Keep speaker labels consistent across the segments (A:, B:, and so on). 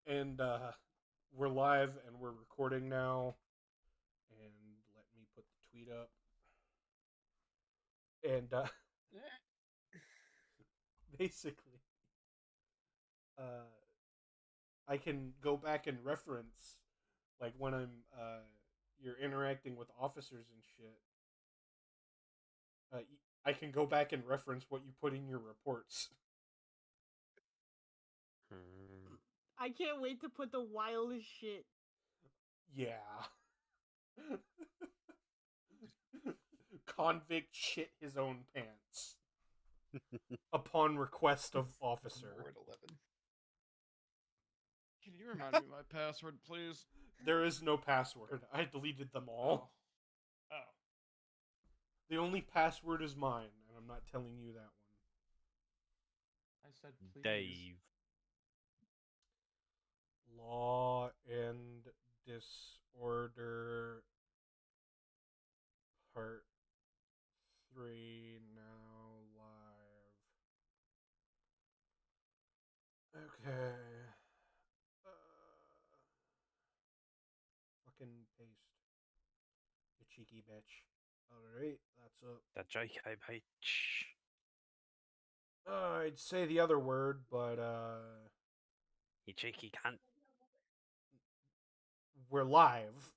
A: And we're live and we're recording now. And let me put the tweet up. And basically, uh, I can go back and reference, like when you're interacting with officers and shit. I can go back and reference what you put in your reports.
B: Hmm.
C: I can't wait to put the wildest shit.
A: Yeah. Convict shit his own pants upon request of officer.
D: Word 11. Can you remind me of my password, please?
A: There is no password. I deleted them all.
D: Oh.
A: The only password is mine, and I'm not telling you that one.
D: I said please.
B: Dave.
A: Law and Disorder Part 3 now live. Okay. Fucking paste. You cheeky bitch. Alright, that's up.
B: The JKH.
A: I'd say the other word, but
B: You cheeky cunt.
A: we're live.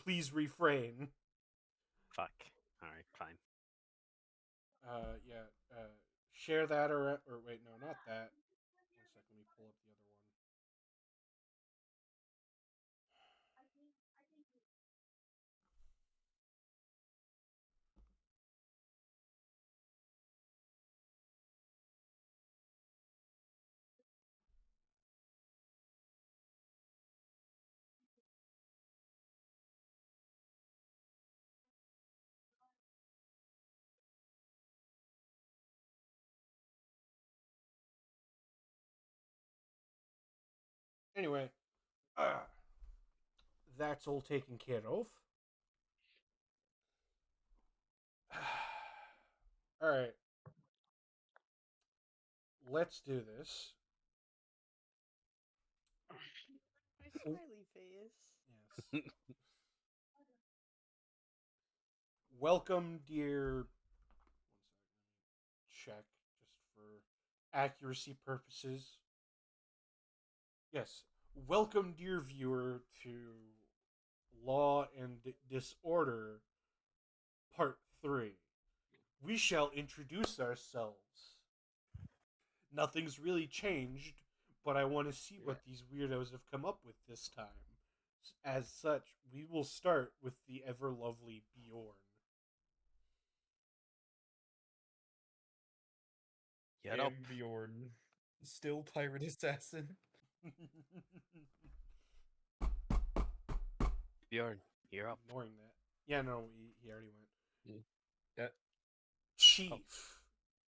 A: Please refrain.
B: Fuck. Alright, fine.
A: Yeah. Share that or wait, no, not that. 1 second, let me pull up the other one. Anyway, that's all taken care of. All right, let's do this.
C: My smiley face.
A: Yes. Welcome, dear. 1 second, check just for accuracy purposes. Yes. Welcome, dear viewer, to Law and Disorder Part 3. We shall introduce ourselves. Nothing's really changed, but I want to see what these weirdos have come up with this time. As such, we will start with the ever lovely Bjorn.
B: Get up.
D: Bjorn. Still pirate assassin.
B: Bjorn, you're up.
A: Ignoring that. Yeah, no, he already went.
D: Yeah.
A: Chief,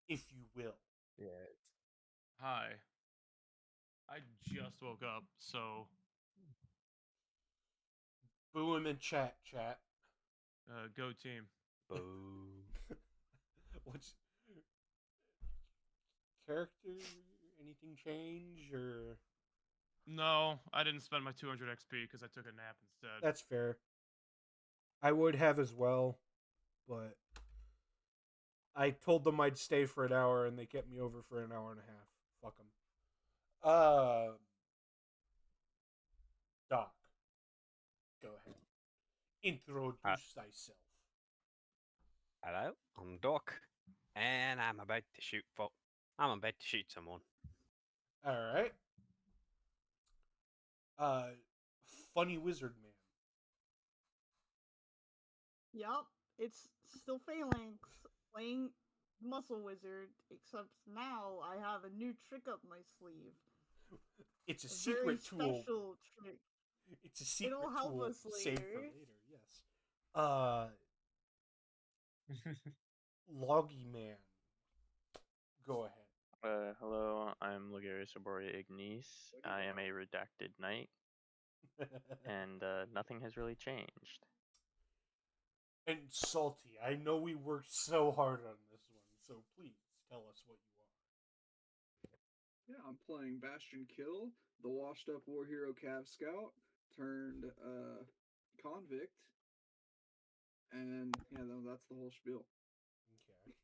A: if you will.
D: Yeah. Hi. I just woke up, so
A: Boo him in chat.
D: go team.
B: Boo.
A: What's character? Anything change or?
D: No, I didn't spend my 200 XP because I took a nap instead.
A: That's fair. I would have as well, but I told them I'd stay for an hour, and they kept me over for an hour and a half. Fuck them. Doc, go ahead. Introduce thyself.
B: Hello, I'm Doc, and I'm about to shoot someone.
A: All right. Funny wizard man.
C: Yup, it's still Phalanx playing Muscle Wizard, except now I have a new trick up my sleeve.
A: It's a
C: A
A: secret
C: very
A: tool.
C: special trick.
A: It's a secret
C: It'll help
A: tool
C: us
A: saved for
C: later.
A: later. Yes. Loggy man. Go ahead.
E: Hello, I'm Ligarius Arborea Ignis. I am a redacted knight, and nothing has really changed.
A: And Salty, I know we worked so hard on this one, so please tell us what you
F: Yeah, I'm playing Bastion Kill, the washed up war hero Cav Scout turned convict, and yeah, that's the whole spiel.
A: Okay.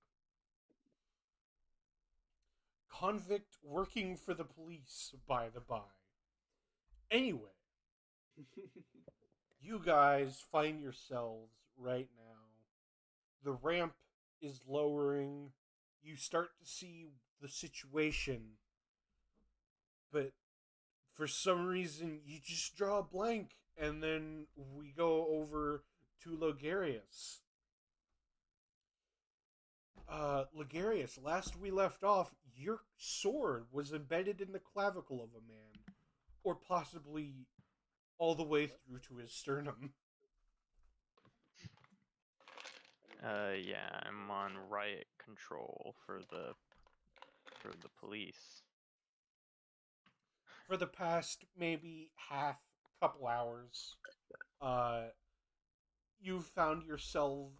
A: Convict working for the police, by the by. Anyway, you guys find yourselves right now. The ramp is lowering. You start to see the situation, but for some reason you just draw a blank, and then we go over to Logarius. Logarius, last we left off, your sword was embedded in the clavicle of a man, or possibly all the way through to his sternum.
E: Yeah, I'm on riot control for the police.
A: For the past maybe couple hours, you found yourself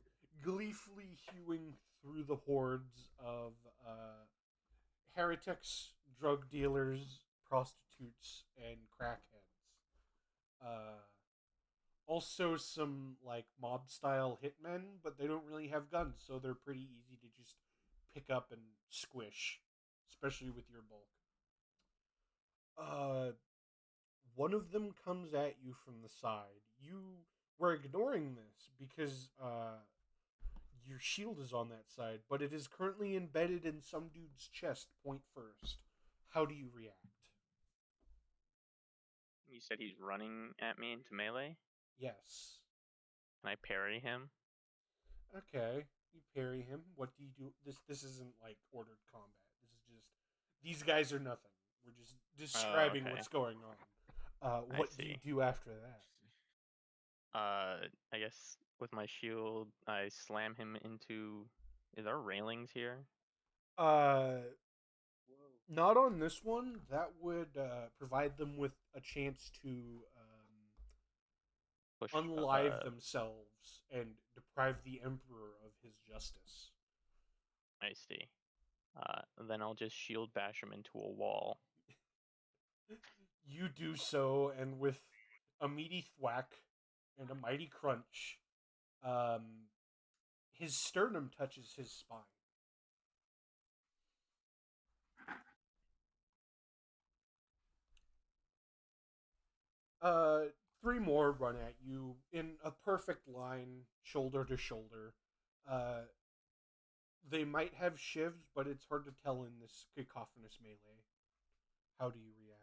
A: gleefully hewing through the hordes of heretics, drug dealers, prostitutes, and crackheads. Also, some like mob style hitmen, but they don't really have guns, so they're pretty easy to just pick up and squish, especially with your bulk. One of them comes at you from the side. You were ignoring this because your shield is on that side, but it is currently embedded in some dude's chest, point first. How do you react?
E: You said he's running at me into melee.
A: Yes.
E: Can I parry him?
A: Okay. You parry him. What do you do? This isn't like ordered combat. This is just these guys are nothing. We're just describing
E: okay.
A: what's going on. What do you
E: see.
A: do after that?
E: I guess with my shield, I slam him into. Is there railings here?
A: Not on this one. That would provide them with a chance to
E: Push.
A: unlive themselves and deprive the Emperor of his justice.
E: I see. Then I'll just shield bash him into a wall.
A: You do so, and with a meaty thwack and a mighty crunch, his sternum touches his spine. Three more run at you in a perfect line, shoulder to shoulder. They might have shivs, but it's hard to tell in this cacophonous melee. How do you react?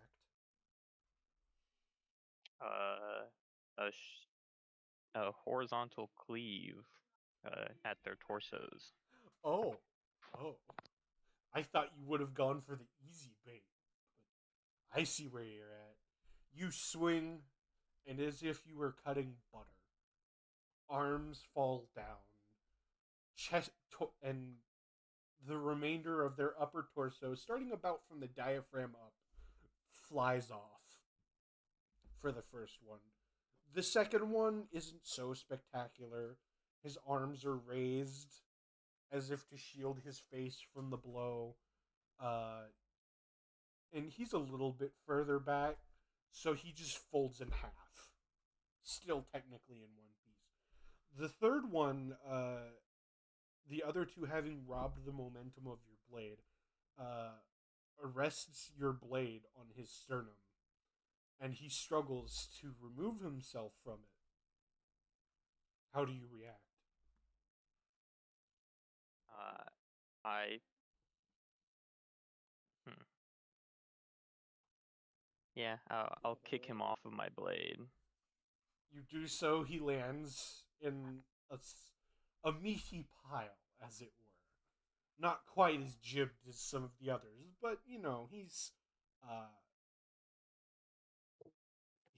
E: A horizontal cleave at their torsos.
A: Oh. I thought you would have gone for the easy bait. But I see where you're at. You swing, and as if you were cutting butter. Arms fall down. And the remainder of their upper torso, starting about from the diaphragm up, flies off for the first one. The second one isn't so spectacular. His arms are raised as if to shield his face from the blow. And he's a little bit further back, so he just folds in half. Still technically in one piece. The third one, the other two having robbed the momentum of your blade, arrests your blade on his sternum, and he struggles to remove himself from it. How do you react?
E: I. Yeah, I'll kick him off of my blade.
A: You do so, he lands in a meaty pile, as it were. Not quite as jibbed as some of the others, but,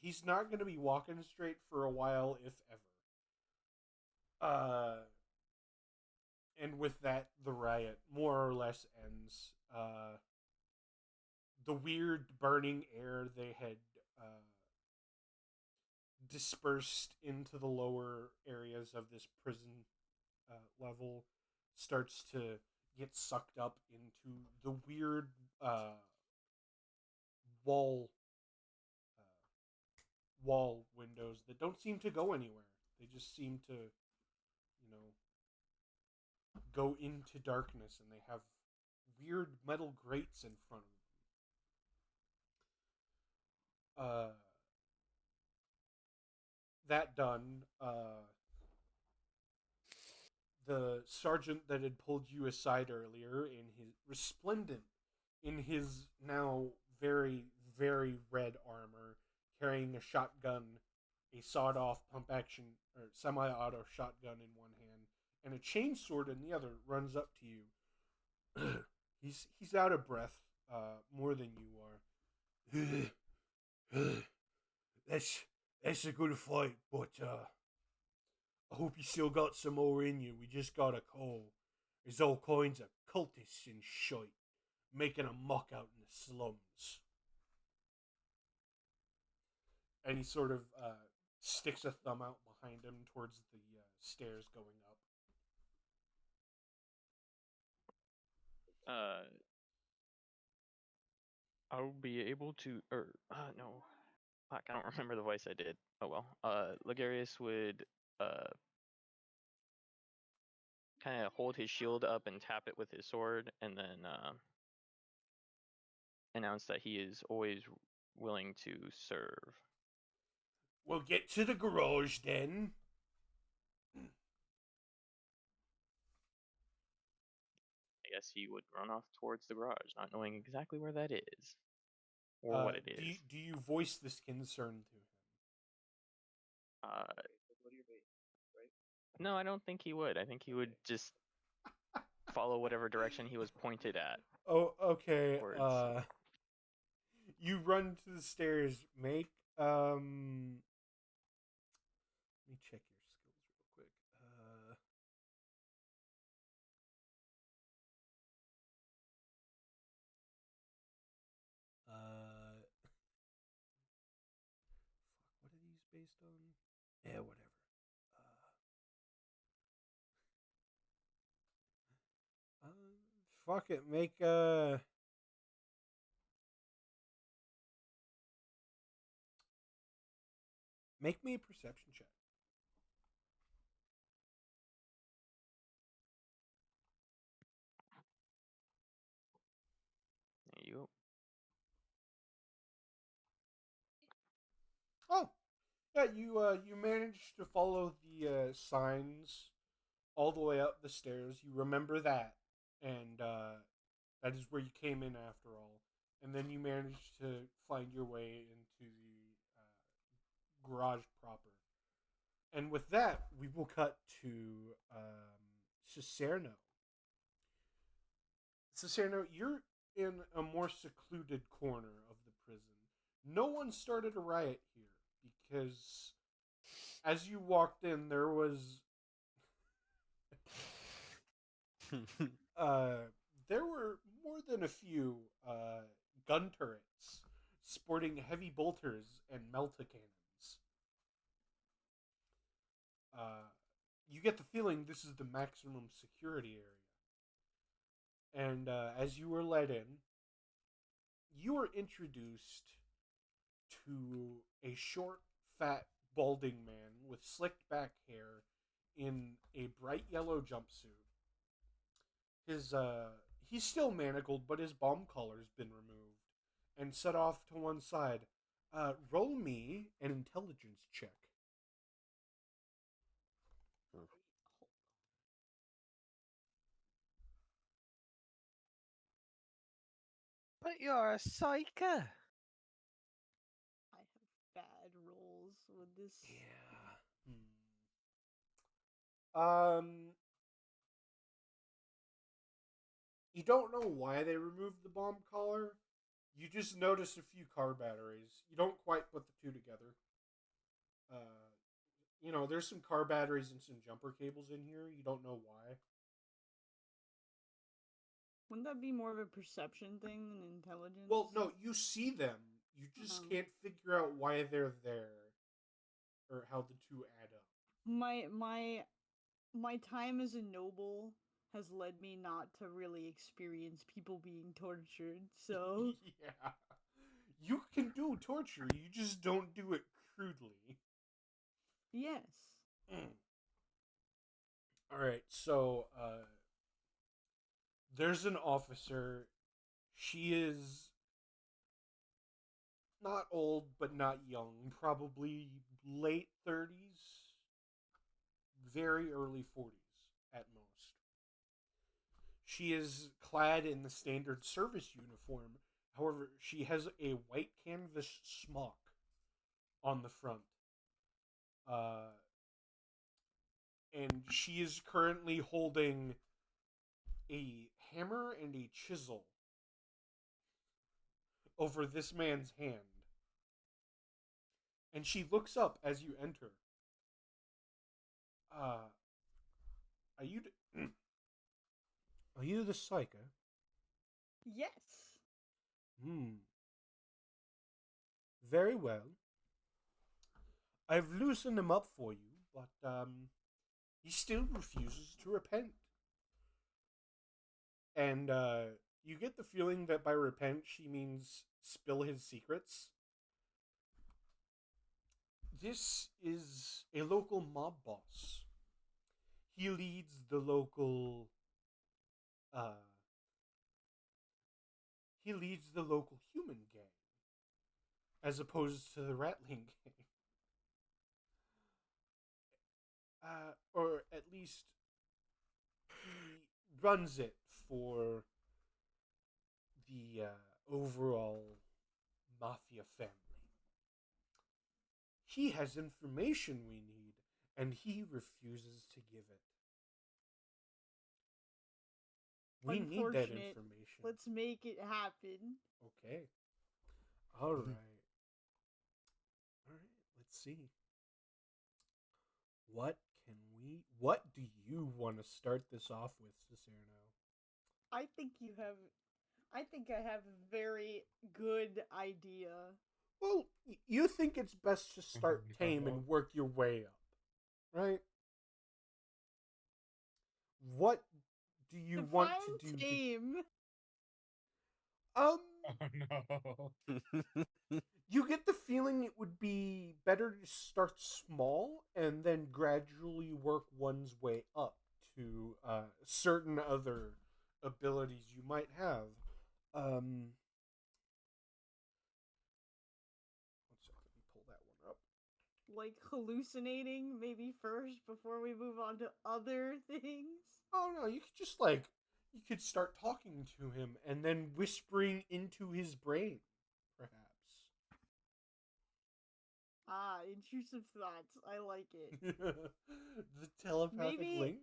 A: he's not going to be walking straight for a while, if ever. And with that, the riot more or less ends. The weird burning air they had dispersed into the lower areas of this prison level starts to get sucked up into the weird wall wall windows that don't seem to go anywhere. They just seem to, go into darkness, and they have weird metal grates in front of them. That done, the sergeant that had pulled you aside earlier, in his resplendent, in his now very, very red armor, carrying a shotgun, a sawed-off pump-action or semi-auto shotgun in one hand, and a chainsword in the other, runs up to you. he's out of breath, more than you are. That's a good fight, but I hope you still got some more in you. We just got a call. There's all kinds of cultists and shite making a muck out in the slums. And he sort of sticks a thumb out behind him towards the stairs going up.
E: I'll be able to, no, fuck, I don't remember the voice I did. Oh well. Ligarius would kind of hold his shield up and tap it with his sword, and then announce that he is always willing to serve.
A: We'll get to the garage then.
E: I guess he would run off towards the garage, not knowing exactly where that is or what it is.
A: Do you voice this concern to him?
E: No, I don't think he would. I think he would just follow whatever direction he was pointed at.
A: Oh, okay.
E: Words.
A: You run to the stairs. Make let me check your skills real quick. Fuck, what are these based on? Yeah, whatever. Fuck it. Make me a perception check.
E: There you go.
A: Oh, yeah. You managed to follow the signs all the way up the stairs. You remember that, and that is where you came in after all. And then you managed to find your way into the garage proper. And with that, we will cut to Cicerno. Cicerno, you're in a more secluded corner of the prison. No one started a riot here because as you walked in, there was there were more than a few gun turrets sporting heavy bolters and melta cannons. You get the feeling this is the maximum security area. And as you were let in, you were introduced to a short, fat, balding man with slicked back hair in a bright yellow jumpsuit. He's still manacled, but his bomb collar's been removed and set off to one side. Roll me an intelligence check.
B: But you're a psycho.
C: I have bad rolls with this.
A: Yeah. You don't know why they removed the bomb collar. You just notice a few car batteries. You don't quite put the two together. There's some car batteries and some jumper cables in here. You don't know why.
C: Wouldn't that be more of a perception thing than intelligence?
A: Well, no, you see them. You just can't figure out why they're there or how the two add up.
C: My time as a noble has led me not to really experience people being tortured, so
A: Yeah. You do torture. You just don't do it crudely.
C: Yes.
A: All right, so there's an officer. She is not old, but not young. Probably late 30s, very early 40s at most. She is clad in the standard service uniform. However, she has a white canvas smock on the front. And she is currently holding a hammer and a chisel over this man's hand. And she looks up as you enter. Are you are you the psyker?
C: Yes.
A: Very well. I've loosened him up for you, but he still refuses to repent. And you get the feeling that by repent she means spill his secrets. This is a local mob boss. He leads the local human gang as opposed to the Ratling gang. Or at least he runs it for the overall mafia family. He has information we need, and he refuses to give it. We need that
C: Unfortunate.
A: information.
C: Let's make it happen.
A: Okay. All right. All right. Let's see. What do you want to start this off with, Cicerno?
C: I think I have a very good idea.
A: Well, you think it's best to start tame and work your way up, right? What do you want to do?
C: Tame.
A: Um,
G: Oh no.
A: you get the feeling it would be better to start small and then gradually work one's way up to certain other abilities you might have. One second, let me pull that one up.
C: Like hallucinating maybe first before we move on to other things.
A: Oh no, you could just you could start talking to him and then whispering into his brain, perhaps.
C: Ah, intrusive thoughts. I like it.
A: The telepathic
C: Maybe-
A: link.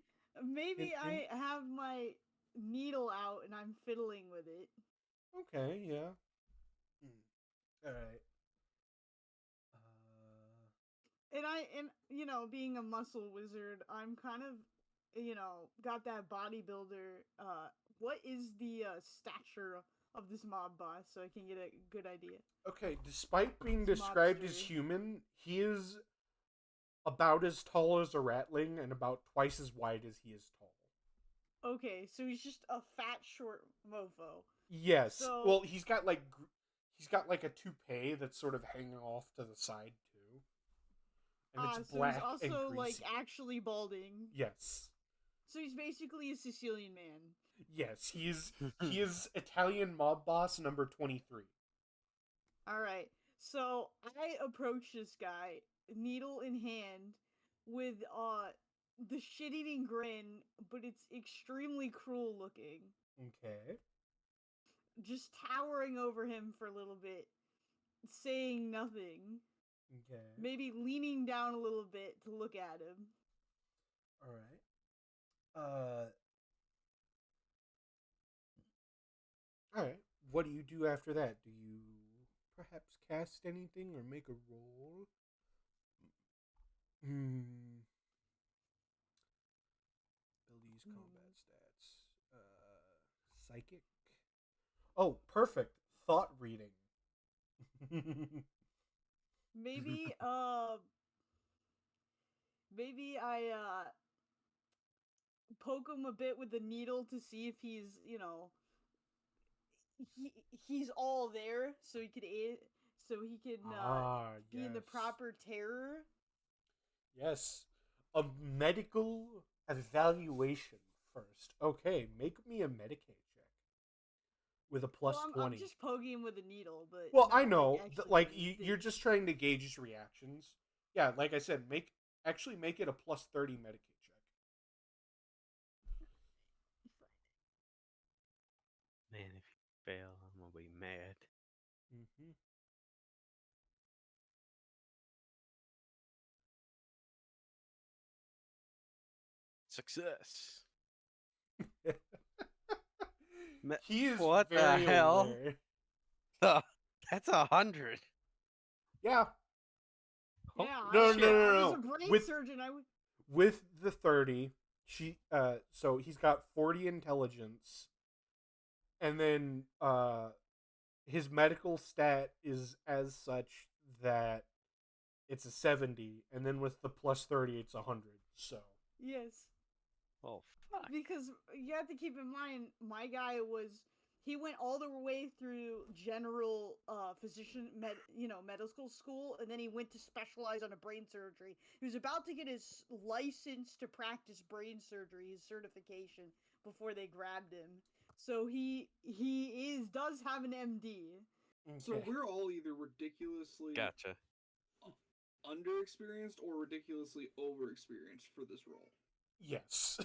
C: Maybe
A: In-
C: I have my needle out and I'm fiddling with it.
A: Okay, yeah. All right.
C: And you know, being a muscle wizard, I'm kind of, you know, got that bodybuilder. What is the stature of this mob boss so I can get a good idea?
A: Okay, despite being
C: It's
A: described as
C: mobster.
A: human, he is about as tall as a ratling and about twice as wide as he is tall.
C: Okay, so he's just a fat, short mofo.
A: Yes.
C: So-
A: Well, he's got like a toupee that's sort of hanging off to the side too, and it's
C: So
A: black
C: he's also
A: and
C: like
A: greasy.
C: actually balding.
A: Yes.
C: So he's basically a Sicilian man.
A: Yes, he is Italian mob boss number 23.
C: All right. So I approach this guy, needle in hand, with the shit-eating grin, but it's extremely cruel looking.
A: Okay.
C: Just towering over him for a little bit, saying nothing.
A: Okay.
C: Maybe leaning down a little bit to look at him.
A: All right. All right. What do you do after that? Do you perhaps cast anything or make a roll? Abilities, combat stats. Psychic. Oh, perfect. Thought reading.
C: Maybe maybe I poke him a bit with the needle to see if he's, you know, he's all there so he could so he can be in the
A: yes.
C: proper terror.
A: Yes. A medical evaluation first. Okay, make me a Medicaid check with a plus
C: Well,
A: 20.
C: I'm just poking him with a needle, but
A: Well,
C: not,
A: I know.
C: like,
A: You're just trying to gauge his reactions. Yeah, like I said, make it a plus 30 Medicaid check.
H: Man, if you fail, I'm gonna be mad.
A: Mm-hmm.
H: Success.
A: He is
H: What the
A: very
H: hell?
A: aware.
H: That's 100.
A: Yeah.
C: Yeah,
A: No,
C: I
A: no, no,
C: was
A: no.
C: a brain
A: With-
C: surgeon. I would.
A: With the 30, so he's got 40 intelligence, and then his medical stat is as such that it's a 70, and then with the plus 30 it's 100. So
C: Yes.
H: Oh, fuck.
C: Because you have to keep in mind, my guy he went all the way through general medical school, and then he went to specialize on a brain surgery. He was about to get his license to practice brain surgery, his certification, before they grabbed him. So he does have an MD.
F: So
A: okay.
F: we're all either ridiculously
H: Gotcha.
F: underexperienced or ridiculously overexperienced for this role.
A: Yes.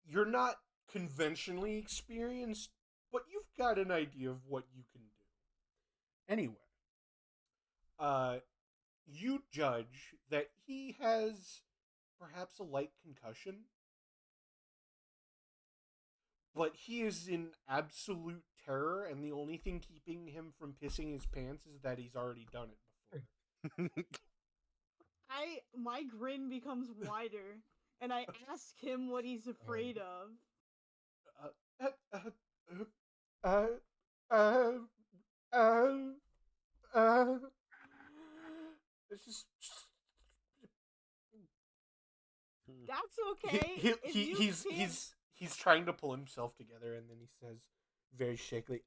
A: You're not conventionally experienced, but you've got an idea of what you can do. Anyway, you judge that he has perhaps a light concussion, but he is in absolute terror, and the only thing keeping him from pissing his pants is that he's already done it before.
C: My grin becomes wider, and I ask him what he's afraid of.
A: This is
C: That's okay. If you can't-
A: he's trying to pull himself together, and then he says, very shakily,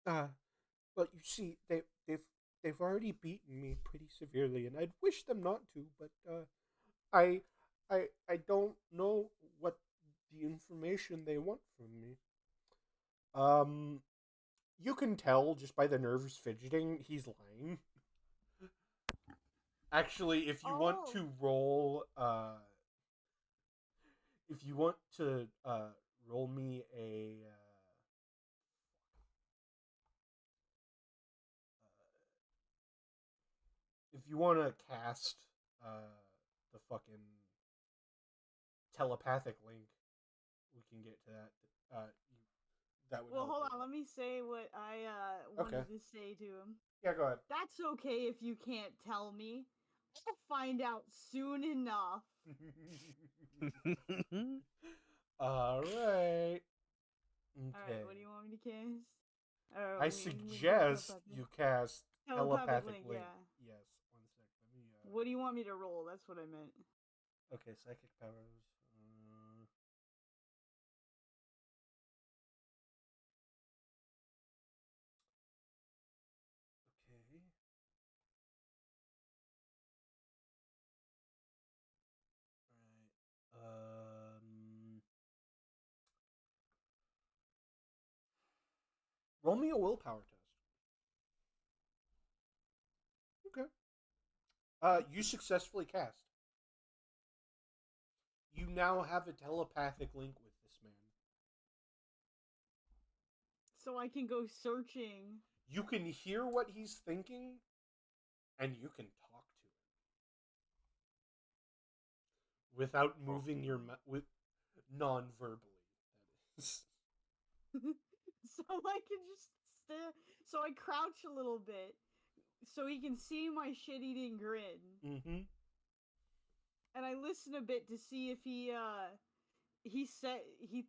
A: well, you see, they've already beaten me pretty severely, and I'd wish them not to, but I don't know what the information they want from me. You can tell just by the nervous fidgeting, he's lying. Actually, if you want
C: Oh.
A: to roll, roll me a, if you want to cast, the fucking telepathic link, we can get to that. That would
C: Well,
A: help
C: hold
A: a
C: on.
A: lot.
C: Let me say what I wanted
A: Okay.
C: to say to him.
A: Yeah, go ahead.
C: That's okay if you can't tell me. I'll find out soon enough.
A: All right. Okay.
C: Alright, what do you want me to cast?
A: I suggest you cast telepathic link.
C: yeah.
A: Yes. 1 sec. Let me.
C: What do you want me to roll? That's what I meant.
A: Okay, psychic powers. Okay. Alright. Roll me a willpower test. Okay. You successfully cast. You now have a telepathic link with this man.
C: So I can go searching.
A: You can hear what he's thinking, and you can talk to him without moving your mouth, with non-verbally. That is.
C: So I can just so I crouch a little bit so he can see my shit-eating grin.
A: Mm-hmm.
C: And I listen a bit to see if he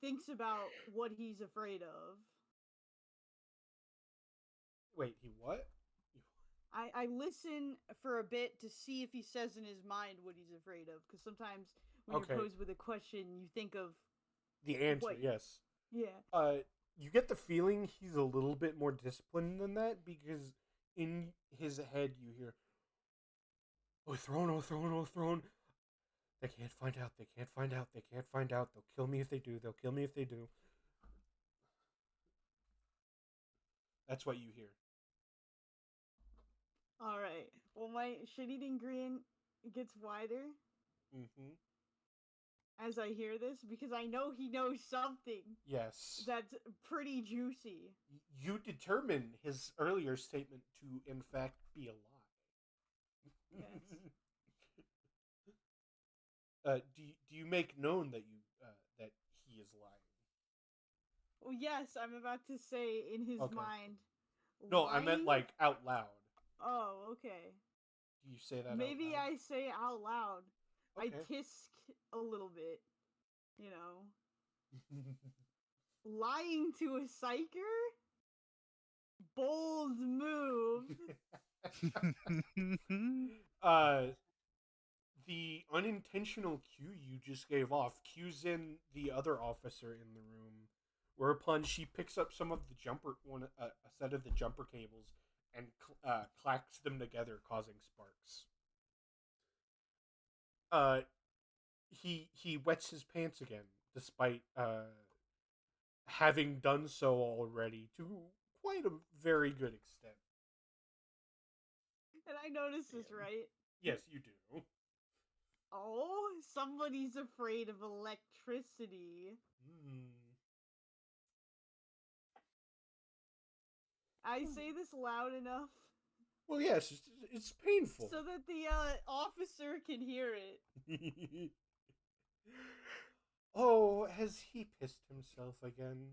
C: thinks about what he's afraid of.
A: Wait, he what?
C: I listen for a bit to see if he says in his mind what he's afraid of, because sometimes when
A: Okay.
C: you're posed with a question, you think of
A: The answer,
C: What?
A: yes.
C: yeah.
A: You get the feeling he's a little bit more disciplined than that because in his head you hear, "Oh, throne, oh, throne, oh, throne. They can't find out. They can't find out. They can't find out. They'll kill me if they do. They'll kill me if they do." That's what you hear.
C: All right. Well, my shit-eating grin gets wider
A: Mm-hmm.
C: as I hear this because I know he knows something
A: Yes.
C: that's pretty juicy.
A: You determine his earlier statement to, in fact, be a lie.
C: Yes.
A: Do you make known that that he is lying?
C: Well, yes, I'm about to say in his
A: Okay.
C: mind.
A: No, I meant
C: lying?
A: like out loud.
C: Oh, okay.
A: Do you say that?
C: Maybe
A: out loud?
C: I say out loud. I
A: Okay.
C: tisk a little bit. You know, lying to a psyker. Bold move.
A: The unintentional cue you just gave off cues in the other officer in the room, whereupon she picks up some of the a set of the jumper cables, and clacks them together, causing sparks. He wets his pants again, despite having done so already to quite a very good extent.
C: And I notice this, right?
A: Yes, you do.
C: Oh, somebody's afraid of electricity. I say this loud enough
A: Well, yes, it's painful.
C: so that the officer can hear it.
A: Oh, has he pissed himself again?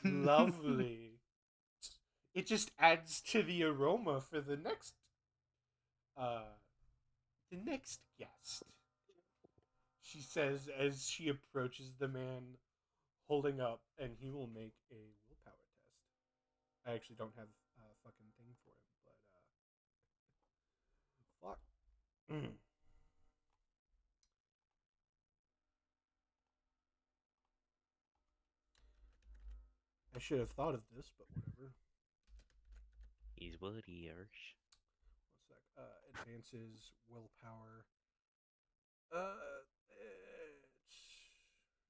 A: Lovely. It just adds to the aroma for the next guest. She says as she approaches the man holding up, and he will make a willpower test. I actually don't have a fucking thing for him, but fuck. I should have thought of this, but whatever.
H: He's what he is.
A: 1 sec. Advances willpower.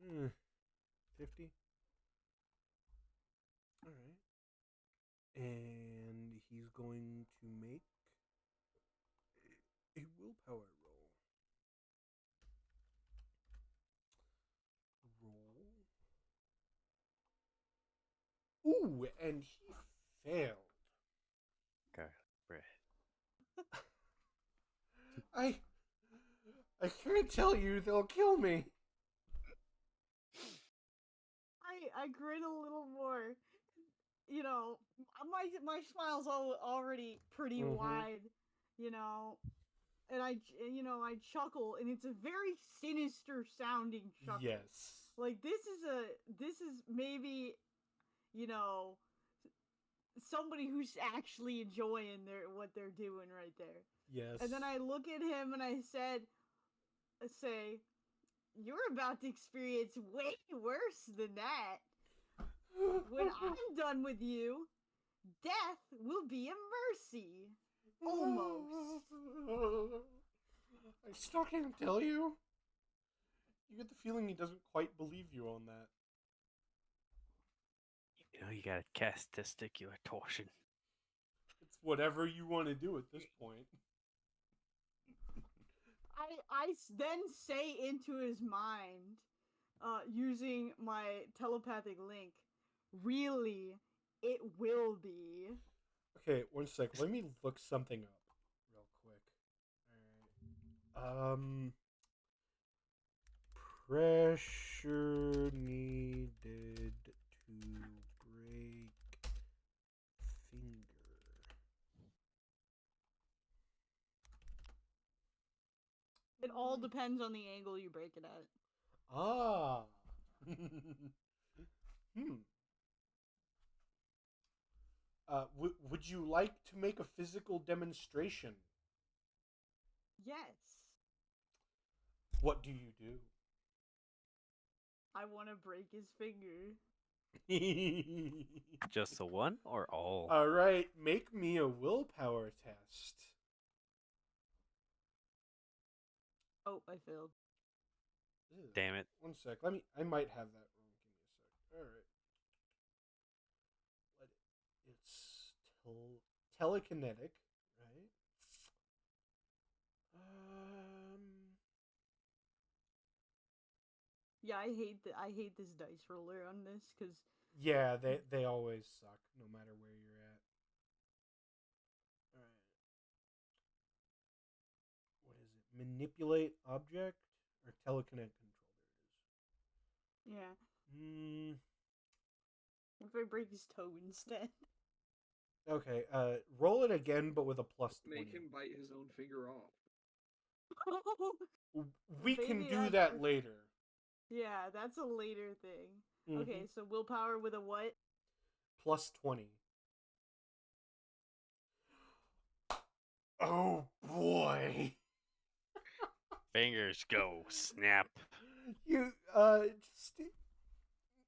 A: It's 50. All right, and he's going to make a willpower roll. Ooh, and he failed.
H: Garlic bread.
A: I can't tell you, they'll kill me.
C: I grin a little more. You know, my smile's already pretty
A: Mhm.
C: wide. You know, and I chuckle, and it's a very sinister sounding chuckle.
A: Yes.
C: Like this is maybe, you know, somebody who's actually enjoying what they're doing right there.
A: Yes.
C: And then I look at him and I say, "You're about to experience way worse than that. When I'm done with you, death will be a mercy." Almost.
A: I still can't tell you. You get the feeling he doesn't quite believe you on that.
H: You know, you gotta cast testicular torsion.
A: It's whatever you want to do at this point.
C: I then say into his mind, using my telepathic link, really, it will be.
A: Okay, 1 sec. Let me look something up real quick. Alright. Pressure needed to break finger.
C: It all depends on the angle you break it at.
A: Ah. Would you like to make a physical demonstration?
C: Yes.
A: What do you do?
C: I want to break his finger.
H: Just the one or all?
A: All right, make me a willpower test.
C: Oh, I failed.
A: Ew.
H: Damn it.
A: 1 sec. I might have that wrong. Give me a sec. All right. It's telekinetic, right?
C: Yeah, I hate this dice roller on this because
A: Yeah, they always suck, no matter where you're at. All right. What is it? Manipulate object or telekinetic control? There
C: yeah.
A: it is.
C: What if I break his toe instead?
A: Okay. Roll it again, but with a plus 20.
F: Make him bite his own finger off.
A: We can
C: Maybe
A: do
C: that's-
A: that later.
C: Yeah, that's a later thing.
A: Mhm.
C: Okay, so willpower with a what?
A: Plus 20. Oh boy.
H: Fingers go snap.
A: You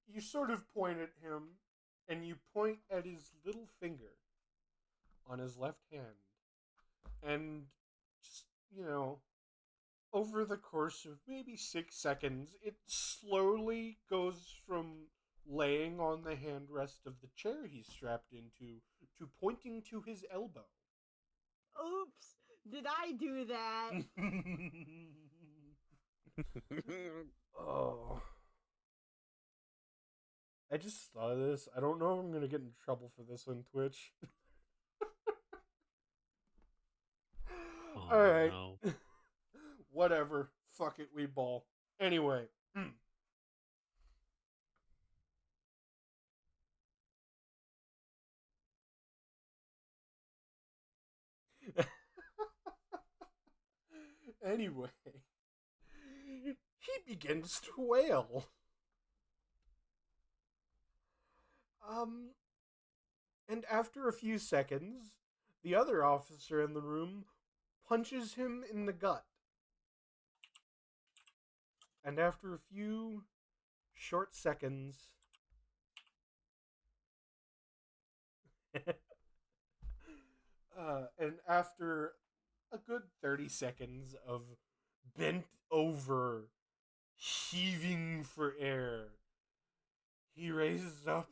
A: you sort of point at him, and you point at his little finger on his left hand, and just over the course of maybe 6 seconds, it slowly goes from laying on the handrest of the chair he's strapped into to pointing to his elbow.
C: Oops! Did I do that?
A: Oh. I just thought of this. I don't know if I'm going to get in trouble for this on Twitch.
H: Oh,
A: Alright.
H: no.
A: Whatever. Fuck it, we ball. Anyway. Anyway. He begins to wail. And after a few seconds, the other officer in the room punches him in the gut. And after a few short seconds, and after a good 30 seconds of bent over, heaving for air, he raises up.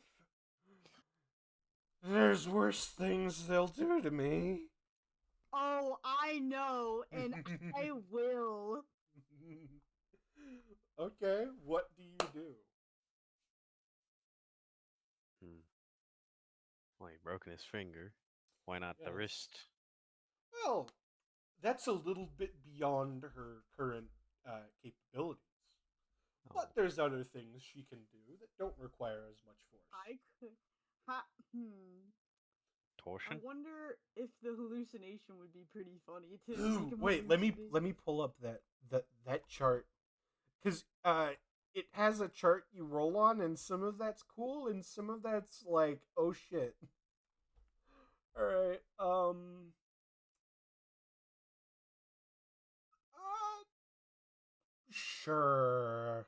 A: There's worse things they'll do to me.
C: Oh, I know, and I will.
A: Okay, what do you do?
H: Well, he broken his finger. Why not the
A: Yes.
H: wrist?
A: Well, that's a little bit beyond her current capabilities.
H: Oh,
A: But there's other things she can do that don't require as much force.
C: I could. I
H: torsion?
C: wonder if the hallucination would be pretty funny to
A: Ooh,
C: make him
A: wait,
C: hallucinate.
A: let me pull up that chart, because it has a chart you roll on, and some of that's cool, and some of that's like, oh shit. All right, sure.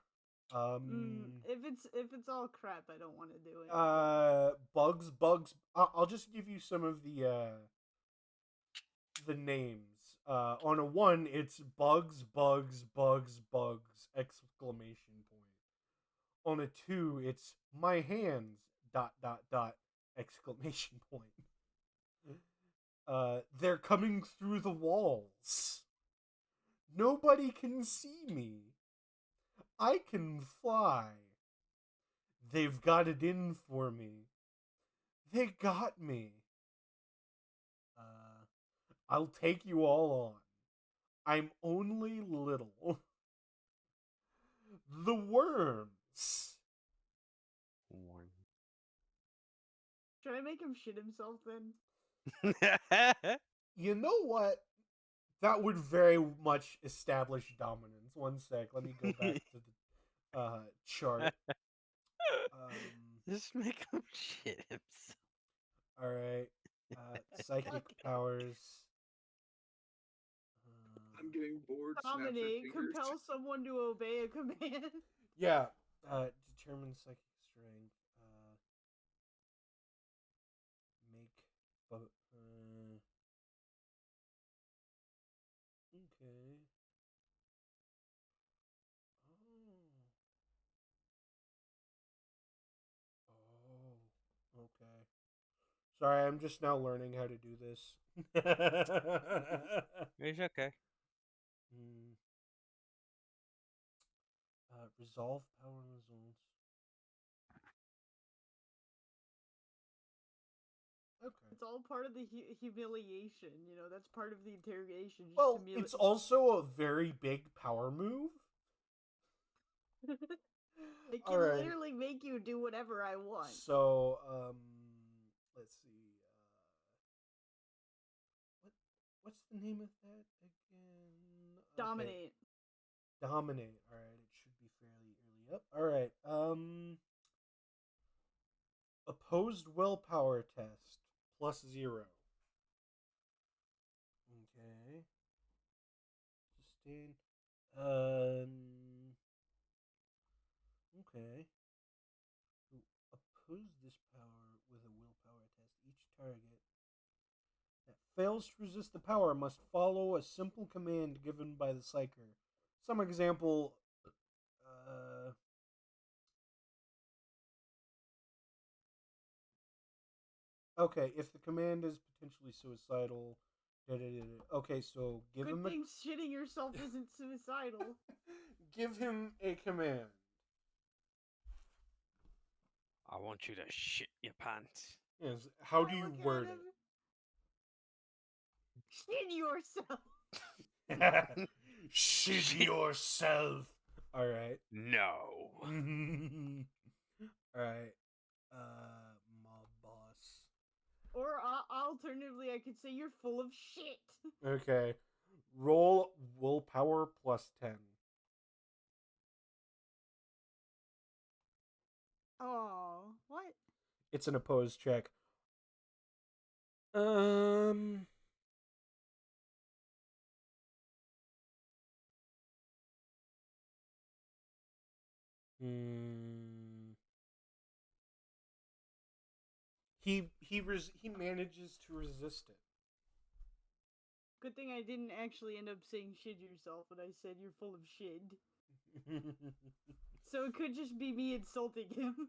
C: If it's all crap, I don't want to do it.
A: Bugs. I'll just give you some of the names. On a 1, it's bugs, exclamation point. On a 2, it's my hands, ... exclamation point. They're coming through the walls. Nobody can see me. I can fly. They've got it in for me. They got me. I'll take you all on. I'm only little. The worms.
C: Should I make him shit himself then?
A: You know what? That would very much establish dominance. 1 sec. Let me go back to the chart.
H: Just make him shit himself.
A: All right. Psychic powers.
F: I'm getting bored. Snap your
C: Dominate,
F: fingers.
C: compel someone to obey a command.
A: Yeah. Determine psychic strength. But okay. Oh. Okay. Sorry, I'm just now learning how to do this.
H: It's okay.
A: Resolve power results. Okay.
C: It's all part of the humiliation, you know. That's part of the interrogation. Just
A: Well, it's also a very big power move.
C: It
A: All
C: can
A: right.
C: literally make you do whatever I want.
A: So, let's see. What's the name of that again? Okay.
C: Dominate.
A: Dominate. All right, it should be fairly early up. All right. Opposed willpower test +0. Okay. Sustain. Okay. To oppose this power with a willpower test, each target that fails to resist the power must follow a simple command given by the psyker. Some example. Okay, if the command is potentially suicidal. Okay, so give
C: Good
A: him
C: thing shitting yourself isn't suicidal.
A: give him a command.
H: I want you to shit your pants.
A: Yes. How do
C: I
A: you
C: look at
A: word
C: him. Shit yourself.
A: it? Shit yourself. All right.
H: No.
A: All right. Mob boss.
C: Or alternatively, I could say you're full of shit.
A: Okay. Roll willpower +10.
C: Oh, what?
A: It's an opposed check. Um. He manages to resist it.
C: Good thing I didn't actually end up saying shit yourself, but I said you're full of shit. So it could just be me insulting him.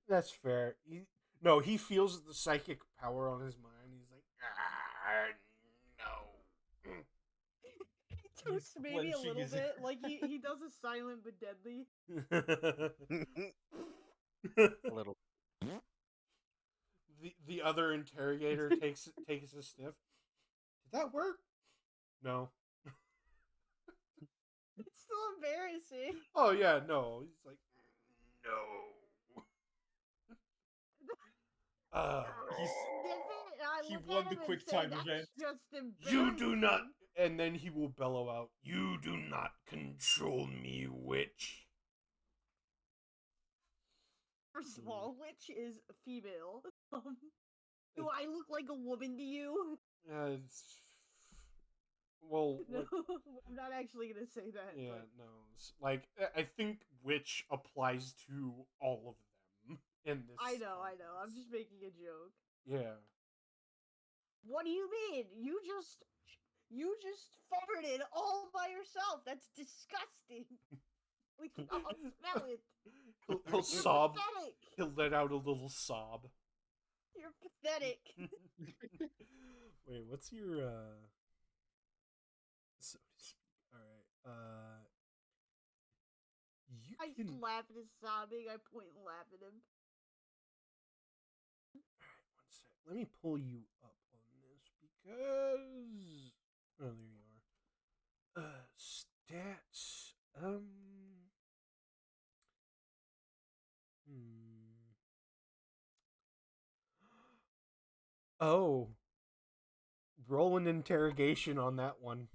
A: That's fair. He feels the psychic power on his mind. He's like, no.
C: He toasts maybe a
G: clenching
C: little
G: his
C: bit, like he does a silent but deadly.
H: A little.
A: the other interrogator takes a sniff. Did that work? No.
C: It's still embarrassing.
A: Oh yeah, no. He's like, no.
G: He's
C: Sniff it, and I
G: he
C: look
G: won
C: at
G: the
C: him
G: quick
C: and say,
G: time
C: "That's
G: event."
C: just embarrassing."
A: You do not. And then he will bellow out, "You do not control me, witch."
C: First of all, which is female. Do I look like a woman to you?
A: It's well,
C: No,
A: what,
C: I'm not actually gonna say that.
A: yeah,
C: But
A: no. Like I think witch applies to all of them in this.
C: I know. I'm
A: context.
C: just making a joke.
A: Yeah.
C: What do you mean? You just farted all by yourself. That's disgusting. We can all smell it.
A: He'll
C: You're
A: sob.
C: pathetic.
A: He'll let out a little sob.
C: You're pathetic.
A: Wait, what's your so to speak? All right. You
C: I
A: can.
C: just laugh at his sobbing. I point and laugh at him.
A: Alright, one sec. Let me pull you up on this because. Oh, there you are. Stats. Oh. Roll an interrogation on that one.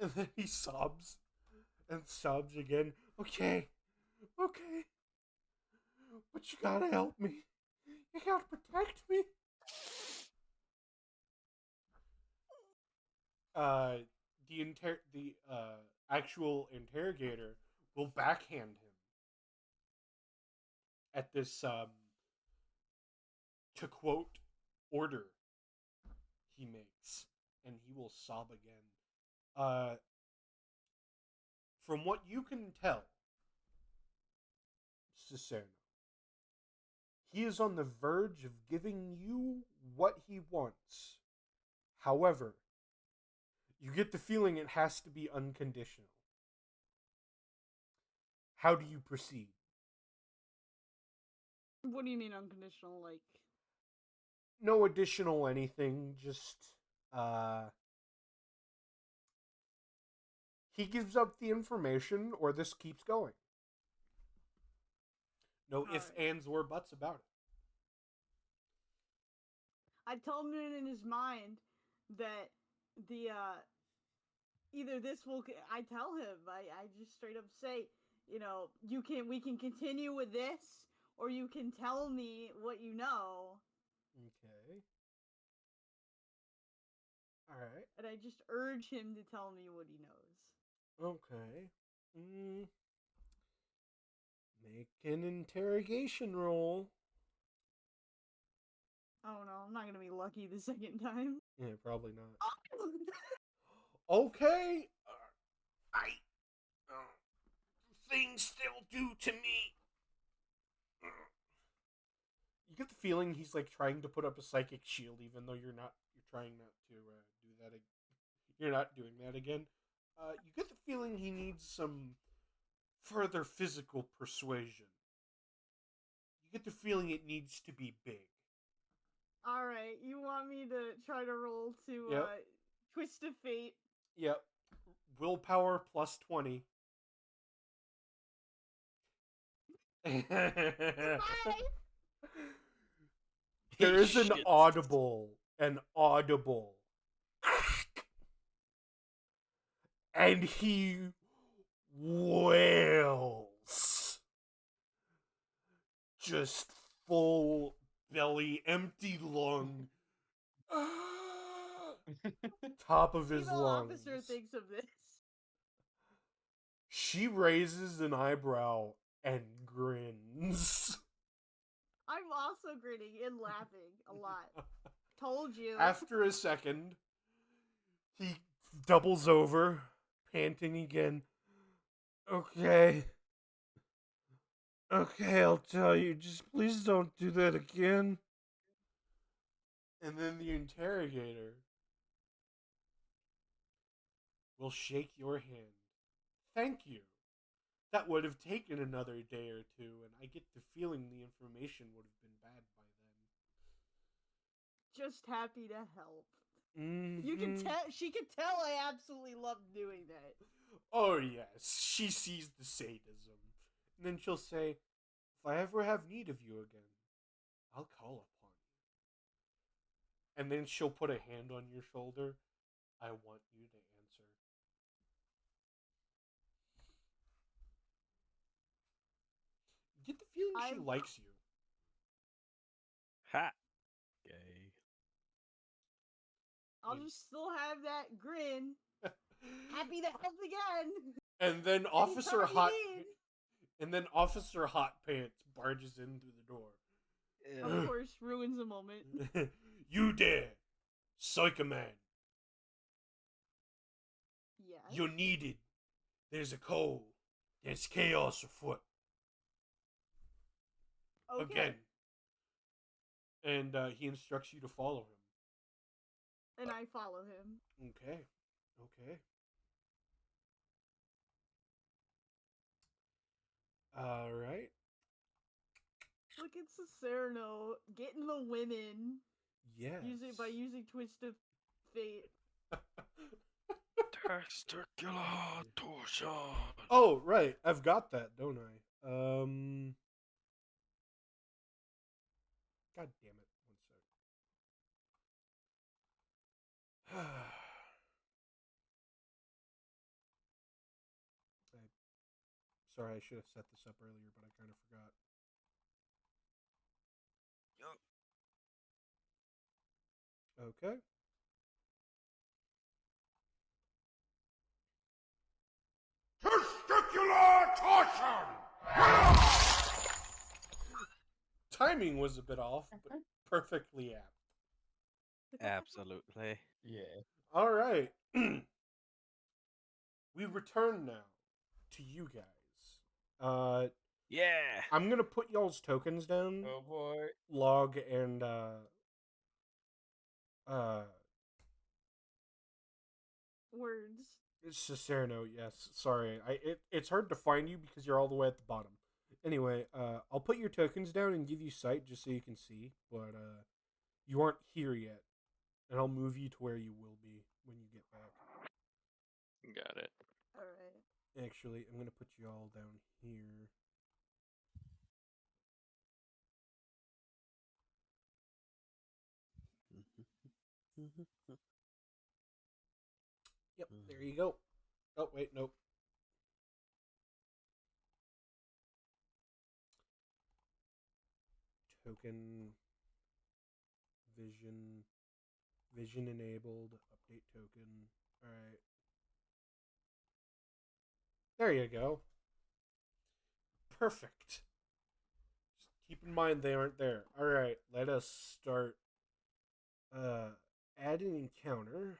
A: And then he sobs. And sobs again. Okay. Okay. But you gotta help me. You gotta protect me. The actual interrogator will backhand him at this, to quote, order he makes, and he will sob again. From what you can tell, Cicerno, he is on the verge of giving you what he wants. However, you get the feeling it has to be unconditional. How do you proceed?
C: What do you mean unconditional? Like,
A: No additional anything, just he gives up the information or this keeps going. No ifs,
C: Alright.
A: ands, or buts about it.
C: I told him in his mind that the either this will. I tell him. I just straight up say, we can continue with this, or you can tell me what you know.
A: Okay. Alright.
C: And I just urge him to tell me what he knows.
A: Okay. Make an interrogation roll.
C: Oh no, I'm not gonna be lucky the second time.
A: Yeah, probably not. Okay. Things still do to me. You get the feeling he's like trying to put up a psychic shield, even though you're not. You're trying not to do that. You're not doing that again. You get the feeling he needs some further physical persuasion. You get the feeling it needs to be big.
C: Alright, you want me to try to roll to
A: Yep.
C: Twist of Fate?
A: Yep. Willpower plus 20. There is an
H: Shit.
A: audible. And he wails. Just full belly, empty lung. Top of his
C: Female
A: lungs.
C: officer thinks of this.
A: She raises an eyebrow and grins.
C: I'm also grinning and laughing a lot. Told you.
A: After a second, he doubles over, panting again. Okay. Okay, I'll tell you. Just please don't do that again. And then the interrogator will shake your hand. Thank you. That would have taken another day or two, and I get the feeling the information would have been bad by then.
C: Just happy to help.
A: Mm-hmm.
C: You can tell. She can tell I absolutely love doing that.
A: Oh, yes. She sees the sadism. And then she'll say, if I ever have need of you again, I'll call upon you. And then she'll put a hand on your shoulder. I want you to answer. You get the feeling she likes you.
H: Ha. Gay.
C: I'll just still have that grin. Happy to help again.
A: And then
C: Anytime you need.
A: Officer Hot Pants barges in through the door.
C: Of course, ruins the moment.
A: You dare, Psycho Man.
C: Yes.
A: You're needed. There's a cold. There's chaos afoot.
C: Okay.
A: Again. And he instructs you to follow him.
C: And I follow him.
A: Okay. All right.
C: Look at Cicerno getting the women.
A: Yes.
C: Using Twist of Fate.
H: Testicular torsion.
A: Oh, right. I've got that, don't I? God damn it. 1 sec. Sorry, I should have set this up earlier, but I kind of forgot. Okay. Testicular torsion! timing was a bit off, but perfectly apt.
H: Absolutely.
G: Yeah.
A: All right. We return now to you guys.
H: Yeah.
A: I'm gonna put y'all's tokens down,
G: Oh boy.
A: log and
C: Words.
A: Cicerno. Yes, sorry. It's hard to find you because you're all the way at the bottom. Anyway, I'll put your tokens down and give you sight just so you can see, but you aren't here yet, and I'll move you to where you will be when you get back.
E: Got it.
C: All right.
A: Actually, I'm gonna put you all down here. Yep, there you go. Oh wait, nope. Token vision enabled, update token. All right. There you go. Perfect. Just keep in mind they aren't there. All right, let us start add an encounter.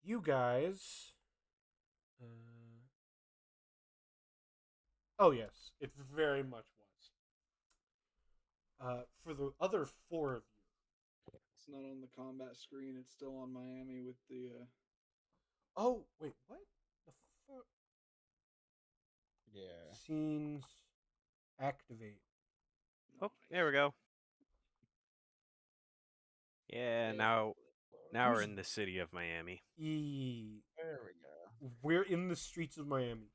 A: You guys oh yes, it very much was. For the other four of you,
F: It's not on the combat screen. It's still on Miami with the.
A: oh wait, what the fuck?
G: Yeah.
A: Scenes activate.
H: Oh, there we go. Yeah, now we're
A: Who's-
H: in the city of Miami.
G: There we go.
A: We're in the streets of Miami.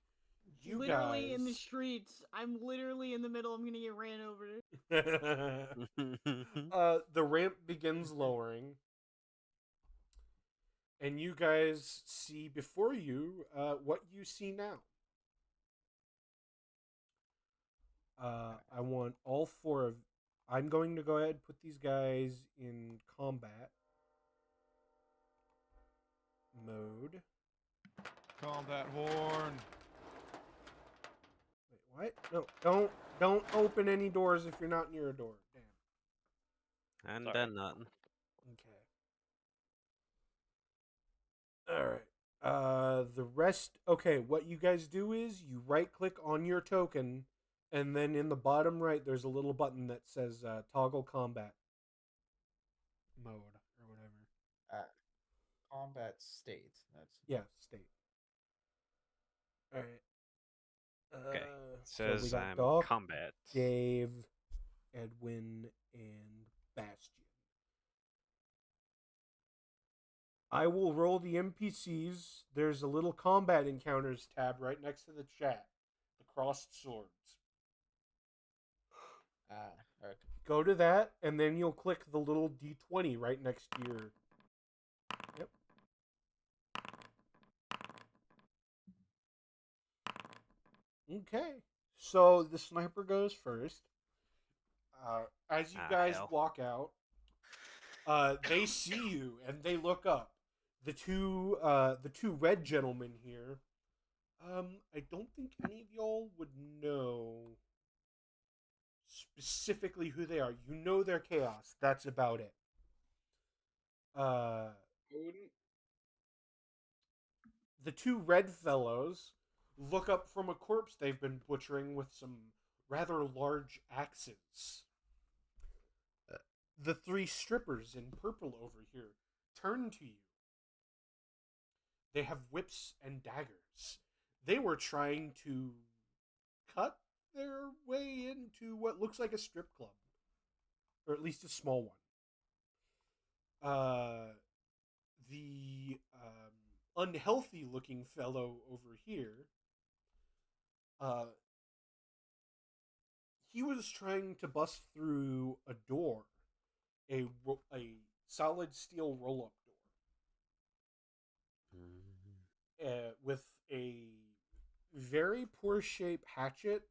A: You
C: Literally in the
A: guys.
C: streets. I'm literally in the middle. I'm gonna get ran over.
A: The ramp begins lowering, and you guys see before you what you see now. I want all four of. I'm going to go ahead and put these guys in combat mode.
D: Combat horn.
A: Wait, what? No, don't open any doors if you're not near a door. Damn.
H: I hadn't
E: Sorry.
H: done nothing.
A: Okay. All right. The rest. Okay, what you guys do is you right click on your token, and then in the bottom right, there's a little button that says toggle combat mode or whatever.
G: Combat state. That's
A: Yeah, state. All right.
H: Okay.
A: So we
H: Says
A: got
H: I'm
A: Doc,
H: combat.
A: Dave, Edwin, and Bastion. I will roll the NPCs. There's a little combat encounters tab right next to the chat. The crossed swords.
G: okay.
A: Go to that, and then you'll click the little D20 right next to your. Yep. Okay. So the sniper goes first. As you guys
H: hell.
A: walk out, they see you and they look up. The two red gentlemen here. I don't think any of y'all would know specifically who they are. You know they're chaos. That's about it.
F: I wouldn't.
A: The two red fellows look up from a corpse they've been butchering with some rather large axes. The three strippers in purple over here turn to you. They have whips and daggers. They were trying to cut their way into what looks like a strip club, or at least a small one. The unhealthy looking fellow over here, he was trying to bust through a door, a solid steel roll up door, with a very poor shape hatchet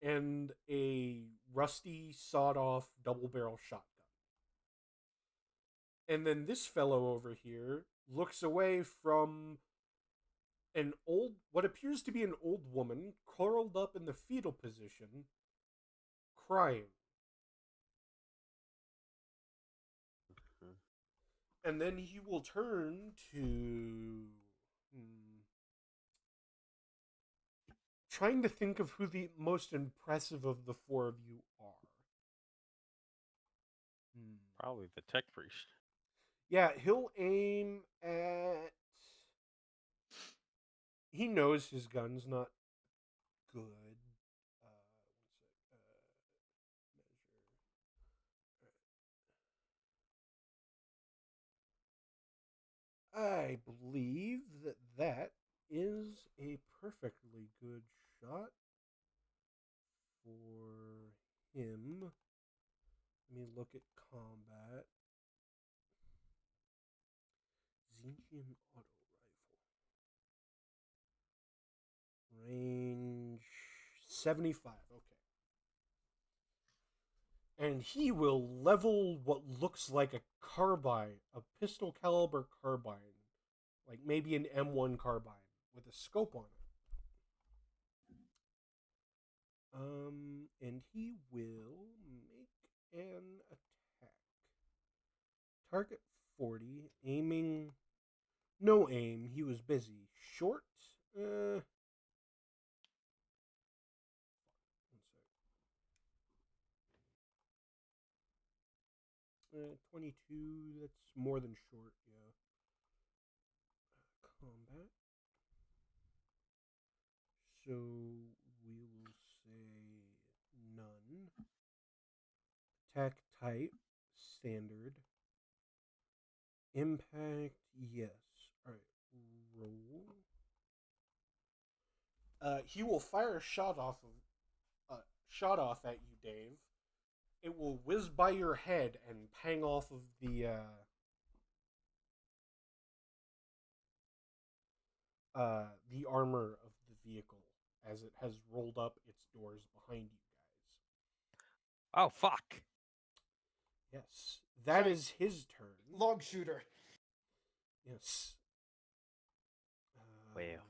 A: and a rusty sawed off double barrel shotgun. And then this fellow over here looks away from what appears to be an old woman curled up in the fetal position crying.
H: Mhm.
A: And then he will turn to. Trying to think of who the most impressive of the four of you are.
H: Probably the tech priest.
A: Yeah, he'll aim at. He knows his gun's not good. I believe that that is a perfectly good shot for him. Let me look at combat. Zinchian auto rifle. Range 75. Okay. And he will level what looks like a carbine, a pistol caliber carbine, like maybe an M1 carbine with a scope on it. And he will make an attack. Target 40, aiming. No aim. He was busy. Short. One sec. 22. That's more than short. Yeah. Combat. So we will say none. Attack type standard. Impact, yes. Alright, roll. He will fire a shot off at you, Dave. It will whiz by your head and pang off of the armor of the vehicle as it has rolled up its doors behind you guys.
H: Oh, fuck.
A: Yes, that
G: Giant
A: is his turn.
G: Log shooter.
A: Yes.
H: Well.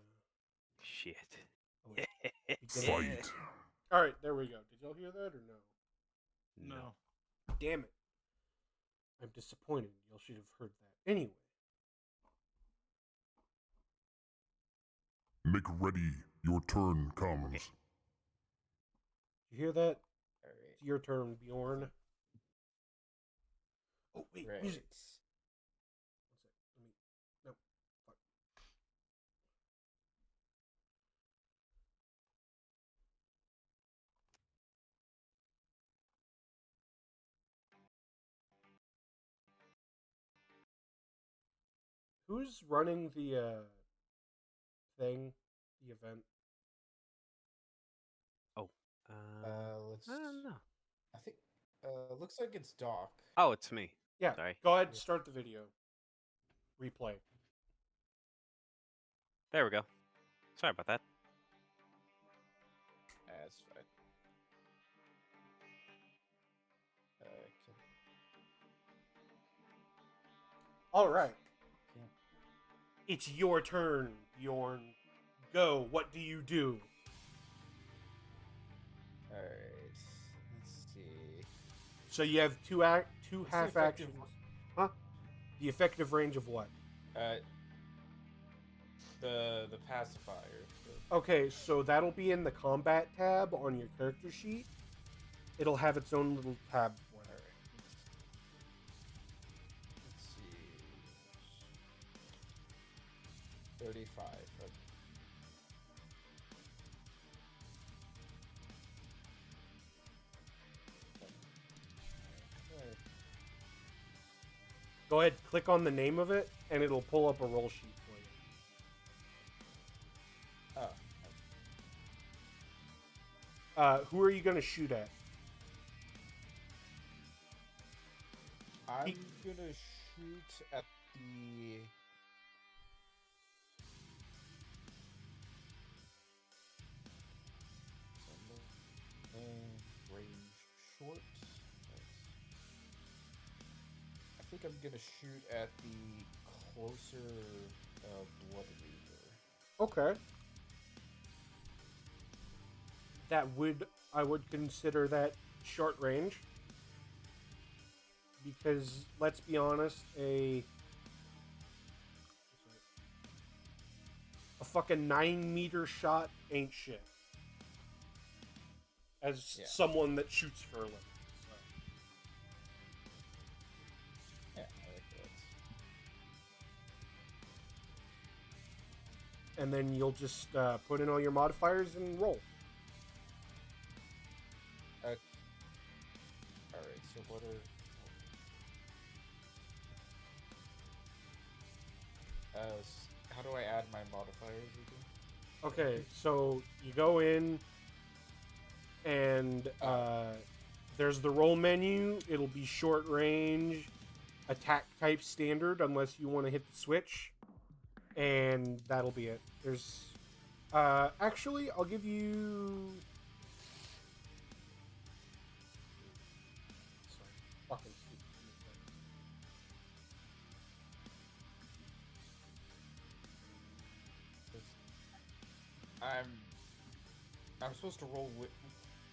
H: Shit.
A: Oh, wait. Fight. All right, there we go. Did y'all hear that or no?
D: No.
A: Damn it. I'm disappointed. Y'all should have heard that. Anyway.
I: Make ready. Your turn comes.
A: You hear that?
G: All right.
A: It's your turn, Bjorn. Oh, wait.
G: Right.
A: Music. One sec. No. Fuck. Who's running the thing? The event?
H: Oh.
G: Let's.
H: I don't know.
G: I think. Looks like it's Doc.
H: Oh, it's me.
A: Yeah.
H: Sorry.
A: Go ahead. Start the video. Replay.
H: There we go. Sorry about that.
G: That's fine.
A: All right.
G: Yeah.
A: It's your turn, Bjorn. Go. What do you do?
G: All right. Let's see.
A: So you have two
G: What's the
A: half
G: effective-
A: actions. Huh? The effective range of what?
G: The pacifier.
A: Okay, so that'll be in the combat tab on your character sheet. It'll have its own little tab for
G: All
A: it.
G: right. Let's see. 35. Okay. Alright.
A: Go ahead, click on the name of it, and it'll pull up a roll sheet for you.
G: Oh.
A: Who are you going to shoot at?
G: I'm gonna shoot at the. And range short. I think I'm gonna shoot at the closer Blood Reaver.
A: Okay. I would consider that short range. Because, let's be honest, a fucking 9-meter shot ain't shit. As someone that shoots for a living. So.
G: Yeah, I like that.
A: And then you'll just put in all your modifiers and roll.
G: Alright, so what are... how do I add my modifiers again?
A: Okay, so you go in, and there's the roll menu. It'll be short range, attack type standard, unless you want to hit the switch, and that'll be it. There's, actually, I'll give you. Sorry, fucking stupid.
G: I'm supposed to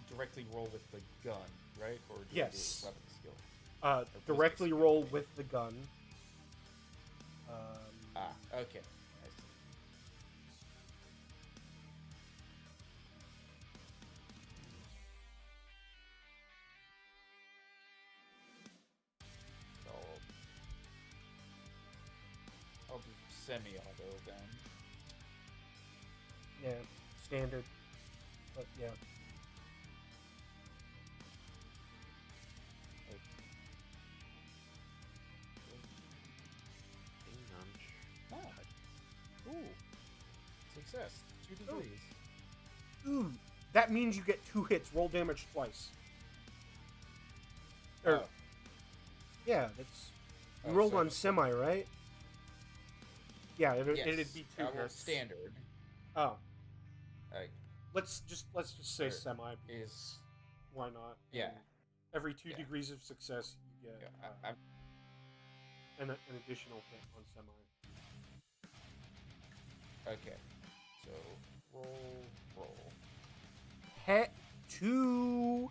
G: directly roll with the gun, right? Or do
A: Yes.
G: I do weapon skill?
A: Directly roll with the gun.
G: Okay. I see. So I'll do semi-auto then.
A: Yeah, standard. But yeah.
G: Ah. Ooh. Success. 2 degrees.
A: Ooh, that means you get 2 hits. Roll damage twice. Or, yeah, that's. You rolled
G: so
A: on semi, right? Yeah, it'd
G: yes.
A: be 2 hits.
G: Standard.
A: Oh,
G: Like,
A: let's just say
G: Or
A: semi.
G: is
A: Why not?
G: yeah.
A: And every 2
G: Yeah.
A: degrees of success, you get
G: I'm
A: an additional hit on semi.
G: okay. So roll.
A: Hit 2.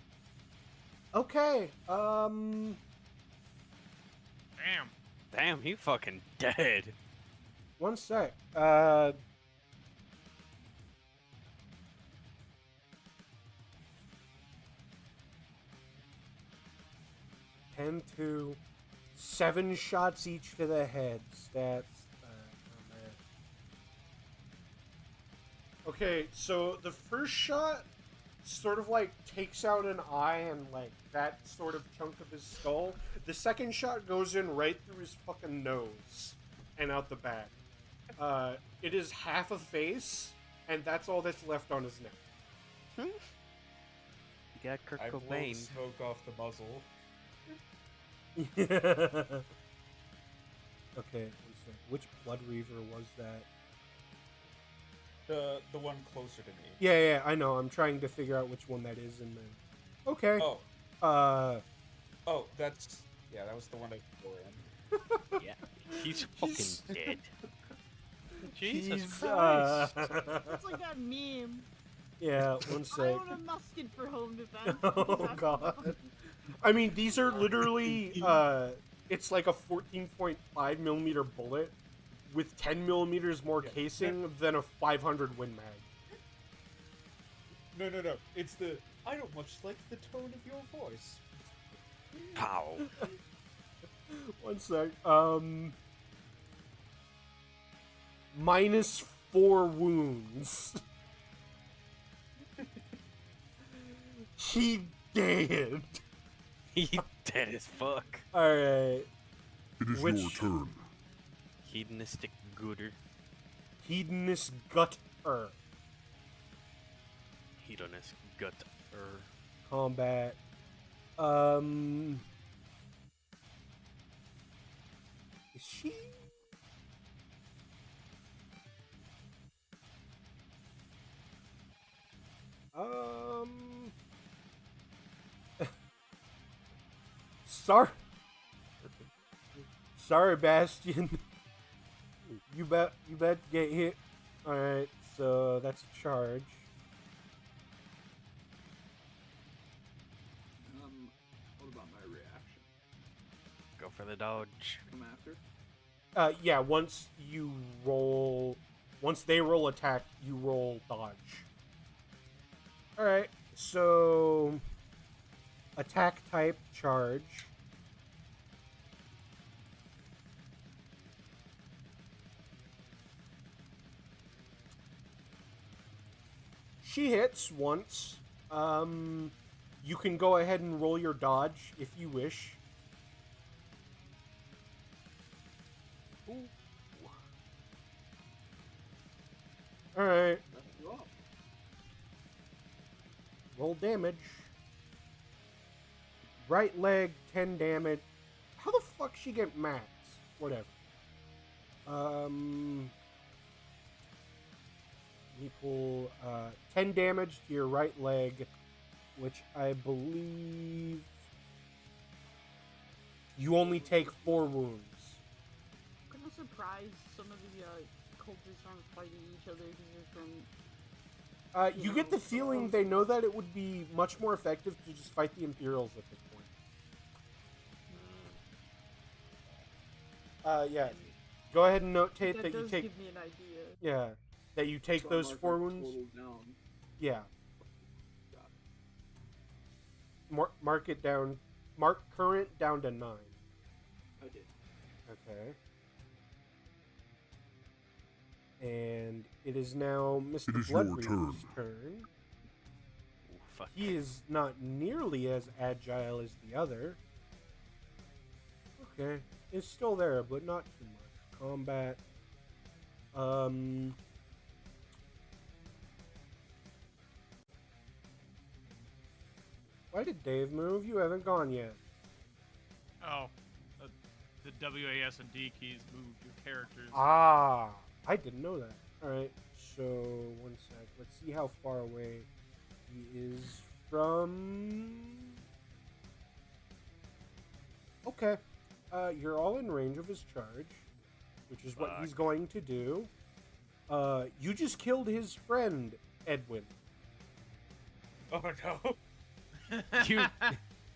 A: Okay.
D: Damn.
H: Damn, he fucking dead.
A: One sec. 10 to 7 shots each to the heads. That's okay. So the first shot sort of like takes out an eye and like that sort of chunk of his skull. The second shot goes in right through his fucking nose and out the back. It is half a face, and that's all that's left on his neck.
H: You got Kurt
G: I blow the
H: Cobain.
G: smoke off the muzzle.
A: Okay, one sec. Which Blood Reaver was that?
G: The one closer to me.
A: Yeah, I know. I'm trying to figure out which one that is, and then. Okay.
G: Oh, that was the one I threw in.
H: Yeah, he's fucking dead. Jesus
A: He's,
H: Christ.
C: It's like that meme.
A: Yeah, one
C: I
A: sec.
C: own a musket for home defense.
A: Oh god. I mean, these are literally, it's like a 14.5 millimeter bullet with 10 millimeters more casing than a 500 Win Mag.
G: No. It's the I don't much like the tone of your voice.
H: Pow.
A: One sec. -4 wounds. He dead.
H: He dead as fuck.
A: Alright.
I: It is
A: Which-
I: your turn.
H: Hedonistic gooder.
A: Hedonist gutter.
H: Hedonist gutter.
A: Combat. Is she? Sorry. Sorry, Bastion. You bet get hit. Alright, so that's a charge.
H: Go for the dodge.
F: Come after.
A: Yeah, once they roll attack, you roll dodge. Alright, so attack type charge. She hits once. You can go ahead and roll your dodge if you wish.
H: Ooh.
A: Alright,
F: That's rough.
A: roll damage. Right leg, 10 damage. How the fuck she get max? Whatever. Equal 10 damage to your right leg, which I believe you only take 4 wounds.
C: I'm kind of surprised some of the cultists aren't fighting each other because they're from.
A: You get the feeling they know that it would be much more effective to just fight the Imperials at this point. Yeah. Go ahead and notate that you
C: does
A: take.
C: give me an idea.
A: Yeah, that you take
F: So I
A: those
F: mark
A: 4
F: my
A: wounds.
F: total down.
A: Yeah.
F: Got
A: Mark it down. Mark current down to 9.
F: it. I did.
A: Okay. And it is now Mr.
I: It is your
A: Bloodreader's turn.
H: Ooh, fuck.
A: He is not nearly as agile as the other. Okay. It's still there, but not too much. Combat. Why did Dave move? You haven't gone yet.
D: Oh, the WAS and D keys move your characters.
A: Ah, I didn't know that. Alright, so 1 sec. Let's see how far away he is from. Okay. You're all in range of his charge, which is what he's
H: Fuck.
A: going to do. You just killed his friend, Edwin.
G: Oh no.
H: You.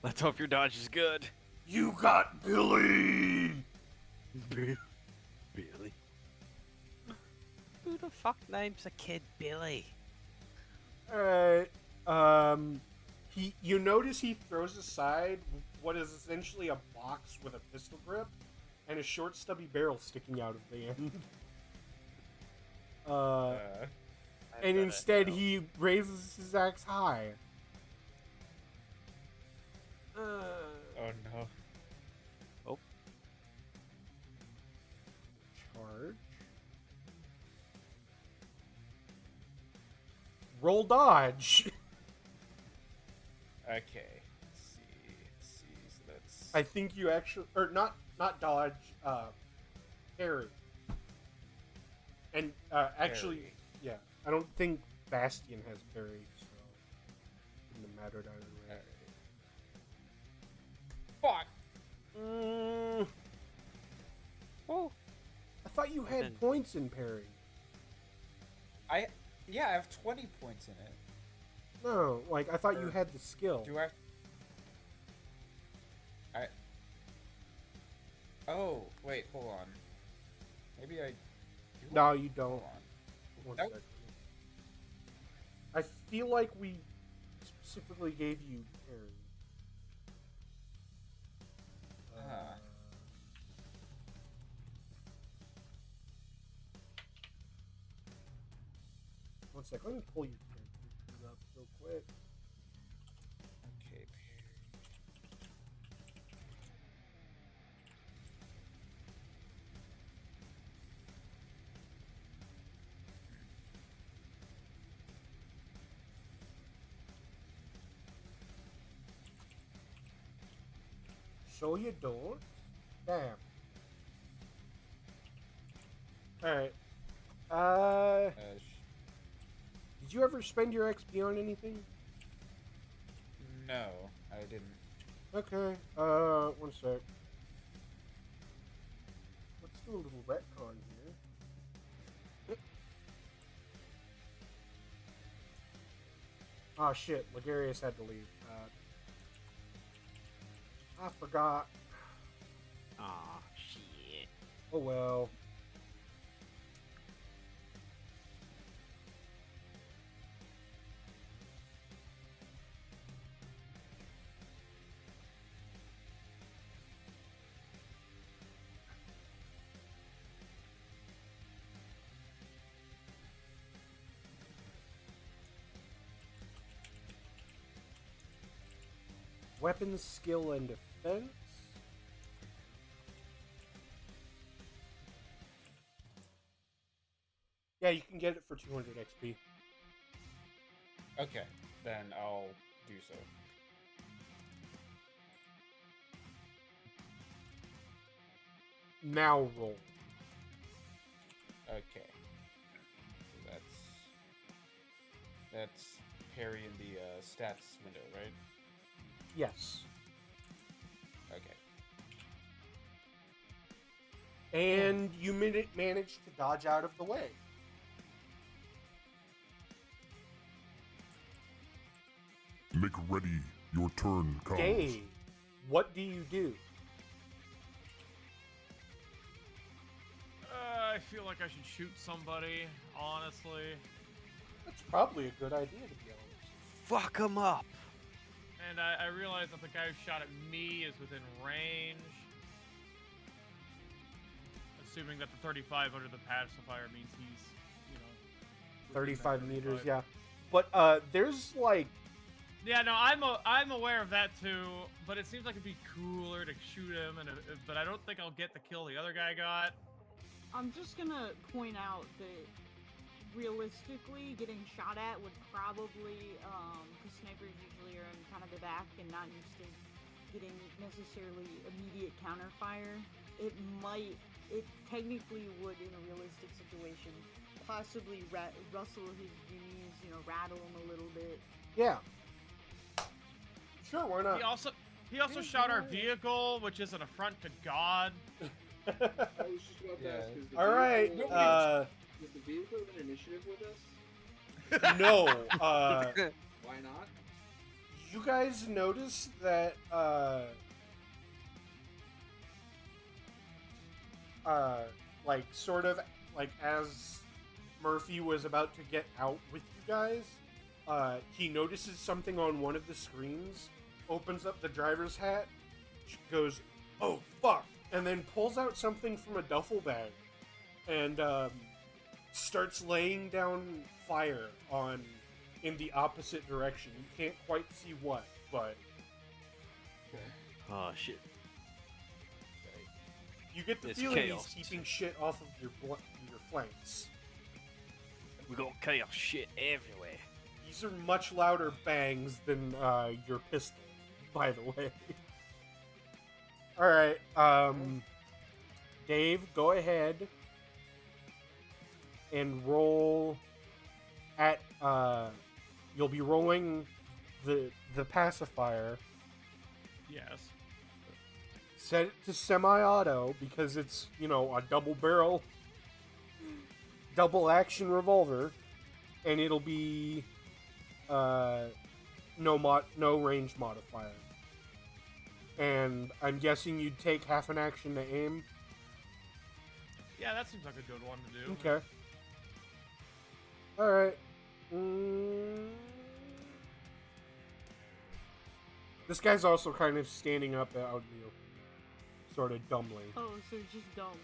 H: Let's hope your dodge is good.
A: You got Billy!
H: Billy. Who the fuck names a kid Billy?
A: Alright. You notice he throws aside what is essentially a box with a pistol grip and a short stubby barrel sticking out of the end. And instead he raises his axe high.
G: Oh no.
A: Charge. Roll dodge.
G: Okay. Let's see. So that's.
A: I think you actually, or not dodge, parry. And actually,
G: Parry.
A: yeah, I don't think Bastion has parry, so it wouldn't have mattered either way.
G: Fuck.
H: Oh.
A: I thought you had
H: Then-
A: points in parry.
G: Yeah, I have 20 points in it.
A: No, like I thought you
G: Or-
A: had the skill.
G: Do I? Oh, wait, hold on. Maybe I. Do
A: No,
G: I?
A: you don't.
G: Hold on.
A: One
G: Nope.
A: second. I feel like we specifically gave you parry.
G: Ah.
A: One sec, let me pull your character up real quick.
G: Okay.
A: So you don't? Damn. Alright. Did you ever spend your XP on anything?
G: No, I didn't.
A: Okay, one sec. Let's do a little retcon here. Oh shit, Ligarius had to leave. I forgot.
H: Aw, shit.
A: Oh well. Weapons, skill, and defense. Yeah, you can get it for 200 XP.
G: Okay, then I'll do so.
A: Now roll.
G: Okay. So that's parry in the stats window, right?
A: Yes.
G: Okay.
A: And you managed to dodge out of the way.
I: Make ready. Your turn comes.
A: Dave, what do you do?
D: I feel like I should shoot somebody, honestly.
A: That's probably a good idea, to be honest.
H: Fuck him up.
D: And I realize that the guy who shot at me is within range. Assuming that the 35 under the pacifier means he's, you know, within that
A: 35 meters, yeah. But there's like...
D: Yeah, no, I'm aware of that too, but it seems like it'd be cooler to shoot him, but I don't think I'll get the kill the other guy got.
C: I'm just gonna point out that realistically, getting shot at would probably, because snipers usually are in kind of the back and not used to getting necessarily immediate counterfire. It technically would, in a realistic situation, possibly rustle his knees, rattle him a little bit.
A: Yeah. Sure, why not?
D: He also shot our vehicle, which is an affront to God.
F: I was just about to ask, is the
A: Alright,
F: is the vehicle in initiative with us?
A: no,
F: Why not?
A: you guys notice that, like, sort of, like, as Murphy was about to get out with you guys, he notices something on one of the screens, opens up the driver's hat, goes, "Oh, fuck," and then pulls out something from a duffel bag, and, starts laying down fire in the opposite direction. You can't quite see what, but
H: Oh, shit.
A: you get the
H: It's
A: feeling
H: chaos.
A: he's keeping shit off of your flanks.
H: We got chaos shit everywhere.
A: These are much louder bangs than your pistol, by the way. Alright, Dave, go ahead and roll at, you'll be rolling the pacifier.
D: Yes.
A: Set it to semi-auto because it's, a double-barrel, double-action revolver, and it'll be no range modifier. And I'm guessing you'd take half an action to aim.
D: Yeah, that seems like a good one to do.
A: Okay. Alright. This guy's also kind of standing up out of you. Sort of dumbly.
C: Oh, so it's just dumb.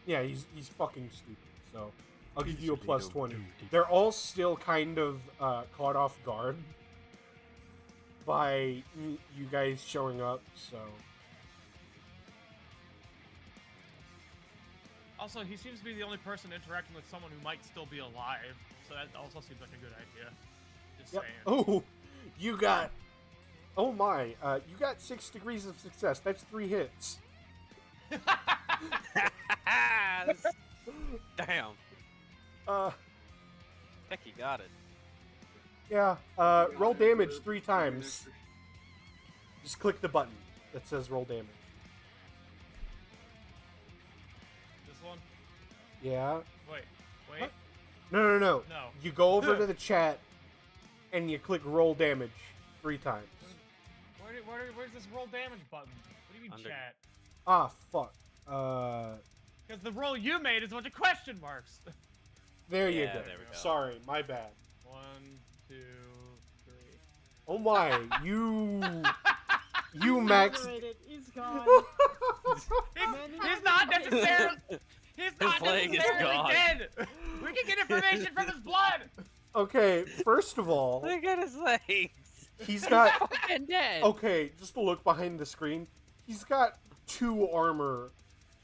A: Yeah, he's fucking stupid, so I'll give you a
H: Usually
A: plus
H: no
A: 20.
H: duty.
A: They're all still kind of caught off guard by you guys showing up, so...
D: Also, he seems to be the only person interacting with someone who might still be alive, so that also seems like a good idea. Just
A: Yep.
D: saying.
A: Oh, you got... Oh my, you got 6 degrees of success. That's 3 hits.
H: Damn. Heck, you got it.
A: Yeah,
F: Yeah,
A: roll
F: and
A: damage
F: we're
A: 3
F: doing
A: times.
F: extra-
A: Just click the button that says roll damage.
D: This one?
A: Yeah.
D: Wait.
A: What? No.
D: No.
A: You go over to the chat, and you click roll damage 3 times.
D: Where's this roll damage button? What do you mean
H: Under-
D: chat?
A: Ah, fuck.
D: Because the roll you made is a bunch of question marks.
A: There you
H: Yeah,
A: go.
H: there we go.
A: Sorry, my bad.
D: 1, 2, 3.
A: Oh my, you
C: He's
A: Max.
C: obliterated. He's gone.
D: He's not necessarily. He's not
H: leg is
D: necessarily
H: gone.
D: dead. We can get information from his blood.
A: Okay, first of all,
H: Look at his legs.
A: he's got.
H: Fucking dead.
A: Okay, just to look behind the screen, he's got 2 armor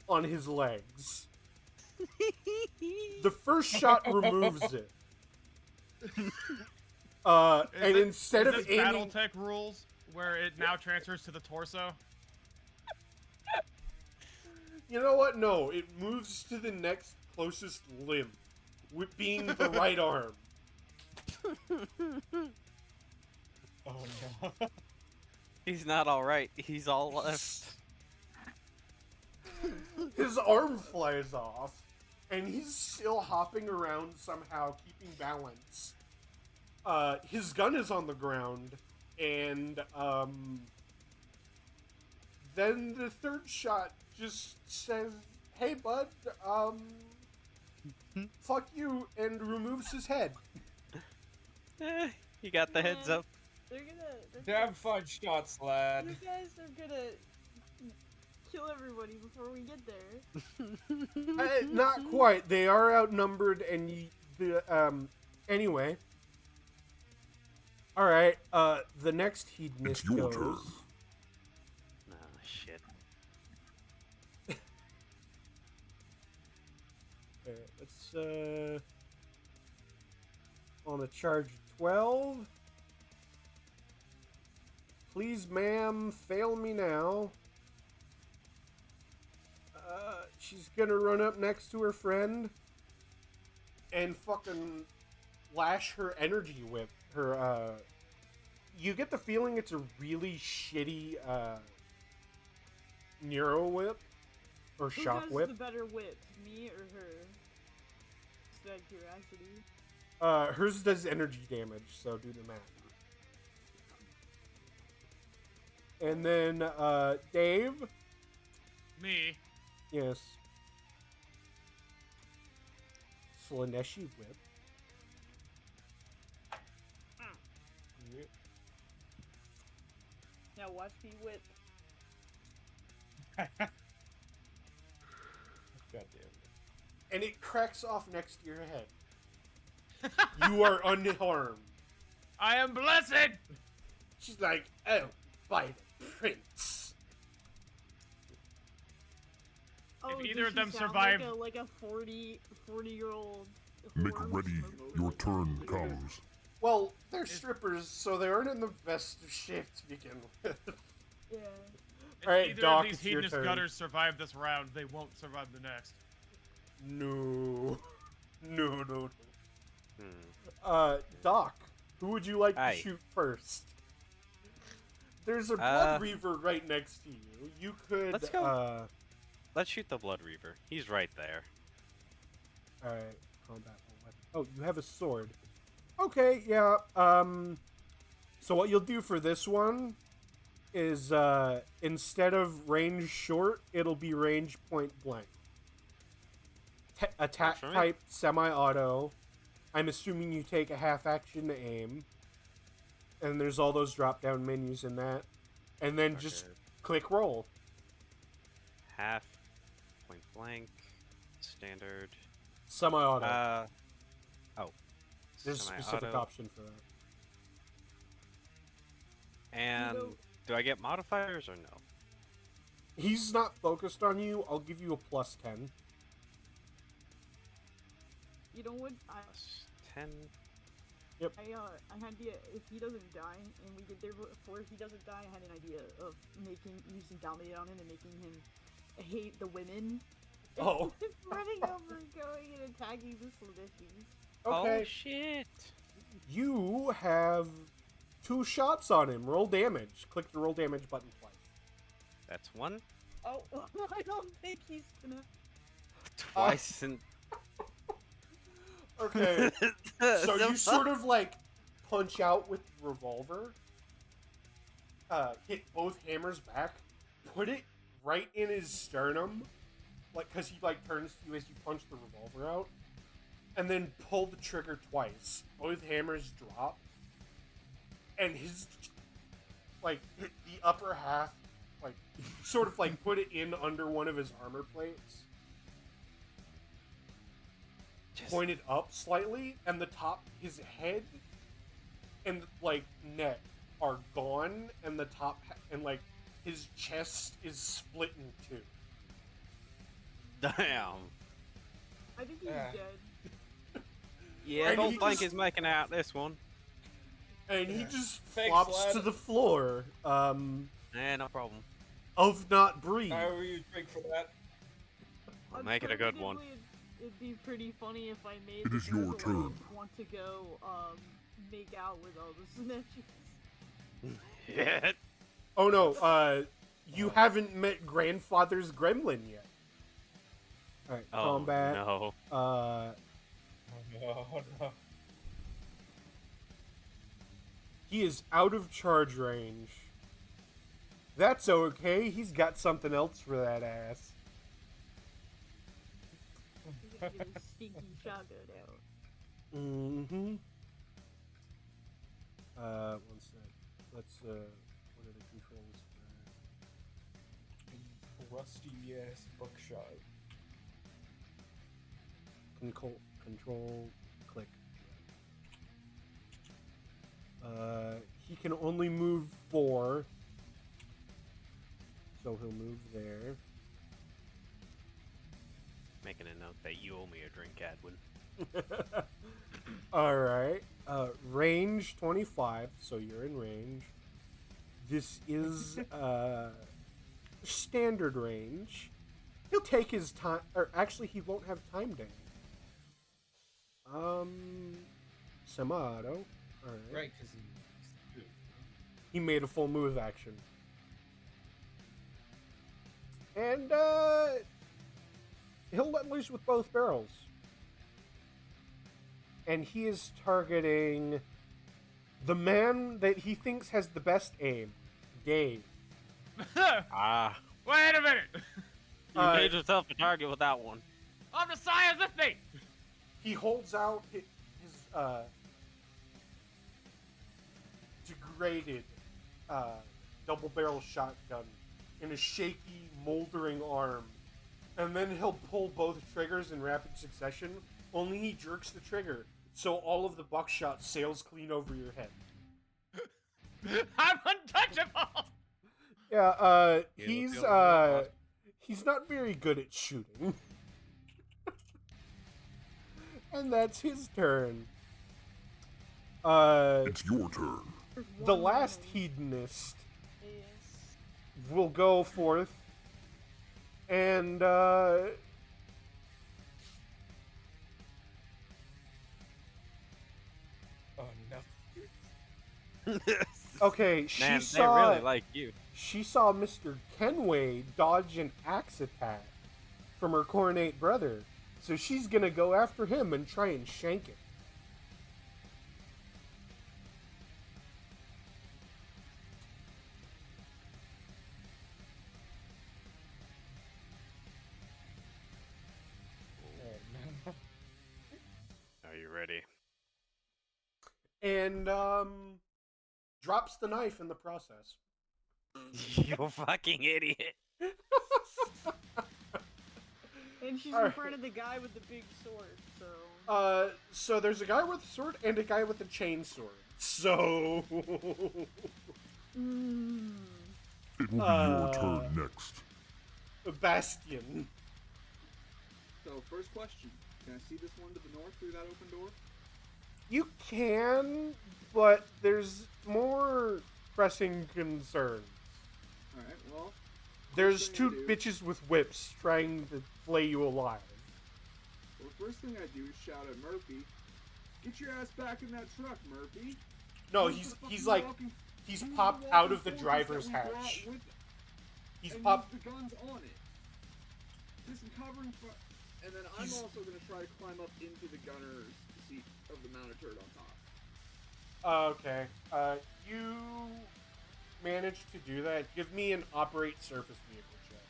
A: on his legs. The first shot removes it. And instead of
D: this
A: aiming,
D: BattleTech rules where it now transfers to the torso?
A: you know what? No, it moves to the next closest limb, with being the right arm.
G: Oh no.
H: He's not all right. He's all left.
A: His arm flies off, and he's still hopping around somehow, keeping balance. His gun is on the ground, and then the third shot just says, "Hey, bud, fuck you," and removes his head.
H: You got the heads up.
C: They're gonna.
G: Damn fun shots, lad.
C: You guys are gonna kill everybody before we get there.
A: Not quite. They are outnumbered, and anyway. All right. The next hedonist
I: It's your
A: goes.
I: turn.
H: Oh shit.
A: Okay, let's on a charge of 12. Please, ma'am, fail me now. She's gonna run up next to her friend and fucking lash her energy whip. Her, you get the feeling it's a really shitty, Neuro whip. Or
C: Who
A: shock
C: has
A: whip.
C: the better whip, me or her? Just out of curiosity.
A: Hers does energy damage, so do the math. And then, Dave.
D: Me.
A: Yes. Slaneshi whip.
C: Now watch me whip.
G: God damn it.
A: And it cracks off next to your head. You are unharmed.
D: I am blessed.
A: She's like, oh, by the prince.
C: Oh,
D: either
C: does
D: of them
C: she sound
D: survive-
C: like a 40-year-old.
I: Make
C: whore
I: ready.
C: smoking
I: Your
C: like
I: turn
C: that?
I: comes.
A: Well, they're strippers, so they aren't in the best of shape to begin with.
C: Yeah.
D: If
A: Alright,
D: either
A: Doc,
D: of these
A: it's your
D: hedonist
A: turn.
D: gutters survive this round, they won't survive the next.
A: No. No.
H: Hmm.
A: Doc, who would you like
H: Aye.
A: to shoot first? There's a Blood Reaver right next to you. You could,
H: Let's go. Let's shoot the Blood Reaver. He's right there.
A: Alright, combat weapon. Oh, you have a sword. Okay, yeah, so what you'll do for this one is, instead of range short, it'll be range point blank. Attack
H: Alright.
A: type semi-auto. I'm assuming you take a half action to aim. And there's all those drop-down menus in that. And then just
H: Okay.
A: click roll.
H: Half, point blank, standard.
A: Semi-auto.
H: Oh.
A: There's a specific
H: Semi-auto.
A: option for that.
H: And do I get modifiers or no?
A: He's not focused on you. I'll give you a plus 10.
C: You know what?
H: Plus 10.
C: I had the if he doesn't die and we get there before he doesn't die, I had an idea of using dominate on him and making him hate the women.
A: Oh.
C: Running over and going and attacking the Sludishies.
A: Okay.
H: Oh shit.
A: You have 2 shots on him. Roll damage. Click the roll damage button twice.
H: That's one.
C: Oh, I don't think he's gonna.
H: Twice and.
A: Okay. So you sort of like punch out with the revolver, hit both hammers back, put it right in his sternum, like, because he like turns to you as you punch the revolver out, and then pull the trigger twice. Both hammers drop, and his like the upper half, like sort of like put it in under one of his armor plates, pointed up slightly, and the top, his head and like neck are gone, and the top and like his chest is split in two.
H: Damn.
C: I think he's dead.
H: Yeah, I
A: And
H: don't
A: he
H: think
A: just-
H: he's making out this one.
A: And he just
G: Thanks,
A: flops
G: lad.
A: to the floor.
H: No problem.
A: Of not breathe.
G: How are you drink for that?
H: I'll make it a good one.
C: Alternatively, It'd be pretty funny if I made
I: It
C: the
I: is your
C: girl
I: turn.
C: want to go make out with all the snitches.
H: Yeah.
A: Oh no, you haven't met Grandfather's Gremlin yet. Alright,
H: Oh,
A: combat.
H: no.
G: Oh, no.
A: He is out of charge range. That's okay, he's got something else for that ass.
C: He's gonna get his stinky shotgun out.
A: Mm-hmm. One sec. Let's, what are the controls for
G: Rusty ass buckshot.
A: control, click. He can only move 4. So he'll move there.
H: Making a note that you owe me a drink, Adwin.
A: Alright. Range 25, so you're in range. This is standard range. He'll take his time, or actually he won't have time damage. Semi-auto. Alright.
G: Right, because
A: He made a full move action. And he'll let loose with both barrels. And he is targeting the man that he thinks has the best aim, Dave.
H: Ah.
D: Wait a minute!
H: You made yourself a target with that one.
D: I'm the science with me!
A: He holds out his degraded double barrel shotgun in a shaky, moldering arm, and then he'll pull both triggers in rapid succession. Only he jerks the trigger, so all of the buckshot sails clean over your head.
D: I'm untouchable!
A: Yeah,
H: Yeah,
A: he's
H: let's go.
A: he's not very good at shooting. And that's his turn.
I: It's your turn.
C: There's
A: The
C: one
A: last
C: remaining.
A: hedonist
C: Yes.
A: will go forth and
G: oh no.
A: okay, she
H: Man, they
A: saw
H: really like you.
A: she saw Mr. Kenway dodge an axe attack from her cornate brother, so she's gonna go after him and try and shank him.
G: Oh, no.
H: Are you ready?
A: And drops the knife in the process.
H: You fucking idiot.
C: And she's in
A: Alright.
C: front of the guy with the big sword, so.
A: So there's a guy with a sword and a guy with a chainsaw. So
C: Mm.
I: It will be your turn next.
A: Bastion.
F: So, first question. Can I see this one to the north through that open door?
A: You can, but there's more pressing concerns.
F: Alright, well,
A: There's
F: thing I
A: two
F: do-
A: bitches with whips trying to flay you alive.
F: well, the first thing I do is shout at Murphy, "Get your ass back in that truck, Murphy!"
A: No,
F: Who's
A: he's
F: the
A: he's
F: fucking
A: like
F: walking-
A: he's
F: who's the
A: popped
F: walking
A: out of the
F: fortress
A: driver's
F: that we brought
A: hatch.
F: with-
A: He's
F: and
A: popped.
F: use the guns on it. There's some covering for, and then I'm
A: He's-
F: also gonna try to climb up into the gunner's seat of the mounted turret on top.
A: Okay. You managed to do that. Give me an operate surface vehicle check.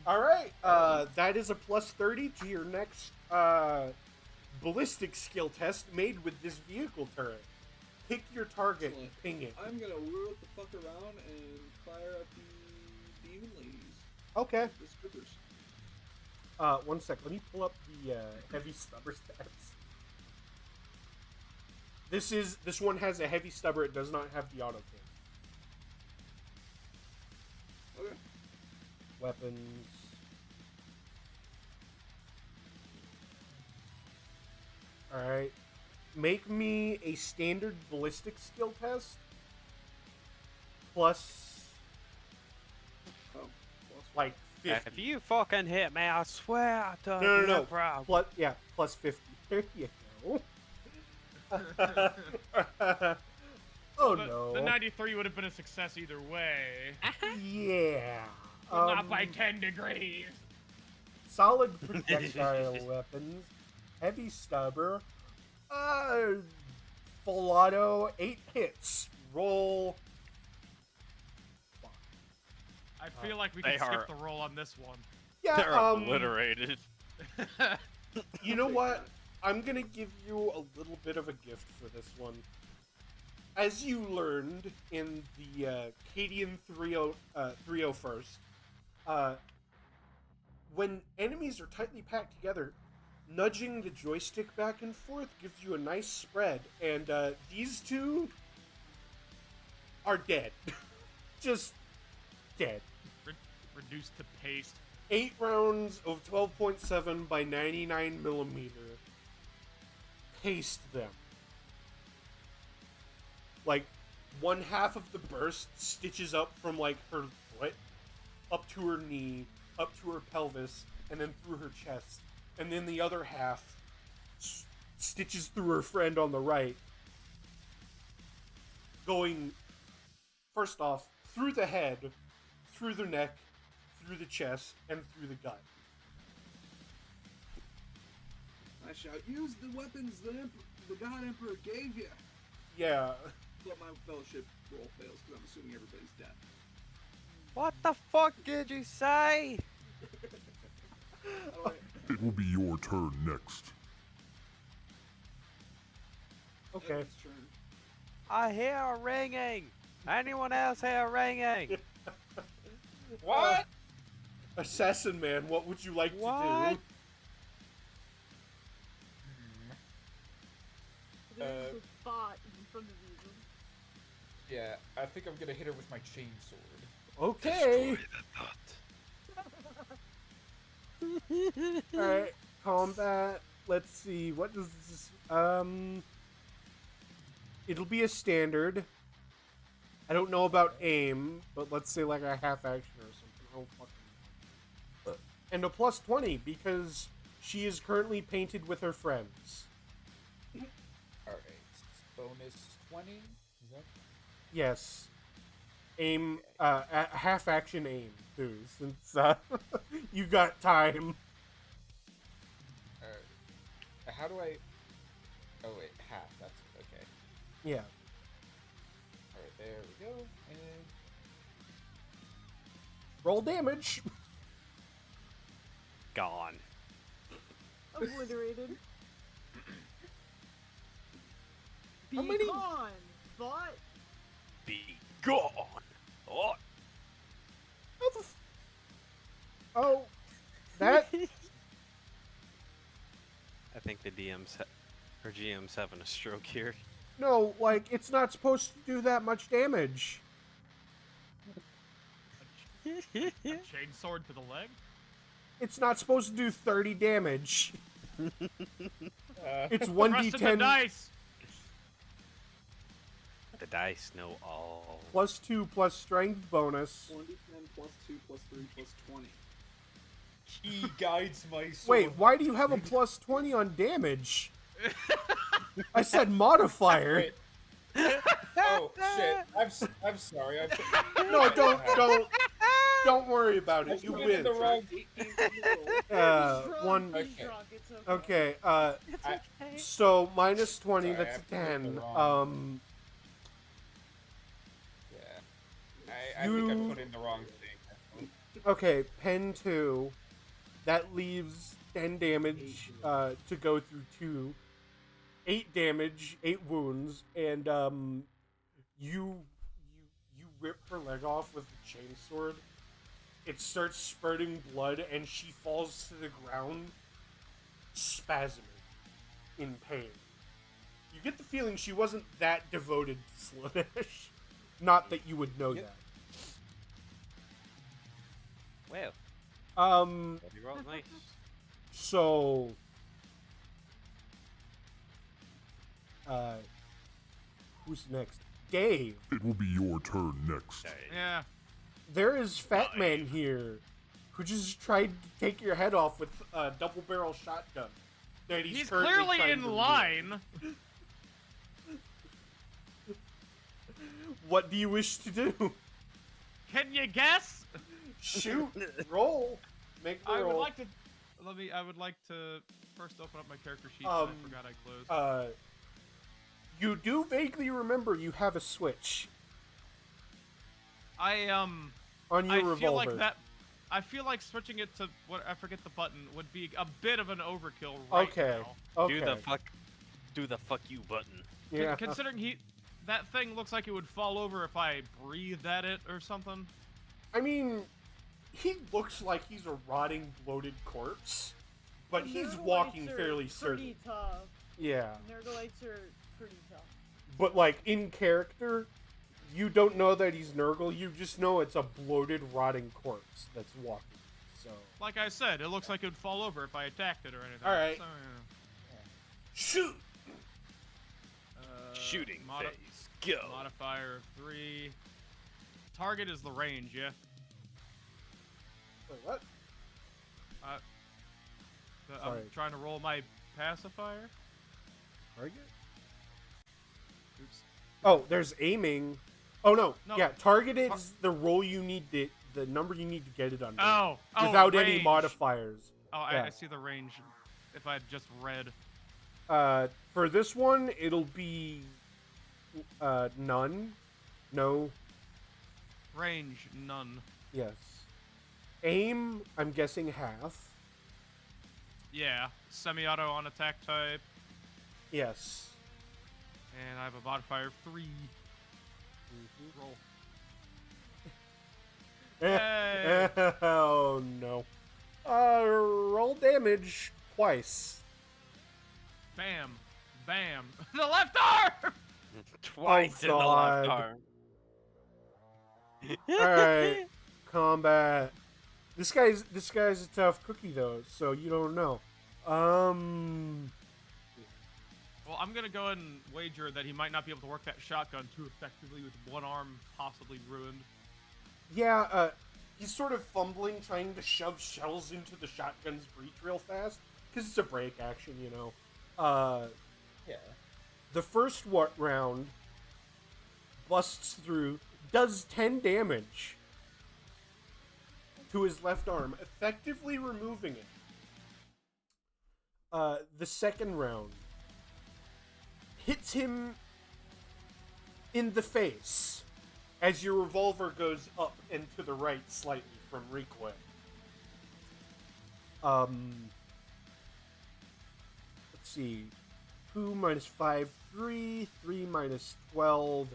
A: All right. That is a plus 30 to your next ballistic skill test made with this vehicle turret. Pick your target and
F: Excellent.
A: ping it.
F: I'm gonna whirl it the fuck around and fire at the demon ladies.
A: Okay.
F: The strippers.
A: 1 sec. Let me pull up the heavy stubber stats. This one has a heavy stubber. It does not have the auto kill.
F: Okay.
A: Weapons. Alright. Make me a standard ballistic skill test. Plus,
F: Oh.
A: like, 50.
H: If you fucking hit me, I swear to
A: No.
H: bro.
A: Plus 50. There you go. Oh no.
D: The 93 would have been a success either way.
A: Yeah.
D: But not by 10 degrees.
A: Solid projectile weapons. Heavy stubber. Full auto. 8 hits. Roll.
D: I feel like we
E: They
D: can skip
E: are-
D: the roll on this one.
A: Yeah.
E: They're obliterated.
A: You know what? I'm gonna give you a little bit of a gift for this one. As you learned in the Cadian 301st, when enemies are tightly packed together, nudging the joystick back and forth gives you a nice spread, and these two are dead. Just dead.
D: Reduced to paste.
A: 8 rounds of 12.7 by 99 millimeter. Paste them. Like, one half of the burst stitches up from, like, her foot, up to her knee, up to her pelvis, and then through her chest. And then the other half stitches through her friend on the right, going, first off, through the head, through the neck, through the chest, and through the gut.
F: I shout, use the weapons the God Emperor gave you.
A: Yeah.
F: But my fellowship roll fails because I'm assuming everybody's dead.
B: What the fuck did you say?
F: Alright.
I: It will be your turn next.
A: Okay.
F: Edwin's turn.
B: I hear a ringing. Anyone else hear a ringing?
G: What?
A: Assassin Man, what would you like to
B: What?
A: do?
C: There's a spot in front of you.
G: Yeah, I think I'm gonna hit her with my chainsword.
A: Okay. Alright, combat. Let's see, what does this... It'll be a standard. I don't know about aim, but let's say like a half action or something. Oh, fucking... And a plus 20, because she is currently painted with her friends.
G: Alright, bonus 20? Is that?
A: Yes. Aim, half action aim, too, since, you got time.
G: Alright. How do I... Oh wait, half, that's okay.
A: Yeah.
G: Alright, there we go, and...
A: Roll damage.
H: Gone.
C: Obliterated. Be
A: How many-
C: gone, thought.
H: Be gone. What?
A: How the Oh, that...
H: I think the or GM's having a stroke here.
A: No, like, it's not supposed to do that much damage.
D: A chain sword to the leg?
A: It's not supposed to do 30 damage. It's
D: Press in the
A: 1d10
D: dice!
H: The dice know all.
A: plus 2 plus strength bonus.
F: 1d10 plus 2 plus 3 plus 20.
G: He guides my sword.
A: Wait, why do you have a plus 20 on damage? I said modifier.
G: Wait. Oh, shit. I'm sorry.
A: No, don't worry about it. You
G: put it in
A: win.
G: the wrong...
F: 18 from the roll.
C: He's drunk,
A: one...
C: he's
G: Okay.
C: drunk, it's
A: Okay,
C: okay.
B: It's
G: I-
B: okay.
A: so minus 20,
G: Sorry,
A: that's
G: I put it in the
A: 10.
G: wrong- Yeah. I think I
A: You-
G: put in the wrong thing.
A: Okay, pen 2. That leaves 10 damage to go through 2. 8 damage, 8 wounds, and you rip her leg off with the chainsword. It starts spurting blood, and she falls to the ground, spasming in pain. You get the feeling she wasn't that devoted to Slaanesh. Not that you would know that.
B: Well, you rolled nice.
A: So, who's next? Dave.
I: It will be your turn next.
D: Yeah.
A: There is Fat Man here, who just tried to take your head off with a double-barrel shotgun. That
D: He's
A: currently
D: clearly
A: trying
D: in
A: to
D: line.
A: What do you wish to do?
D: Can you guess?
A: Shoot, roll, make the
D: I
A: roll.
D: would like to. I would like to first open up my character sheet. That I forgot I closed.
A: You do vaguely remember you have a switch
D: I
A: on your
D: I
A: revolver.
D: feel like that. I feel like switching it to what I forget the button would be a bit of an overkill right
A: Okay.
D: now.
A: Okay.
B: Do the fuck you button.
A: Yeah.
D: Considering that thing looks like it would fall over if I breathed at it or something.
A: I mean, he looks like he's a rotting, bloated corpse, but he's
C: Nurgle
A: walking
C: lights are
A: fairly
C: pretty
A: certain.
C: tough.
A: Yeah.
C: Nurglites are pretty tough.
A: But like in character, you don't know that he's Nurgle. You just know it's a bloated, rotting corpse that's walking. So.
D: Like I said, it looks like it would fall over if I attacked it or anything.
A: All right.
D: So,
A: Shoot.
B: Shooting
D: modi-
B: phase. Go.
D: Modifier of 3. Target is the range, yeah.
A: Wait, what?
D: I'm
A: Sorry.
D: trying to roll my pacifier.
A: Target?
D: Oops.
A: Oh, there's aiming. Oh no.
D: No.
A: Yeah, target is the roll you need the number you need to get it under.
D: Oh,
A: without any
D: range.
A: modifiers.
D: Oh,
A: Yeah.
D: I see the range. If I had just read.
A: For this one, it'll be none. No.
D: Range, none.
A: Yes. Aim, I'm guessing half.
D: Yeah. Semi-auto on attack type.
A: Yes.
D: And I have a modifier of 3. Roll. Hey.
A: Oh no. Roll damage twice.
D: Bam. Bam. The left arm!
B: Twice in the left
A: God.
B: arm.
A: Alright. Combat. This guy's a tough cookie though, so you don't know.
D: Well, I'm gonna go ahead and wager that he might not be able to work that shotgun too effectively with one arm possibly ruined.
A: Yeah, he's sort of fumbling, trying to shove shells into the shotgun's breech real fast, because it's a break action, you know.
G: Yeah.
A: The first round busts through, does 10 damage to his left arm, effectively removing it. The second round hits him in the face as your revolver goes up and to the right slightly from recoil. Let's see. 2 minus 5, 3. 3 minus 12,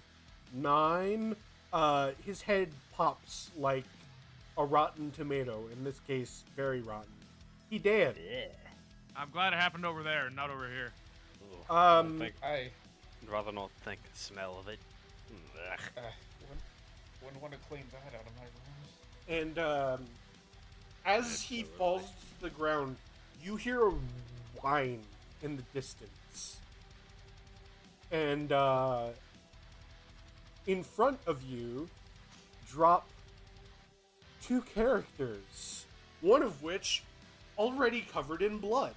A: 9. His head pops like a rotten tomato. In this case, very rotten. He dead.
D: I'm glad it happened over there and not over here.
B: I'd
G: I
B: rather not think and smell of it. Ugh.
G: wouldn't want to clean that out of my room.
A: And as he falls to the ground, you hear a whine in the distance. And in front of you drop 2 characters, one of which already covered in blood.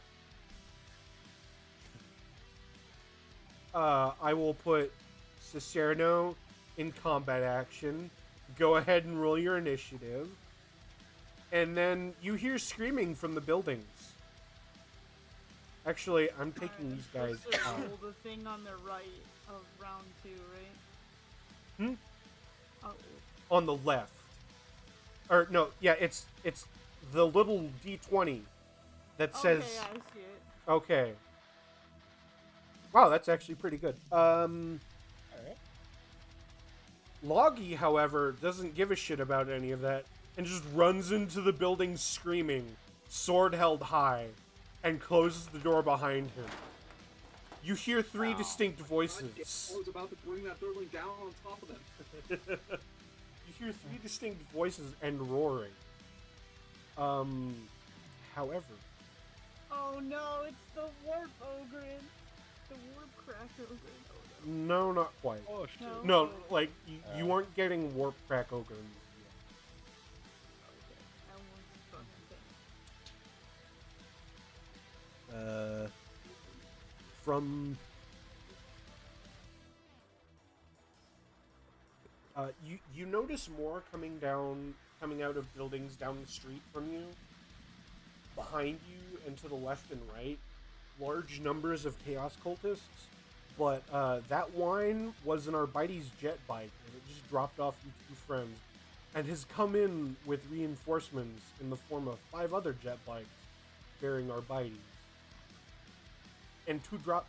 A: I will put Cicerno in combat action. Go ahead and roll your initiative. And then you hear screaming from the buildings. Actually, I'm taking these guys out.
C: Roll the thing on the right of round 2, right?
A: Hmm?
C: Oh,
A: On the left. or no, yeah, it's the little D20 that says.
C: Okay, I see it.
A: Okay. Wow, that's actually pretty good.
G: Alright.
A: Loggy, however, doesn't give a shit about any of that and just runs into the building screaming, sword held high, and closes the door behind him. You hear three distinct
F: God damn,
A: voices.
F: I was about to bring that building down on top of them.
A: You hear three distinct voices and roaring. However,
C: Oh no, it's the warp ogre. The warp crack ogre. Oh,
A: no, not quite.
B: Oh shit.
C: no.
A: No, like, you aren't getting warp crack ogre.
C: Okay, I almost fucking thing.
A: From you notice more coming out of buildings down the street from you, behind you and to the left and right, large numbers of chaos cultists, but that wine was an Arbites jet bike and it just dropped off you two friends and has come in with reinforcements in the form of 5 other jet bikes bearing Arbites and 2 drop.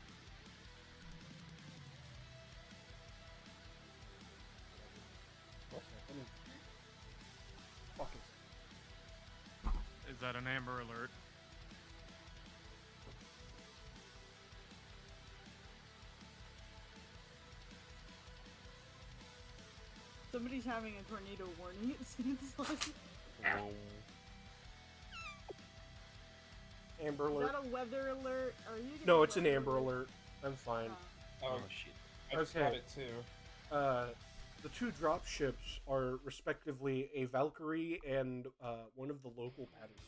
A: Fuck it.
D: Is that an Amber Alert?
C: Somebody's having a tornado warning, it seems like.
A: Amber
C: Is
A: alert.
C: that a weather alert? Are you
A: No,
C: getting
A: it's an
C: weather
A: amber alert. I'm fine.
G: Oh,
B: shit.
G: I just
A: Okay.
G: got it too.
A: The 2 drop ships are respectively a Valkyrie and one of the local patterns,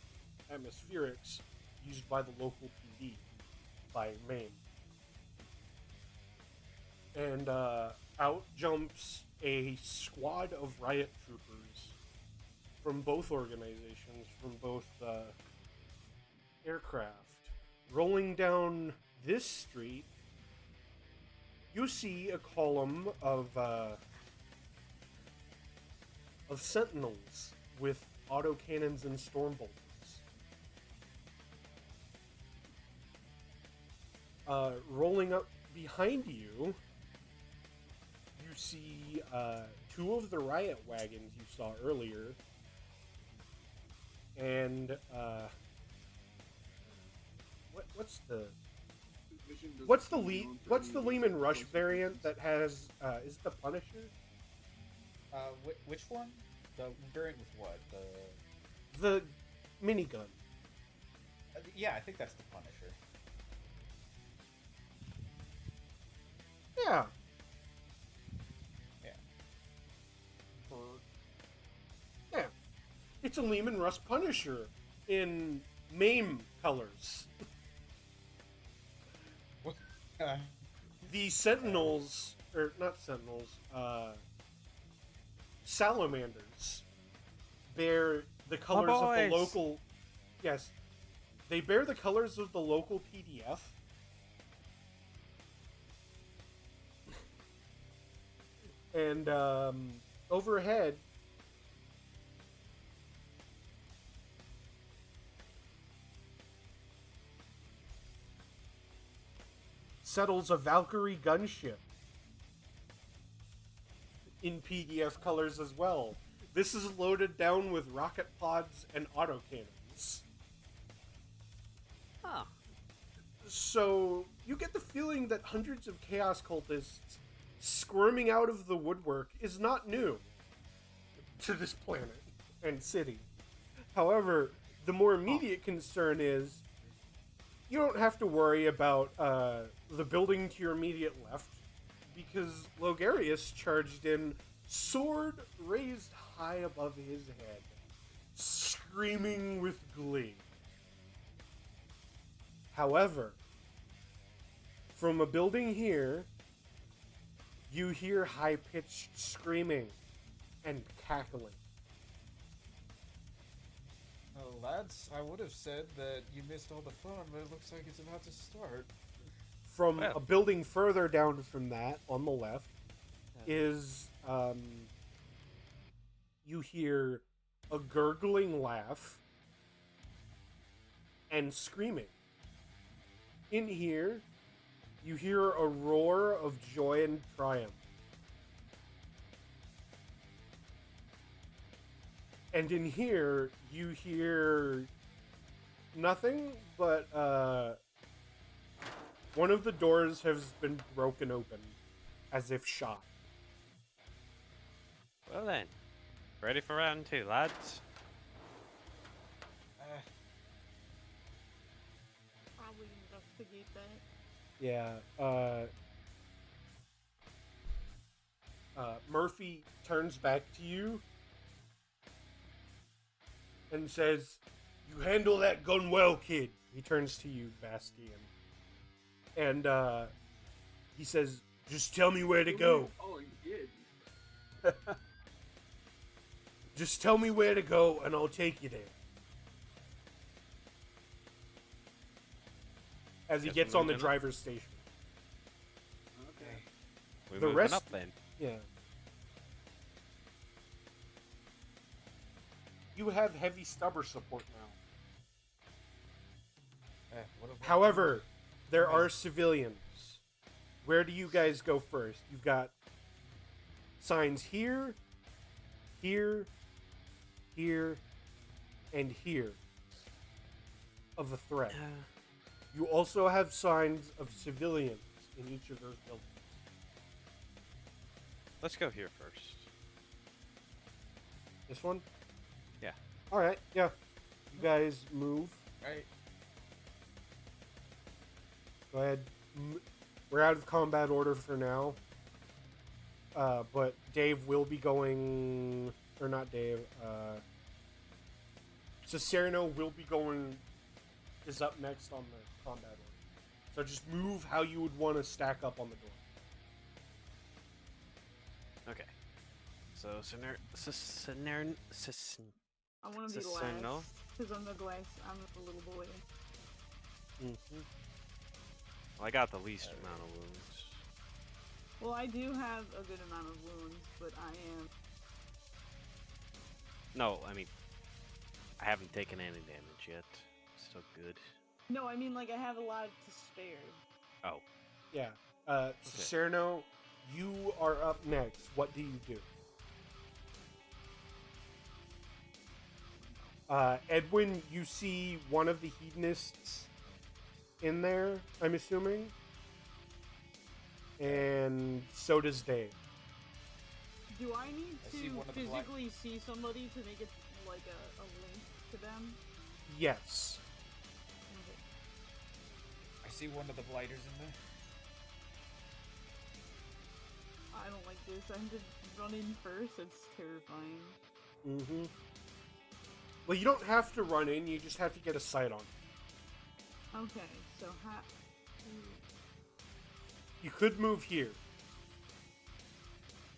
A: atmospherics, used by the local PD by Maine. And out jumps a squad of riot troopers from both organizations, from both aircraft. Rolling down this street, you see a column of sentinels with autocannons and storm bolters. Rolling up behind you, you see 2 of the riot wagons you saw earlier, and what's the
F: Vision doesn't
A: what's the
F: turn
A: Le-
F: on for
A: what's the
F: any
A: Lehman Rush
F: close
A: variant
F: weapons.
A: that has is it the Punisher?
G: Which one? The variant with what?
A: The minigun.
G: Yeah, I think that's the Punisher.
A: Yeah.
G: Yeah.
A: Yeah. It's a Lehman Russ Punisher in MAME colors. The Sentinels, or not Sentinels, Salamanders bear the colors of the
B: boys.
A: local. Yes, they bear the colors of the local PDF. And overhead, settles a Valkyrie gunship in PDF colors as well. This is loaded down with rocket pods and autocannons.
B: Huh.
A: So you get the feeling that hundreds of chaos cultists squirming out of the woodwork is not new to this planet and city. However, the more immediate concern is you don't have to worry about the building to your immediate left because Logarius charged in, sword raised high above his head, screaming with glee. However, from a building here, you hear high-pitched screaming and cackling.
G: Well, lads, I would have said that you missed all the fun, but it looks like it's about to start.
A: From
B: Well.
A: a building further down from that, on the left, is you hear a gurgling laugh, and screaming. In here, you hear a roar of joy and triumph. And in here, you hear nothing but one of the doors has been broken open, as if shot.
B: Well then, ready for round 2, lads?
C: Probably investigate that.
A: Yeah. Murphy turns back to you and says, "You handle that gun well, kid." He turns to you, Bastian. And he says, "Just tell me where to go.
F: Calling kid.
A: Just tell me where to go, and I'll take you there." As he
B: Guess
A: gets
B: we're
A: on the
B: moving up.
A: driver's station.
F: Okay.
B: We're
A: The
B: moving
A: rest-
B: up then.
A: Yeah. You have heavy stubber support now.
G: What if
A: However, there are civilians. Where do you guys go first? You've got signs here, here, here, and here of a threat. You also have signs of civilians in each of those buildings.
B: Let's go here first.
A: This one?
B: Yeah.
A: Alright, yeah. You guys move.
G: Right.
A: Go ahead. We're out of combat order for now. But Dave will be going... Or not Dave. Cicerno will be going... Is up next on the combat order. So just move how you would want to stack up on the door.
B: Okay. So,
C: I want to be
B: Cicerno?
C: last because I'm the little boy.
A: Mm-hmm.
B: Well, I got the least amount of wounds.
C: Well, I do have a good amount of wounds, but I am.
B: No, I mean, I haven't taken any damage yet. Still good.
C: No, I mean like I have a lot to spare.
B: Oh.
A: Yeah. Cicerno, you are up next. What do you do? Edwin, you see one of the hedonists in there, I'm assuming. And so does Dave.
C: Do I need
G: I see
C: to
G: one of the black-
C: physically see somebody to make it like a link to them?
A: Yes.
C: Okay.
G: I see one of the blighters in there.
C: I don't like this. I have to run in first. It's terrifying.
A: Mm-hmm. Well, you don't have to run in. You just have to get a sight on it.
C: Okay, so
A: You could move here.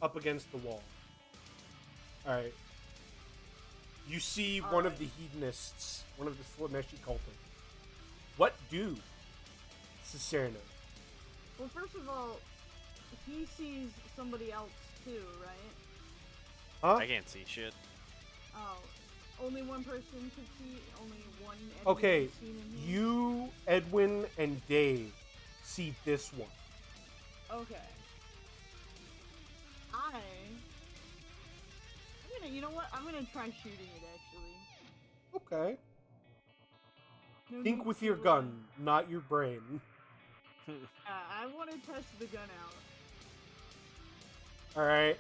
A: Up against the wall. Alright. You see one of the hedonists. One of the Slameshi cultists. What do Cicerno?
C: well, first of all, he sees somebody else too, right?
A: Huh?
B: I can't see shit.
C: Oh, only one person could see. Only one. Edwin
A: Okay,
C: has seen in here?
A: you, Edwin, and Dave see this one.
C: Okay. You know what? I'm gonna try shooting it actually.
A: Okay.
C: No
A: Think
C: need
A: with
C: to,
A: your gun, not your brain.
C: I want to test the gun out.
A: Alright.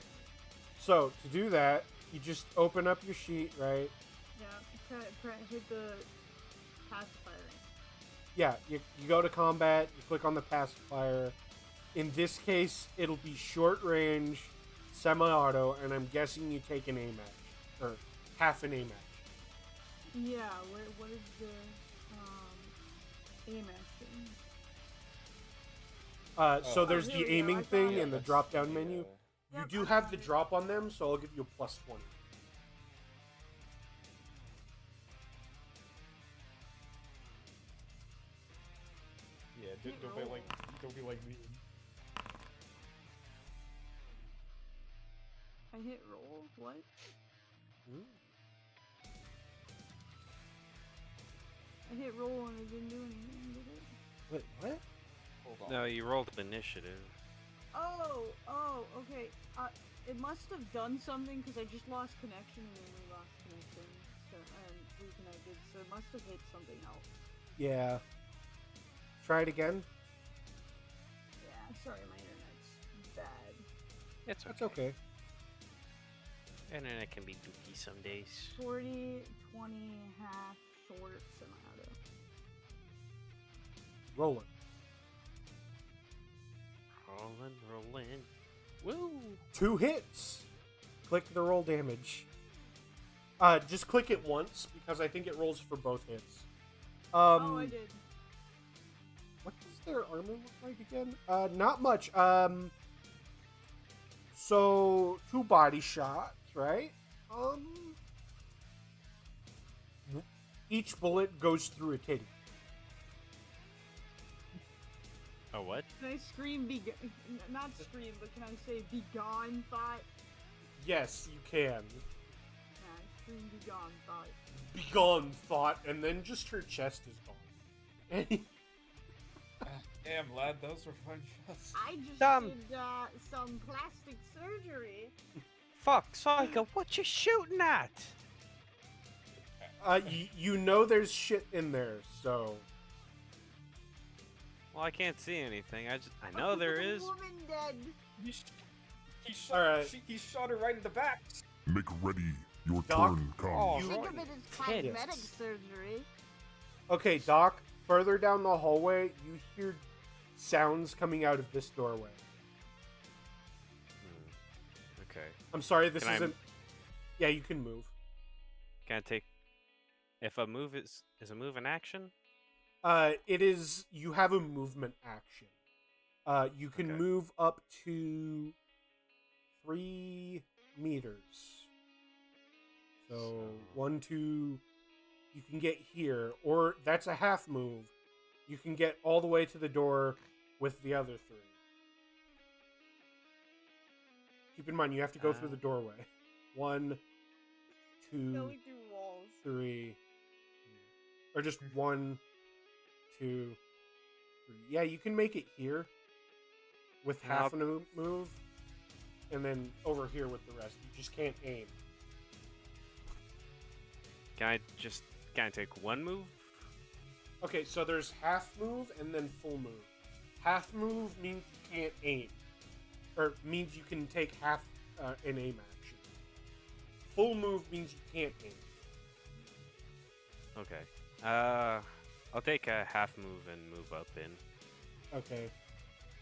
A: So, to do that, you just open up your sheet, right?
C: Yeah, hit the pacifier.
A: Yeah, you go to combat, you click on the pacifier. In this case, it'll be short range, semi-auto, and I'm guessing you take an A-match. Or half an A-match.
C: Yeah, what is the aim action?
A: So there's
C: here
A: the
C: we go, I
A: aiming
C: found
A: thing
C: it.
A: in the drop-down menu. You
C: Yep,
A: do
C: I
A: have
C: found
A: the
C: it.
A: drop on them, so I'll give you a +20.
G: Yeah,
C: Can't
G: don't be
C: roll.
G: like me.
C: I hit roll. What? hit roll and it didn't do anything, did it?
A: Wait, what?
G: Hold on.
H: No, you rolled initiative.
C: Oh, okay. It must have done something because I just lost connection and then we lost connection. So, and reconnected, so it must have hit something else.
A: Yeah. Try it again.
C: Yeah, sorry, my internet's bad.
H: It's
A: That's okay.
H: Internet can be dookie some days.
C: 40, 20, half, short, semi-auto.
A: Rolling.
H: Rolling. Woo!
A: 2 hits. Click the roll damage. Just click it once because I think it rolls for both hits.
C: Oh, I did.
A: What does their armor look like again? Not much. So 2 body shots, right? Each bullet goes through a titty.
H: Oh, what?
C: Can I scream not scream, but can I say be gone, thought?
A: Yes, you can.
C: Yeah, scream be gone, thought.
A: Be gone, thought, and then just her chest is gone.
G: Damn, lad, those were fun shots.
C: I just
H: Dumb.
C: did some plastic surgery.
H: Fuck, Psycho, what you shooting at?
A: You know there's shit in there, so
H: Well, I can't see anything. I know there is.
C: Woman dead.
A: Alright.
G: He shot her right in the back.
I: Make ready. Your
A: Doc?
I: turn comes.
H: Oh,
C: Think
H: right.
C: of it as
H: Titties.
C: cosmetic surgery.
A: okay, Doc. Further down the hallway, you hear sounds coming out of this doorway.
H: Okay.
A: I'm sorry, this
H: Can I-
A: isn't. Yeah, you can move.
H: Can I take... If a move is a move an action?
A: It is. You have a movement action. You can
H: Okay.
A: move up to 3 meters. So 1, 2. You can get here, or that's a half move. You can get all the way to the door with the other 3. Keep in mind, you have to go through the doorway. 1, 2,
C: Going through walls.
A: 3, or just 1, 2, 3. Yeah, you can make it here with half a move, and then over here with the rest. You just can't aim.
H: Can I take one move?
A: Okay, so there's half move and then full move. Half move means you can't aim, or means you can take half an aim action. Full move means you can't aim.
H: Okay. I'll take a half move and move up in.
A: Okay.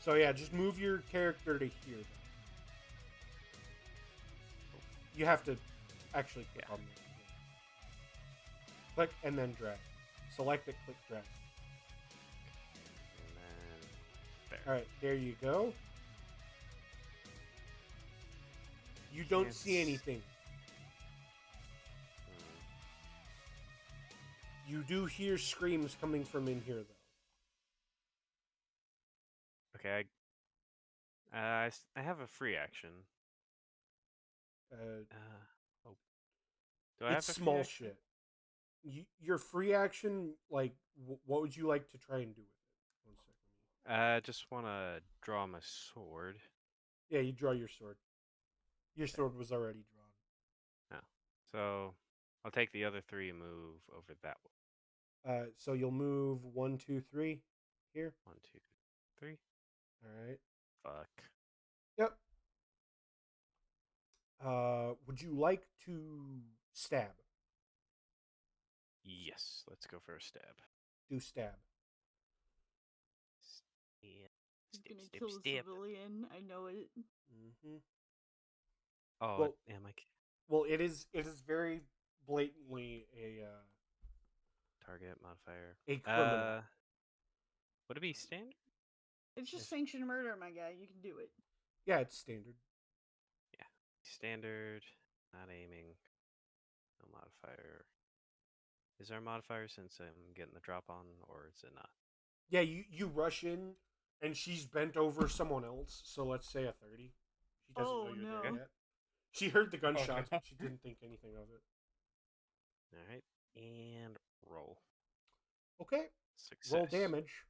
A: So yeah, just move your character to here. Then. You have to actually click on it. Click and then drag. Select it, click drag.
H: And then there.
A: Alright, there you go. You don't
H: Can't
A: see
H: s-
A: anything. You do hear screams coming from in here, though.
H: Okay, I have a free action. Oh. Do I have
A: It's
H: a free
A: small
H: action?
A: shit. Your free action, like, what would you like to try and do with it? 1 second.
H: I just want to draw my sword.
A: Yeah, you draw your sword. Your sword was already drawn.
H: So I'll take the other 3 and move over that way.
A: So you'll move 1, 2, 3 here.
H: 1, 2, 3.
A: All right.
H: Fuck.
A: Yep. Would you like to stab?
H: Yes, let's go for a stab.
A: Do stab.
H: Stab.
C: He's
H: Stab,
C: gonna
H: stab,
C: kill a
H: stab.
C: civilian. I know it.
A: Mm-hmm.
H: Oh,
A: Well-
H: am I
A: Well, it is very blatantly a
H: target modifier?
A: criminal.
H: Would it be standard?
C: It's just
H: Yes.
C: sanctioned murder, my guy. You can do it.
A: Yeah, it's standard.
H: Standard, not aiming, no modifier. Is there a modifier since I'm getting the drop on, or is it not?
A: Yeah, you rush in, and she's bent over someone else. So let's say a 30. She doesn't
C: Oh,
A: know you're
C: no.
A: there yet. She heard the gunshots,
G: no.
A: but she didn't think anything of it.
H: Alright, and roll.
A: Okay.
H: Success.
A: Roll damage.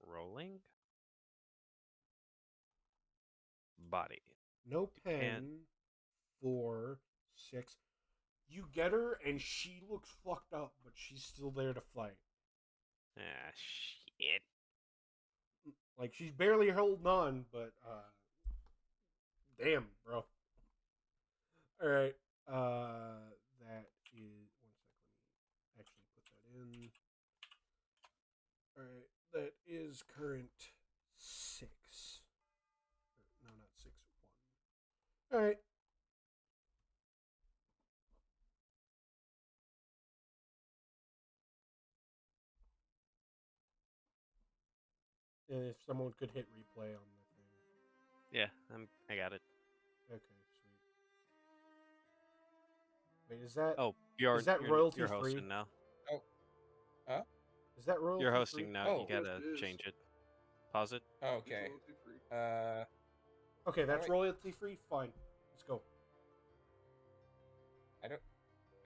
H: Rolling. Body.
A: No pen.
H: And
A: 4, 6. You get her, and she looks fucked up, but she's still there to fight.
H: ah shit.
A: Like, she's barely holding on, but damn, bro. All right. That is 1 sec. Let me actually put that in. All right. That is current 6. No, not 6. 1. All right. And if someone could hit replay on the thing.
H: Yeah, I got it.
A: Okay, sweet. Wait, is that
H: Oh, you're
A: that royalty
H: you're
A: free?
H: hosting now.
G: Oh. Huh?
A: Is that royalty
H: You're
A: free?
H: hosting now.
G: Oh.
H: You gotta
F: Yes, it is.
H: change it. Pause it.
G: Oh,
F: It's
G: okay.
F: royalty free.
A: Okay, that's
G: Alright.
A: royalty free. Fine. Let's go.
G: I don't.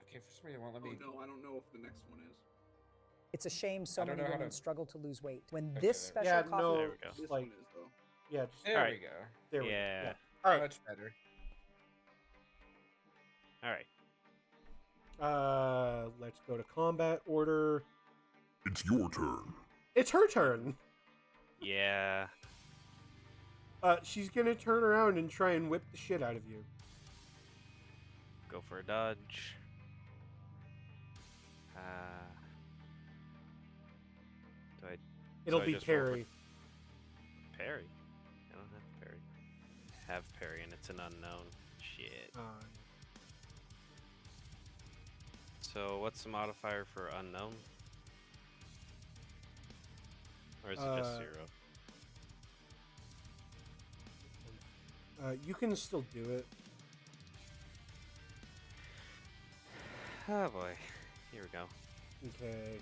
G: Okay, for some reason, it won't let
F: Oh
G: me.
F: no, I don't know if the next one is.
J: It's a shame so
G: I don't
J: many
G: know how
J: women
G: to-
J: struggle to lose weight. When
G: Okay,
J: this
G: there we
J: special
A: go.
J: coffee.
A: No.
H: There we go.
F: This
A: like-
F: one is though.
A: Yeah, just
G: There
H: Alright.
G: we go.
A: there we go.
H: Yeah.
A: Yeah. All right.
G: Much better.
H: All right.
A: Let's go to combat order.
I: It's your turn.
A: It's her turn.
H: Yeah.
A: She's gonna turn around and try and whip the shit out of you.
H: Go for a dodge. Do I
A: It'll
H: I
A: be
H: just roll for-
A: parry.
H: parry? I don't have parry. Have parry, and it's an unknown. Shit. So what's the modifier for unknown? Or is it just 0?
A: You can still do it.
H: Oh boy. Here we go.
A: Okay.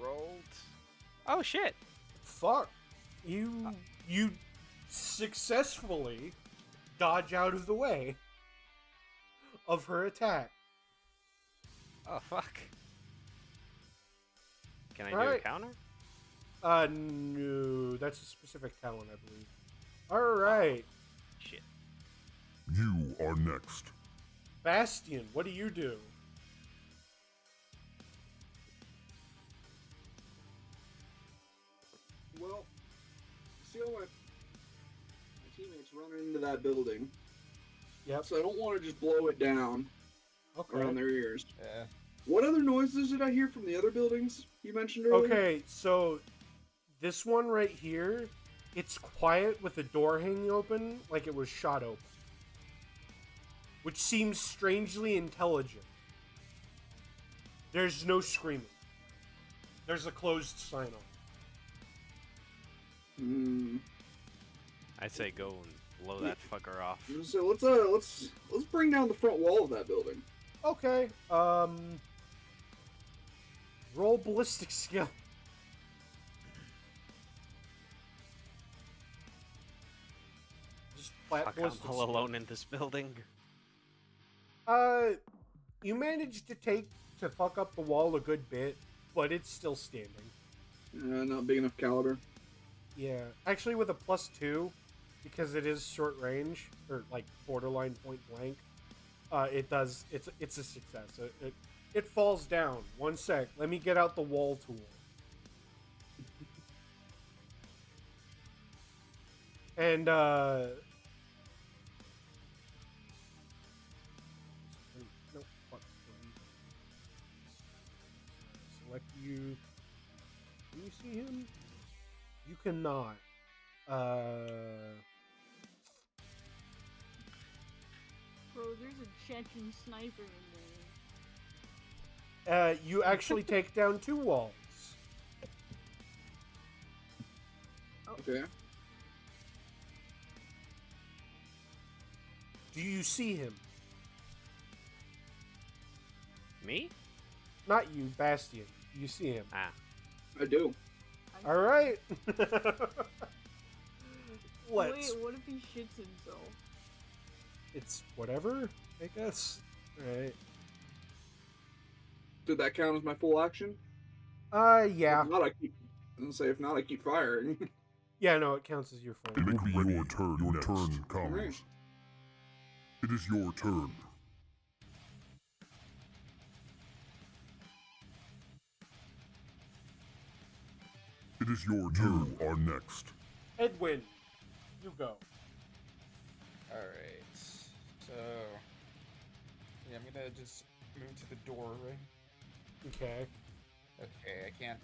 B: Rolled.
H: Oh shit!
A: Fuck. You successfully dodge out of the way of her attack.
H: Oh fuck. Can I do
A: Alright.
H: a counter?
A: No, that's a specific talent, I believe. All right,
H: Shit.
I: You are next.
A: Bastion, what do you do?
F: Well, see how my teammates run into that building.
A: Yep.
F: So I don't want to just blow it down around
A: Okay.
F: their ears.
G: Yeah.
F: What other noises did I hear from the other buildings you mentioned earlier?
A: Okay, so this one right here, it's quiet with the door hanging open like it was shot open, which seems strangely intelligent. There's no screaming. There's a closed sign on.
F: Hmm.
H: I say go and blow that fucker off.
F: So let's bring down the front wall of that building.
A: Okay. Roll ballistic skill. Just flat
H: Fuck, I'm
A: ballistic
H: all
A: skill.
H: alone in this building.
A: You managed to fuck up the wall a good bit, but it's still standing.
F: Not big enough caliber.
A: Yeah, actually with a +2, because it is short range or like borderline point blank. It's a success. It falls down. 1 sec. Let me get out the wall tool. And nope, fuck. Select you. Can you see him? You cannot.
C: Bro, there's a Chechen sniper in there.
A: You actually take down 2 walls.
F: Okay.
A: Do you see him?
H: Me?
A: Not you, Bastion. You see him.
H: Ah.
F: I do.
A: All right.
C: Wait,
A: Let's.
C: what if he shits himself?
A: It's whatever, I guess. Right.
F: Did that count as my full action?
A: Yeah.
F: If not, if not, I keep firing.
A: Yeah, no, it counts as your full.
I: Make ready your turn. Your turn comes.
F: Alright.
I: It is your turn. It is your turn. You are next.
A: Edwin, you go.
G: Alright. So. Yeah, I'm gonna just move to the door, right?
A: Okay.
G: Okay, I can't.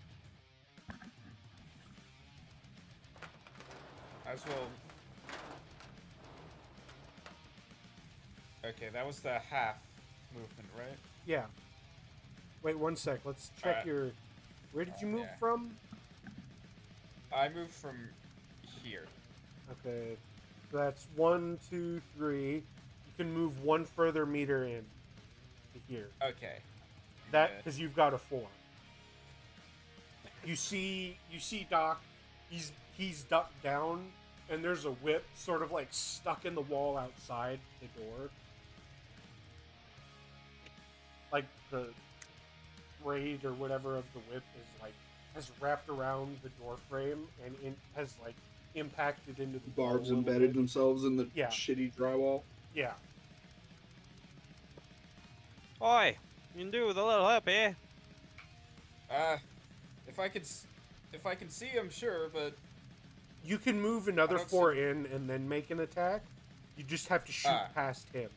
G: As well. Okay, that was the half movement, right?
A: Yeah. Wait 1 sec. Let's check
G: Alright.
A: your. Where did you move
G: Yeah.
A: from?
G: I moved from here.
A: Okay. That's 1, 2, 3. You can move 1 further meter in to here.
G: Okay.
A: That
G: Good.
A: because you've got a 4. You see Doc. He's ducked down, and there's a whip sort of like stuck in the wall outside the door. Like the braid or whatever of the whip is like has wrapped around the door frame and has like impacted into the wall a
F: Barbs
A: little
F: embedded
A: bit.
F: themselves in the
A: Yeah.
F: shitty drywall.
A: Yeah.
B: Oi, you can do with a little help here.
G: If I can see him, sure, but
A: You can move another
G: I don't
A: 4 in and then make an attack. You just have to shoot past him.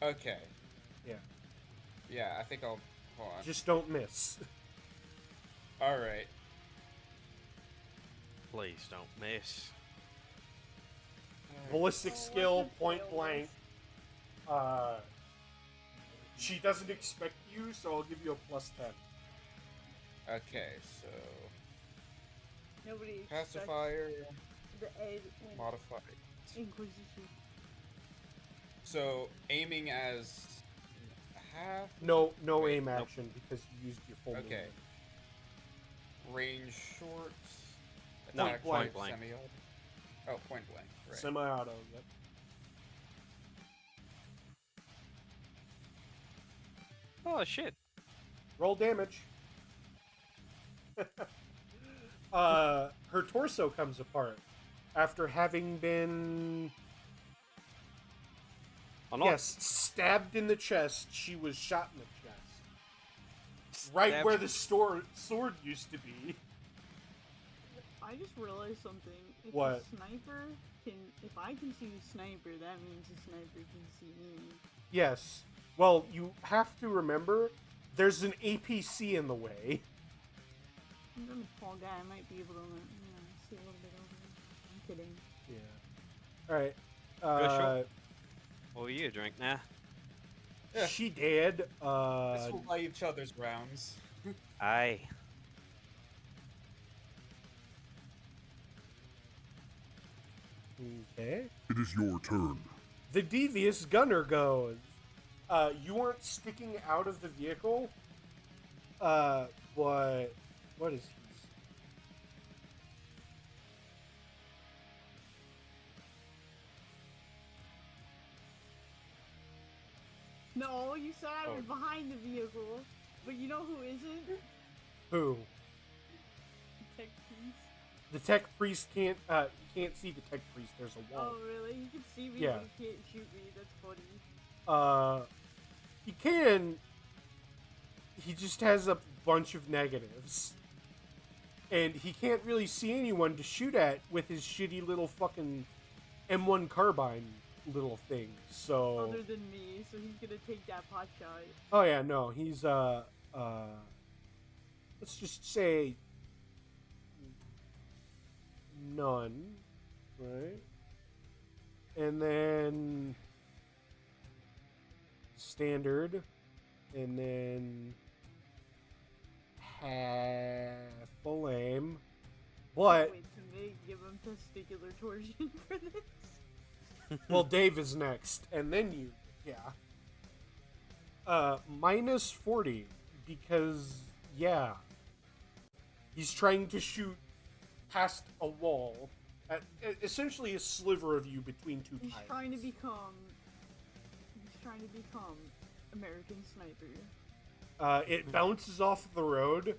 G: okay.
A: Yeah.
G: Yeah, I think I'll hold on.
A: Just don't miss.
G: All right.
B: Please don't miss.
A: Ballistic
C: Oh,
A: skill,
C: what's your
A: point
C: fail
A: blank. She doesn't expect you, so I'll give you a +10.
G: Okay, so
C: Nobody expects
G: pacifier
C: the Ed when
G: modified.
C: Inquisition.
G: So aiming as half.
A: No
G: Wait,
A: aim
B: nope.
A: action because you used your full
G: Okay.
A: movement.
G: Range short.
B: No,
G: Attack
A: point
G: type
B: blank.
G: semi-auto. Oh, point blank. Right.
A: Semi-auto, yep.
B: Oh shit.
A: Roll damage. Her torso comes apart after having been
B: I'm not
A: stabbed in the chest. She was shot in the chest, right
B: stabbed-
A: where the sword used to be.
C: I just realized something. If
A: What?
C: the sniper if I can see the sniper, that means the sniper can see me.
A: Yes. Well, you have to remember, there's an APC in the way.
C: I'm a tall guy. I might be able to, see a little bit over. I'm kidding.
A: Yeah. All right.
B: shot. What will you drink now?
G: Yeah.
A: She did.
G: This will buy each other's rounds.
B: Aye.
A: Okay.
I: It is your turn.
A: The devious gunner goes. You weren't sticking out of the vehicle. But what is he?
C: No, you said I was
G: Oh.
C: behind the vehicle, but you know who isn't?
A: Who?
C: Tech Priest.
A: The tech priest can't. You can't see the tech priest. There's a wall.
C: Oh, really? He can see me,
A: Yeah.
C: but he can't shoot me. That's funny.
A: He can. He just has a bunch of negatives. And he can't really see anyone to shoot at with his shitty little fucking M1 carbine little thing. So.
C: Other than me, so he's gonna take that pot shot.
A: Oh yeah, no, he's let's just say none, right? And then standard, and then half full aim. But
C: Wait, can they give him testicular torsion for this?
A: well, Dave is next, and then you, yeah. Minus 40 because yeah, he's trying to shoot past a wall at essentially a sliver of you between two
C: He's
A: tires.
C: trying to trying to become American Sniper.
A: It bounces off the road,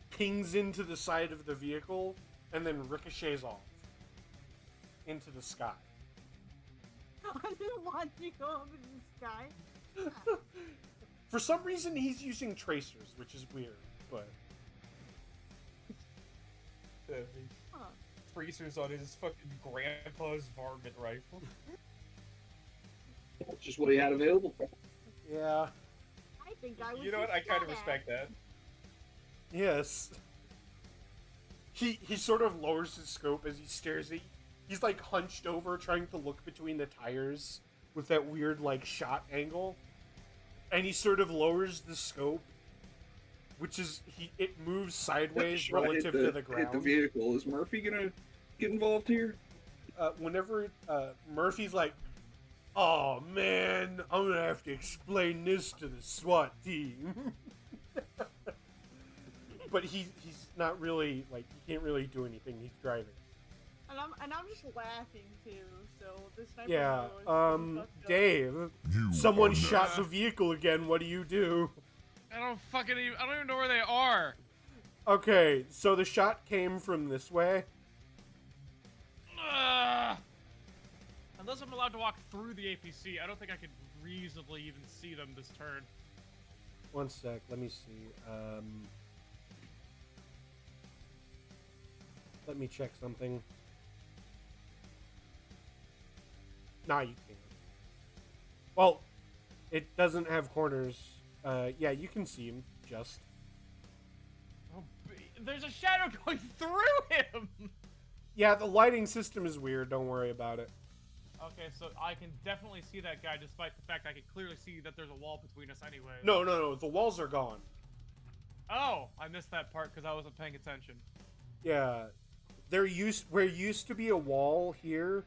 A: pings into the side of the vehicle, and then ricochets off into the sky.
C: I didn't want to go up in the sky.
A: For some reason, he's using tracers, which is weird, but...
C: Huh.
G: Tracers on his fucking grandpa's varmint rifle.
F: Just what he had available.
A: Yeah.
C: I think I was.
G: You know what? I kind of respect that.
A: Yes. He sort of lowers his scope as he stares at you. He's like hunched over trying to look between the tires with that weird like shot angle. And he sort of lowers the scope, which is it moves sideways relative to the ground.
F: Hit the vehicle. Is Murphy gonna get involved here?
A: Whenever Murphy's like, "Oh man, I'm gonna have to explain this to the SWAT team," but he's not really like he can't really do anything. He's driving.
C: And I'm just laughing too. So the sniper.
A: Yeah.
C: rifle is pretty fucked up.
A: Dave,
I: You
A: someone
I: are
A: shot
I: next.
A: the vehicle again. What do you do?
D: I don't even know where they are.
A: Okay, so the shot came from this way.
D: Unless I'm allowed to walk through the APC, I don't think I could reasonably even see them this turn.
A: One sec, let me see. Let me check something. Nah, you can't. Well, it doesn't have corners. Yeah, you can see him, just.
D: Oh, there's a shadow going through him!
A: Yeah, the lighting system is weird, don't worry about it.
D: Okay, so I can definitely see that guy despite the fact I can clearly see that there's a wall between us anyway.
A: No, the walls are gone.
D: Oh, I missed that part because I wasn't paying attention.
A: Yeah, where used to be a wall here,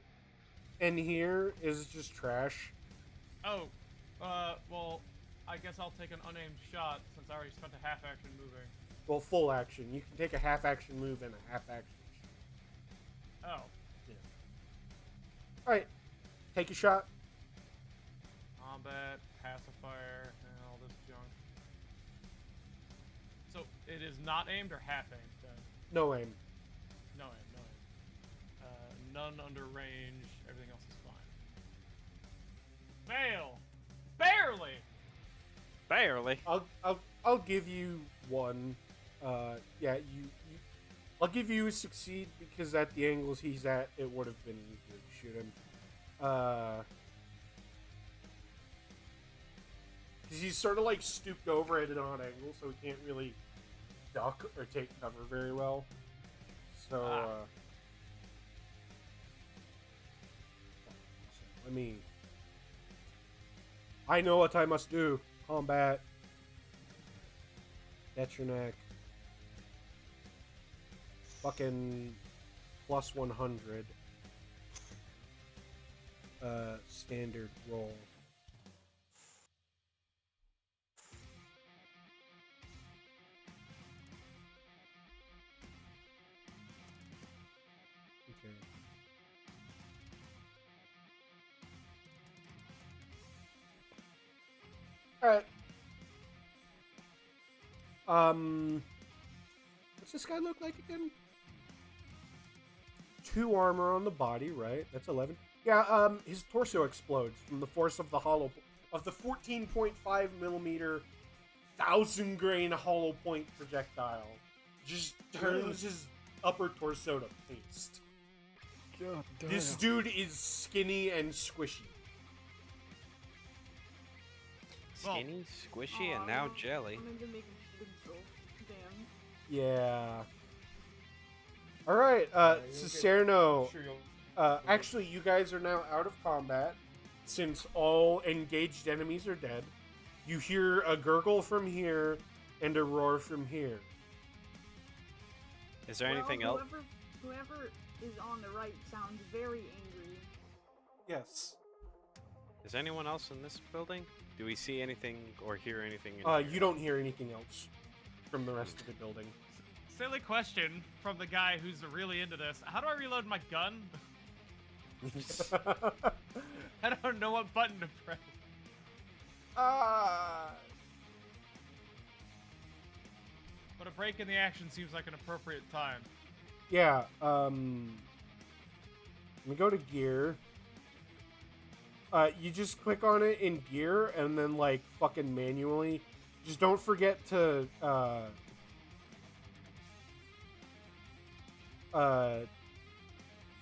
A: and here is just trash.
D: Oh, well, I guess I'll take an unaimed shot since I already spent a half action moving.
A: Well, full action. You can take a half action move and a half action.
D: Oh.
A: Yeah. All right, take a shot.
D: Combat, pacifier, and all this junk. So it is not aimed or half aimed then?
A: No aim.
D: No aim. None under range. Everything else is fine. Fail. Barely.
H: Barely.
A: I'll give you one. Yeah, I'll give you a succeed because at the angles he's at, it would have been easier to shoot him. Because he's sort of like stooped over at an odd angle, so he can't really duck or take cover very well. So, let me. I know what I must do. Combat. Get your neck. Fucking plus 100. Standard roll. Okay. Alright. What's this guy look like again? 2 armor on the body, right? That's 11. Yeah, his torso explodes from the force of the 14.5 millimeter 1,000 grain hollow point projectile. Just turns his upper torso to paste.
H: God damn.
A: This dude is skinny and squishy.
H: Skinny, squishy, and now jelly.
C: I'm into making himself. Damn.
A: Yeah. Alright, Cicerno. Actually, you guys are now out of combat, since all engaged enemies are dead. You hear a gurgle from here, and a roar from here.
H: Is there anything else?
C: Whoever is on the right sounds very angry.
A: Yes.
H: Is anyone else in this building? Do we see anything or hear anything?
A: You don't hear anything else from the rest of the building.
D: Silly question from the guy who's really into this. How do I reload my gun? I don't know what button to press. But a break in the action seems like an appropriate time.
A: Yeah, let me go to gear. You just click on it in gear and then like fucking manually. Just don't forget to did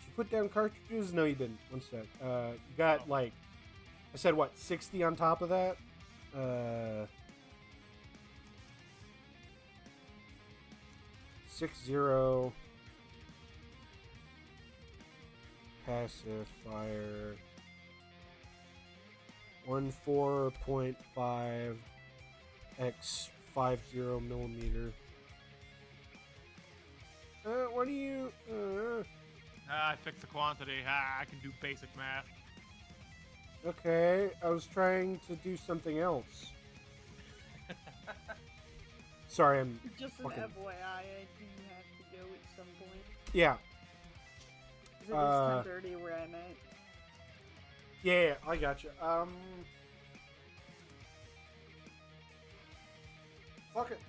A: you put down cartridges? No, you didn't. One sec. You got like I said what, 60 on top of that? 60 passive fire 14.5 x 50 millimeter. What do you?
D: I fixed the quantity. I can do basic math.
A: Okay, I was trying to do something else. Sorry, I'm
C: Just an
A: fucking...
C: FYI, I do have to go at some point.
A: Yeah.
C: 'Cause it is 10:30 where I'm at.
A: Yeah, I got you. Fuck it.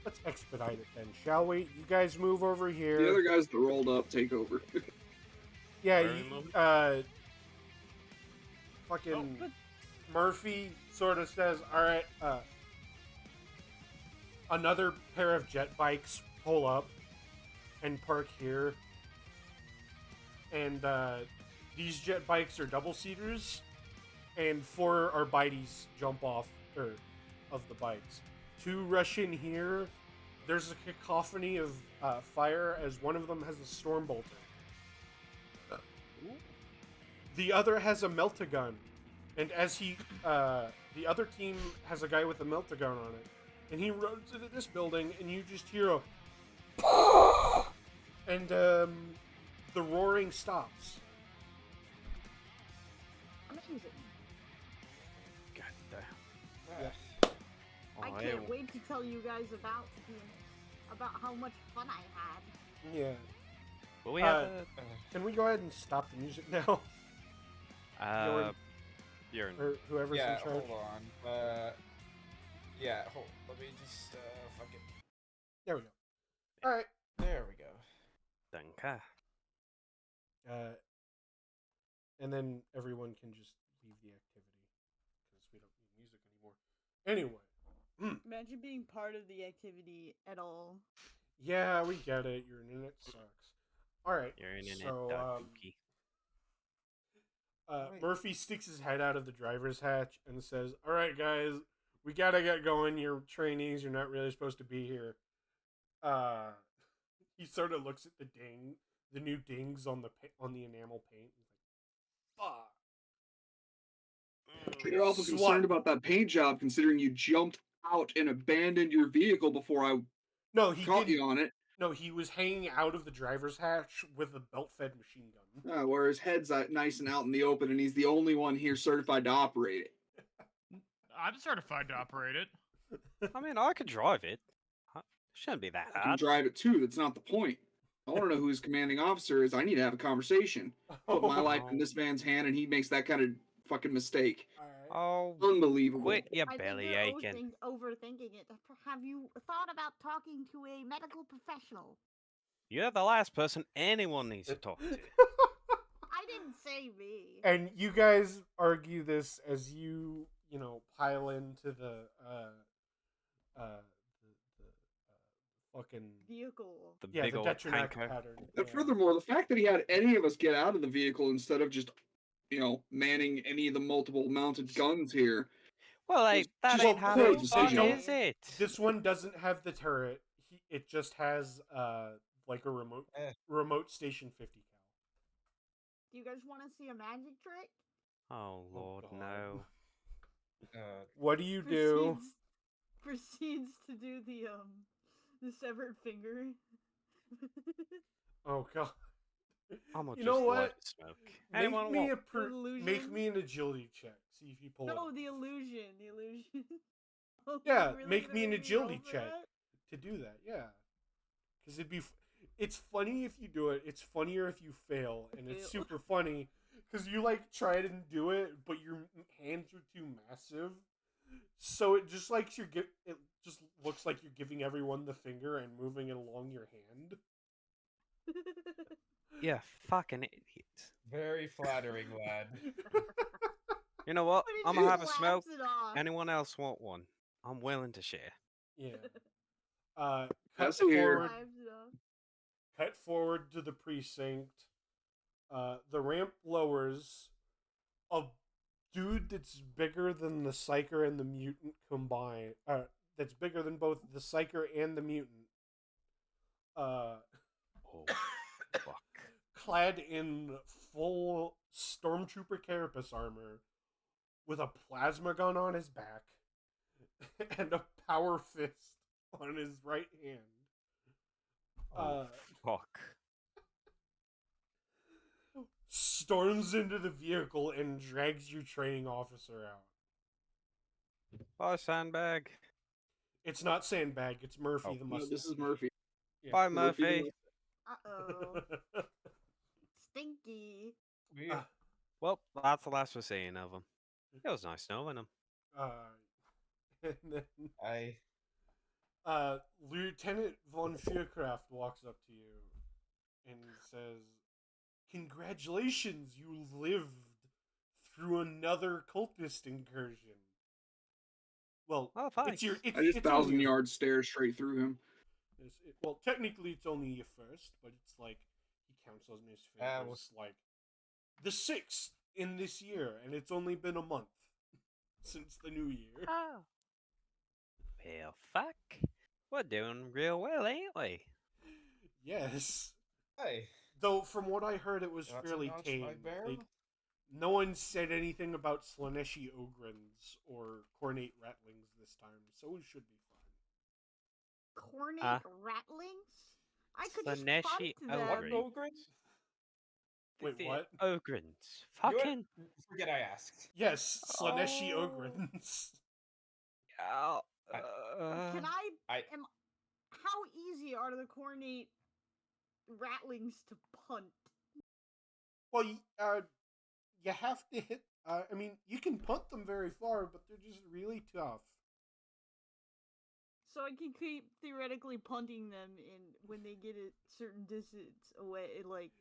A: Let's expedite it then, shall we? You guys move over here.
F: The other guys that rolled up take over.
A: Yeah,
E: Where are we
A: you,
E: moving?
A: fucking Murphy sort of says, all right, another pair of jet bikes pull up and park here. And these jet bikes are double-seaters, and 4 Arbites jump off of the bikes. 2 rush in here. There's a cacophony of fire as one of them has a storm bolter. The other has a melt-a-gun, and as the other team has a guy with a melt-a-gun on it, and he runs into this building, and you just hear a and the roaring stops.
C: Amazing.
H: God damn.
A: Yeah.
C: I can't wait to tell you guys about how much fun I had.
A: Yeah.
H: Will we have
A: Can we go ahead and stop the music now?
H: you're
A: Or whoever's
G: Yeah,
A: in charge.
G: hold on. Let me just fucking.
A: There we go. All right.
G: There we go.
H: Danke.
A: And then everyone can just leave the activity because we don't need music anymore. Anyway.
C: Imagine being part of the activity at all.
A: Yeah, we get it. Your internet sucks. All right.
H: Your internet
A: So,
H: dog dookie.
A: Murphy sticks his head out of the driver's hatch and says, "All right, guys, we gotta get going. You're trainees. You're not really supposed to be here." He sort of looks at the new dings on the enamel paint. He's like, "Fuck."
F: You're also concerned about that paint job, considering you jumped out and abandoned your vehicle before I caught you on it.
A: No, he was hanging out of the driver's hatch with a belt-fed machine gun.
F: Where his head's nice and out in the open, and he's the only one here certified to operate it.
D: I'm certified to operate it.
H: I mean, I could drive it. Shouldn't be that
F: I can
H: hard.
F: drive it too. That's not the point. I want to know who his commanding officer is. I need to have a conversation. Put my life in this man's hand, and he makes that kind of fucking mistake.
H: Oh,
F: Unbelievable.
H: quit your
C: I think
H: belly
C: you're
H: aching.
C: overthinking it. Have you thought about talking to a medical professional?
H: You're the last person anyone needs to talk to.
C: I didn't say me.
A: And you guys argue this as you pile into the fucking
C: vehicle.
H: The
A: big
H: old
A: Detronac
H: tanker.
A: pattern.
F: And
A: Yeah.
F: furthermore, the fact that he had any of us get out of the vehicle instead of just, manning any of the multiple mounted guns here.
H: Well, that
F: just
H: ain't
F: a
H: how
F: poor
H: they fun,
F: decision.
H: is it?
A: This one doesn't have the turret. It just has like a remote station 50 cal.
C: Do you guys want to see a magic trick?
H: Oh Lord,
A: God.
H: no.
A: What do you do?
C: Proceeds to do the severed finger.
A: Oh God.
H: I'm gonna
A: You
H: just
A: know
H: light
A: what?
H: a smoke.
A: Make
H: Anyone
A: me,
H: want-
A: make me an agility check. See if you pull it.
C: No,
A: off.
C: the illusion. Oh,
A: Yeah,
C: really
A: make me an
C: gonna
A: agility
C: roll for
A: check
C: that?
A: to do that. Yeah, because it'd be It's funny if you do it. It's funnier if you fail, and it's
C: Fail.
A: super funny because you like try it and do it, but your hands are too massive, so it just like it just looks like you're giving everyone the finger and moving it along your hand.
B: Yeah, fucking idiot.
G: Very flattering, lad.
B: You know what?
C: But it
B: I'm gonna
C: just
B: have a smoke.
C: laughs it off.
B: Anyone else want one? I'm willing to share.
A: Yeah. Cut
F: That's weird.
A: forward.
C: Laughs it off.
A: Cut forward to the precinct. The ramp lowers. A dude that's bigger than the psyker and the mutant combined. That's bigger than both the psyker and the mutant.
B: Oh, fuck.
A: Clad in full stormtrooper carapace armor, with a plasma gun on his back, and a power fist on his right hand.
B: Oh, fuck.
A: Storms into the vehicle and drags your training officer out.
B: Bye, sandbag.
A: It's not Sandbag, it's Murphy
B: Oh.
A: the
F: No,
A: mustache.
F: this is Murphy.
A: Yeah.
B: Bye,
F: Murphy the
B: Murphy.
C: Uh-oh. Stinky.
G: Weird.
B: Well, that's the last we're seeing of him. It was nice knowing him.
A: And then Lieutenant von Fierkraft walks up to you and says, "Congratulations, you lived through another cultist incursion." Well,
B: Oh, thanks.
A: it's your.
F: I just
A: it's only
F: 1,000
A: your-
F: yard stare straight through him.
A: well, technically, it's only your first, but it's like he counts on his
G: well-
A: fingers, like the 6th in this year, and it's only been a month since the new year.
B: Oh. Well, fuck. We're doing real well, ain't we?
A: Yes.
G: Hey,
A: Though, from what I heard, it was
G: want to
A: fairly
G: notch
A: tame.
G: my barrel?
A: No one said anything about Slaneshi Ogrins or Cornate Rattlings this time, so it should be fine.
C: Cornate rattlings? I could just
B: Slaneshi
C: punt them.
G: what
B: Ogre.
G: Ogres?
A: Wait,
B: The
A: what?
B: Ogrins.
G: You know what?
B: Fucking.
G: Forget I asked.
A: Yes, Slaneshi
B: Oh.
A: Ogrins.
B: Oh,
C: Can
G: I-
C: How easy are the cornate rattlings to punt?
A: Well, you have to hit. I mean, you can punt them very far, but they're just really tough.
C: So I can keep theoretically punting them when they get a certain distance away. Like,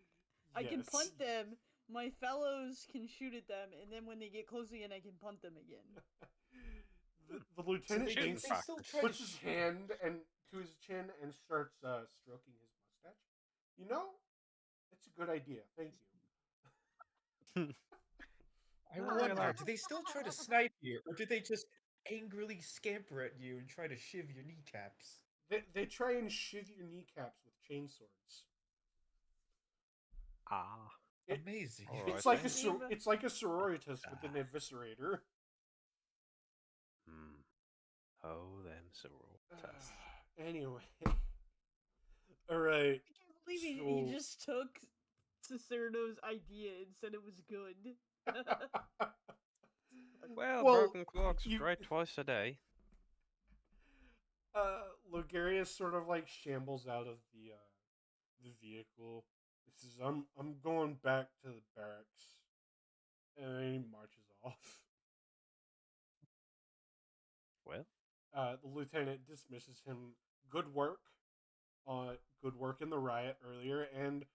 C: I can
A: Yes.
C: punt them, my fellows can shoot at them, and then when they get close again, I can punt them again.
A: The lieutenant
G: they
A: thinks,
G: still try
A: puts
G: to
A: his
G: shoot.
A: hand and to his chin and starts stroking his mustache. You know, it's a good idea. Thank you.
G: I
B: Oh,
G: wonder,
B: yeah.
G: do they still try to snipe you, or do they just angrily scamper at you and try to shiv your kneecaps?
A: They try and shiv your kneecaps with chainswords.
B: Ah.
A: It-
G: Amazing.
B: Oh,
A: It's
B: I
A: like
B: think-
A: it's like a sororitas with an eviscerator.
B: Hmm. Oh, them sorrel tests.
A: Anyway, all right.
C: I can't believe
A: So-
C: he just took Cicerno's idea and said it was good.
B: Well,
A: Well,
B: broken clocks
A: you-
B: strike twice a day.
A: Logarius sort of like shambles out of the vehicle. He says, "I'm going back to the barracks," and then he marches off.
B: Well,
A: The lieutenant dismisses him. Good work. Good work in the riot earlier, and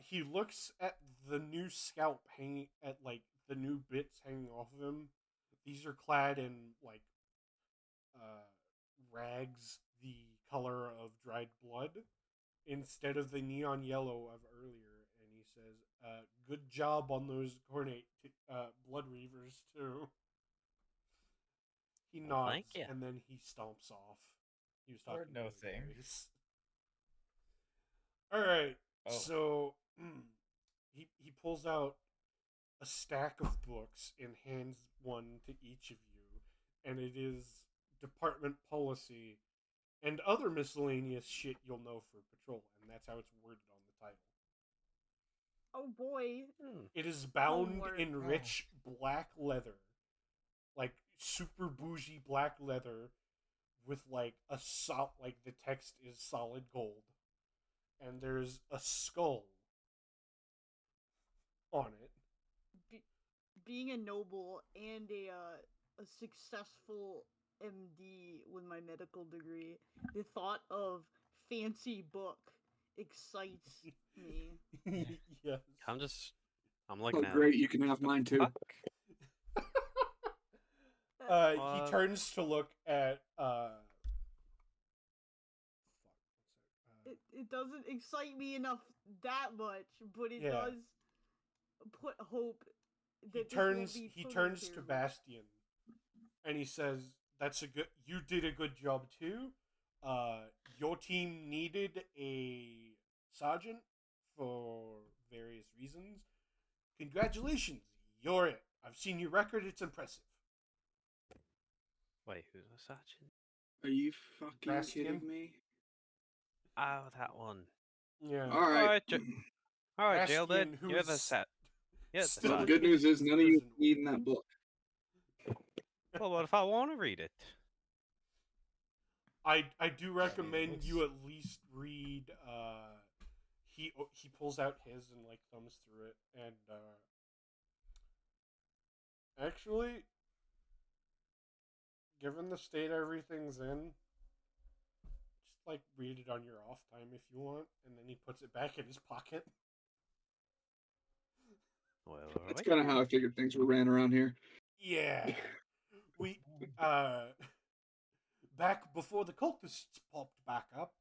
A: he looks at the new scalp hanging at like the new bits hanging off of him. These are clad in like rags the color of dried blood instead of the neon yellow of earlier, and he says, "Good job on those cornate blood reavers too." He
B: Well,
A: nods
B: thank ya.
A: and then he stomps off. He was
G: Or
A: talking
G: no
A: to
G: thing.
A: Logarius. All right,
G: Oh.
A: so he pulls out a stack of books and hands one to each of you, and it is department policy and other miscellaneous shit you'll know for patrol, and that's how it's worded on the title.
C: Oh boy.
B: hmm.
A: It is bound
C: Homework.
A: in rich black leather, like super bougie black leather, with like like the text is solid gold, and there's a skull on it.
C: Being a noble and a successful MD with my medical degree, the thought of fancy book excites me.
A: Yes.
B: I'm
F: Oh,
B: looking at
F: great!
B: him.
F: You can have mine too.
B: Fuck.
A: He turns to look at
C: It doesn't excite me enough that much, but it
A: Yeah.
C: does put hope
A: he
C: that this won't
A: turns
C: be
A: he
C: totally
A: turns to
C: terrible.
A: Bastian and he says, you did a good job too. Your team needed a sergeant for various reasons. Congratulations, you're it. I've seen your record, it's impressive.
B: Wait, who's the sergeant?
F: Are you fucking
A: Bastian?
F: kidding me?
B: Oh, that one.
A: Yeah.
F: All right.
B: All right, jailbird.
A: Bastian,
B: You're the
A: who's
B: set. You're the
A: still
F: Well, the
B: sergeant.
F: good news is none of you
A: prison.
F: need in that book.
B: Well, what if I want to read it?
A: I do recommend
G: looks-
A: you at least read he pulls out his and like thumbs through it and actually given the state everything's in, just like read it on your off time if you want, and then he puts it back in his pocket.
B: Well,
F: That's
B: alright.
F: kind of how I figured things were ran around here.
A: Yeah. We back before the cultists popped back up,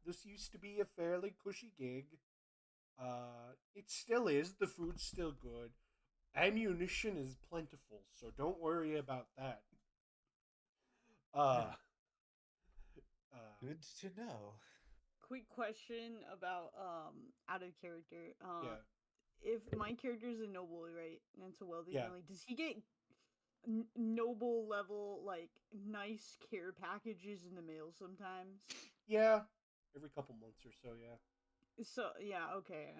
A: this used to be a fairly cushy gig. It still is. The food's still good. Ammunition is plentiful, so don't worry about that.
G: Good to know.
C: Quick question about out of character.
A: Yeah.
C: If my character is a noble, right, and it's a wealthy
A: Yeah.
C: family, does he get noble level like nice care packages in the mail sometimes?
A: Yeah. Every couple months or so, yeah.
C: So yeah, okay,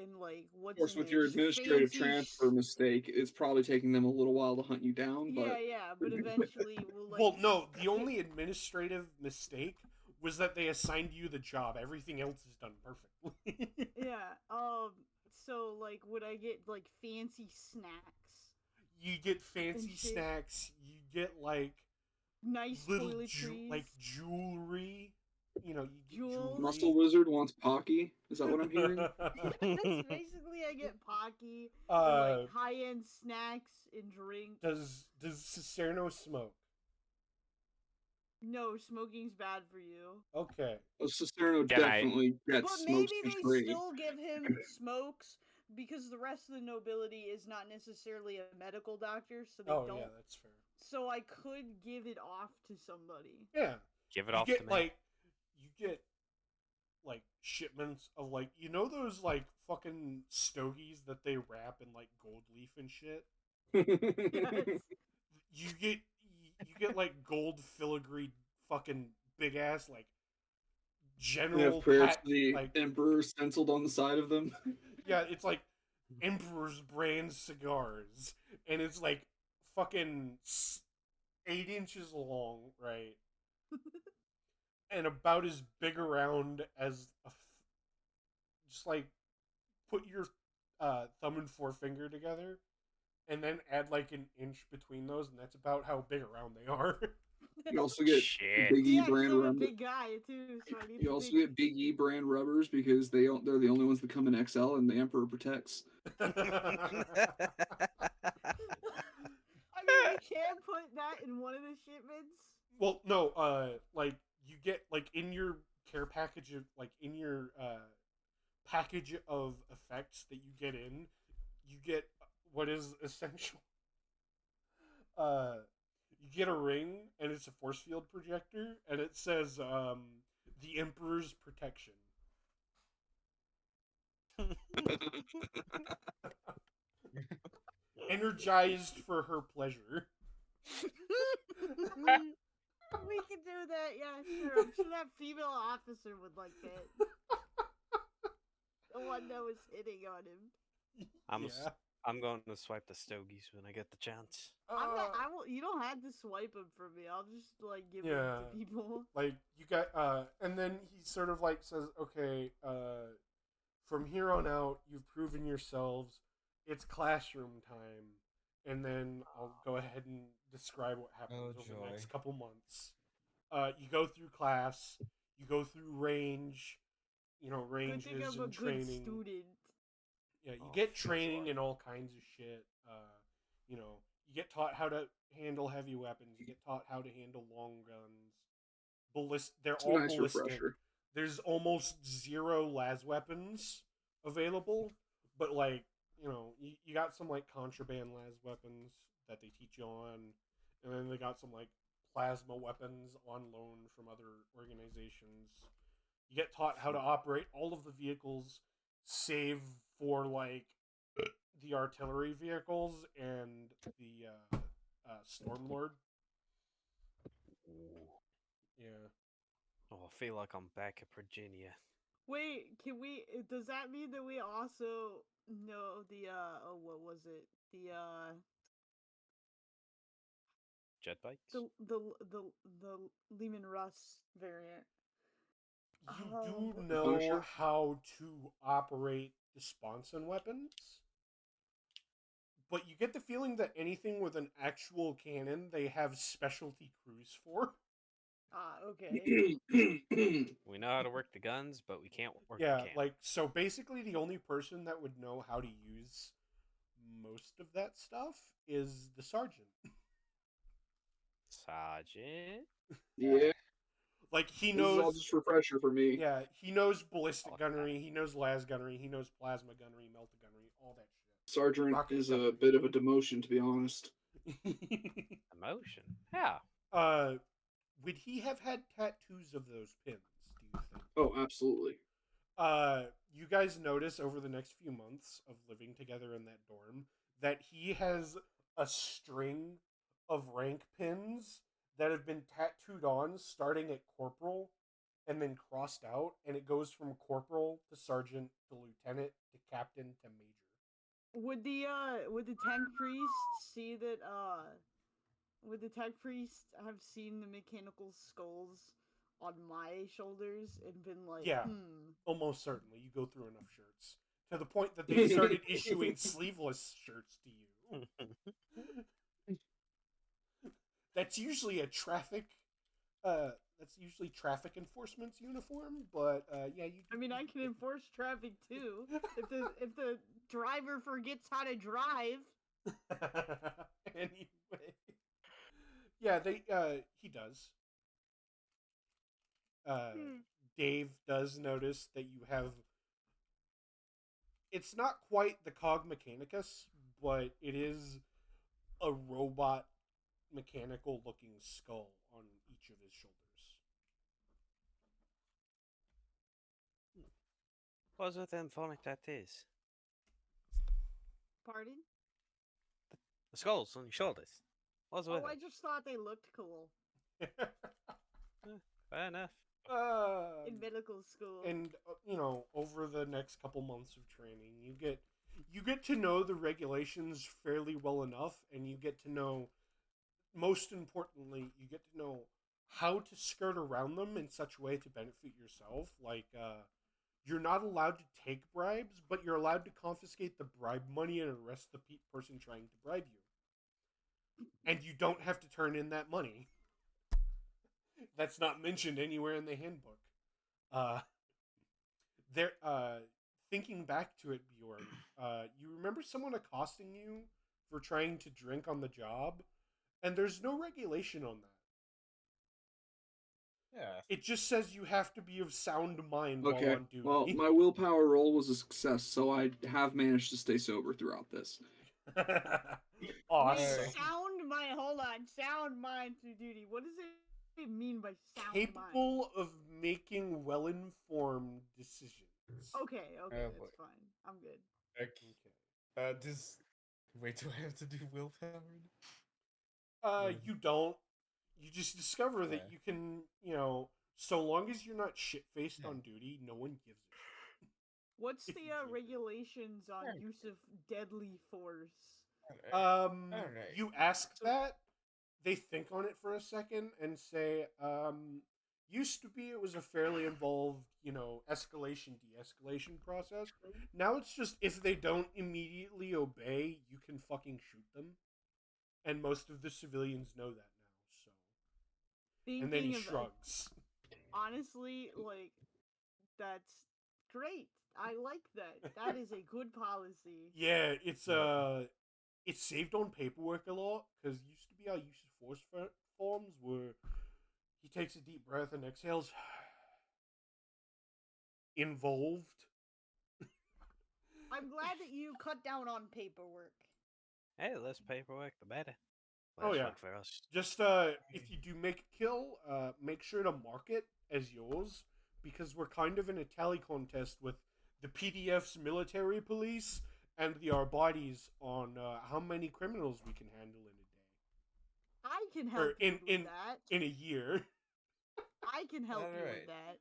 C: and like
F: Of
C: what's
F: course,
C: in
F: with
C: there?
F: your
C: Just
F: administrative
C: fancy
F: transfer mistake, it's probably taking them a little while to hunt you down. But
C: yeah, but eventually we'll like.
A: Well, no, the only administrative mistake was that they assigned you the job. Everything else is done perfectly.
C: Yeah. So like, would I get like fancy snacks,
A: You get fancy
C: shit.
A: snacks. You get like
C: nice
A: little
C: toiletries,
A: like jewelry. You know, you get
C: Jewels.
A: jewelry.
F: Muscle Wizard wants Pocky. Is that what I'm hearing?
C: That's basically I get Pocky and like high end snacks and drinks.
A: Does Cicerno smoke?
C: No, smoking's bad for you.
A: Okay.
F: Well, Cicerno
B: Can I-
F: definitely
C: But
F: gets
C: maybe
F: smokes
C: they
F: for free.
C: still give him smokes because the rest of the nobility is not necessarily a medical doctor, so they
A: Oh
C: don't.
A: yeah, that's fair.
C: So I could give it off to somebody.
A: Yeah.
B: Give it
A: You
B: off
A: get
B: to me.
A: like shipments of like those like fucking stogies that they wrap in like gold leaf and shit.
C: Yes.
A: You get like gold filigree fucking big ass like
F: They
A: general
F: have prayers
A: pat,
F: to the
A: like
F: Emperor stenciled on the side of them.
A: yeah, it's like Emperor's brand cigars, and it's like fucking 8 inches long, right? And about as big around as just like put your thumb and forefinger together, and then add like an inch between those, and that's about how big around they are.
F: You also get
B: Shit.
F: Big E
C: Yeah, 'cause
F: brand
C: I'm a
F: rubbers.
C: big guy too, so I need
F: You
C: the
F: also
C: big...
F: get Big E brand rubbers because they're the only ones that come in XL and the Emperor protects.
C: I mean, we can put that in one of the shipments.
A: Well, no, like you get like in your care package of like in your package of effects that you get in, you get what is essential. You get a ring and it's a force field projector and it says the Emperor's protection. Energized for her pleasure.
C: We can do that, yeah, sure. I'm sure that female officer would like that. The one that was hitting on him.
B: I'm
A: Yeah.
H: I'm going to swipe the stogies when I get the chance.
C: I'm not. I will. You don't have to swipe them for me. I'll just like give them
A: Yeah.
C: to people.
A: Like you got and then he sort of like says, okay, from here on out you've proven yourselves. It's classroom time. And then I'll go ahead and describe what happens
G: Oh,
A: over the
G: joy.
A: next couple months. You go through class, you go through range,
C: Good
A: ranges
C: thing I'm a
A: and
C: good
A: training.
C: student.
A: Yeah, you
H: Oh,
A: get
H: for
A: training
H: sure.
A: and all kinds of shit. You get taught how to handle heavy weapons. You get taught how to handle long guns. They're
F: It's a
A: all
F: nice
A: ballistic.
F: refresher.
A: There's almost zero las weapons available, but like you got some like contraband las weapons that they teach you on, and then they got some like plasma weapons on loan from other organizations. You get taught how to operate all of the vehicles, save for like the artillery vehicles and the Stormlord.
H: Ooh.
A: Yeah.
H: Oh, I feel like I'm back at Virginia.
C: Wait, can we? Does that mean that we also know the Oh, what was it?
H: Jet bikes?
C: The Lehman Russ variant.
A: You
C: Um,
A: do know
F: Punisher?
A: how to operate the Sponson weapons, but you get the feeling that anything with an actual cannon, they have specialty crews for.
C: Okay.
H: We know how to work the guns, but we can't work the
A: Yeah,
H: cannon.
A: like, so basically the only person that would know how to use most of that stuff is the sergeant.
H: Sergeant?
F: Yeah,
A: Like, he
F: this is all
A: knows,
F: just refresher for me.
A: yeah, he knows ballistic
H: Oh,
A: gunnery, he knows las gunnery, he knows plasma gunnery, melta gunnery, all that
F: Sergeant
A: Rocket
F: is
A: gunnery.
F: a bit of a demotion, to be honest.
A: shit.
H: Emotion? How?
A: Would he have had tattoos of those pins, do you think?
F: Oh, absolutely.
A: You guys notice over the next few months of living together in that dorm that he has a string of rank pins that have been tattooed on starting at corporal and then crossed out, and it goes from corporal to sergeant to lieutenant to captain to major.
C: Would the tank priest see that would the tech priest have seen the mechanical skulls on my shoulders and been like,
A: Yeah,
C: hmm?
A: almost certainly. You go through enough shirts to the point that they've started issuing sleeveless shirts to you. That's usually a traffic. That's usually traffic enforcement's uniform, but yeah, you.
C: I mean, I can enforce traffic too. If the driver forgets how to drive.
A: Anyway, yeah, he does. Dave does notice that you have. It's not quite the Cog Mechanicus, but it is a robot mechanical looking skull on each of his shoulders.
H: What's with them phonic tattoos?
C: Pardon?
H: The skulls on your shoulders. What's with
C: Oh, I
H: them?
C: just thought they looked cool
H: Fair enough.
C: in medical school.
A: And over the next couple months of training, you get to know the regulations fairly well enough, and you get to know, most importantly, you get to know how to skirt around them in such a way to benefit yourself. Like, you're not allowed to take bribes, but you're allowed to confiscate the bribe money and arrest the person trying to bribe you. And you don't have to turn in that money. That's not mentioned anywhere in the handbook. Uh, Thinking back to it, Bjorn, you remember someone accosting you for trying to drink on the job? And there's no regulation on that.
G: Yeah.
A: It just says you have to be of sound mind while
F: Okay,
A: on duty.
F: well, my willpower roll was a success, so I have managed to stay sober throughout this.
A: Awesome.
C: Wait, sound mind. Hold on, sound mind through duty. What does it mean by sound mind?
A: Capable of making well-informed decisions.
C: Okay,
G: boy.
C: that's fine. I'm good.
G: Okay. Wait, do I have to do willpower?
A: You don't. You just discover that
G: Yeah.
A: you can, so long as you're not shit-faced on duty, no one gives a shit.
C: What's
A: If
C: the
A: you drink it.
C: regulations on
G: Alright.
C: use of deadly force?
G: Alright.
A: You ask
C: So-
A: that, they think on it for a second and say, used to be it was a fairly involved, escalation de-escalation process. Now it's just if they don't immediately obey, you can fucking shoot them, and most of the civilians know that now. So, and then he
C: Thinking of
A: shrugs.
C: honestly, like, that's great. I like that. That is a good policy.
A: Yeah, it's
G: Yeah.
A: it's saved on paperwork a lot because used to be our use of force forms where he takes a deep breath and exhales. Involved.
C: I'm glad that you cut down on paperwork.
B: Hey, less paperwork, the better.
A: Oh,
B: Less
A: yeah.
B: work for us.
A: Just if you do make a kill, make sure to mark it as yours because we're kind of in a tally contest with the PDF's military police and the Arbades on how many criminals we can handle in a day
C: I can help
A: or
C: you with that.
A: in a year.
C: I can help you
G: Alright.
C: with that.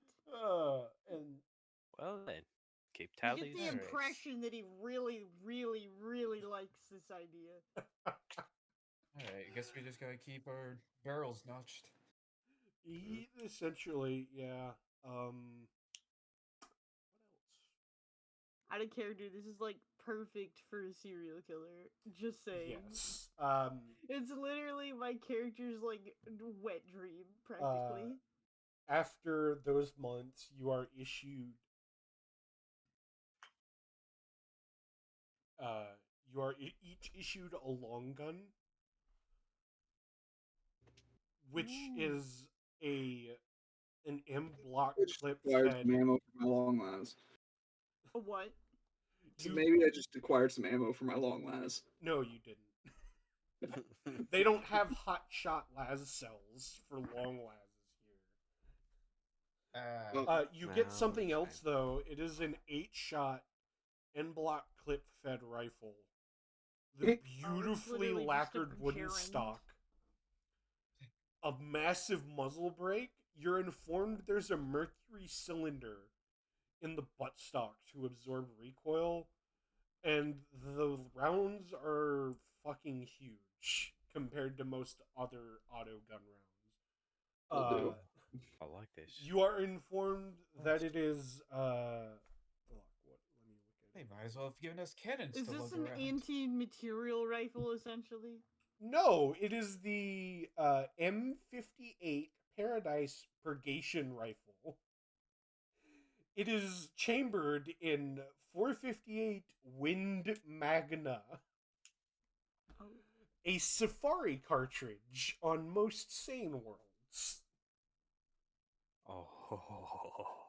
A: And
B: Well then, keep
C: You
B: tallies.
C: get the
G: Alright.
C: impression that he really, really, really likes this idea.
G: Alright, I guess we just gotta keep our barrels notched.
A: essentially, yeah. What else?
C: I don't care, dude. This is like perfect for a serial killer. Just saying.
A: Yes.
C: It's literally my character's like wet dream, practically.
A: After those months, you are issued. You are each issued a long gun, which
C: Ooh.
A: is an M block
F: I just
A: clip
F: acquired
A: fed.
F: some ammo for my long las.
C: A what?
F: So
A: You
F: maybe I just acquired some ammo for my long las.
A: no, you didn't. They don't have hot shot las cells for long lases here.
F: Oh.
A: You
B: No,
A: get something
B: it's
A: else though. It is an 8-shot N block clip fed rifle. The beautifully
C: literally just a
A: lacquered wooden
C: gerund.
A: stock. A massive muzzle brake. You're informed there's a mercury cylinder in the buttstock to absorb recoil, and the rounds are fucking huge compared to most other auto gun rounds.
F: Will do.
B: I like this.
A: You are informed that it is
G: They might as well have given us cannons
C: Is
G: to
C: this
G: lug
C: an
G: around.
C: anti-material rifle, essentially?
A: No, it is the M58 Paradise Purgation Rifle. It is chambered in 458 Wind Magna,
C: Oh.
A: a safari cartridge on most sane worlds.
B: Oh,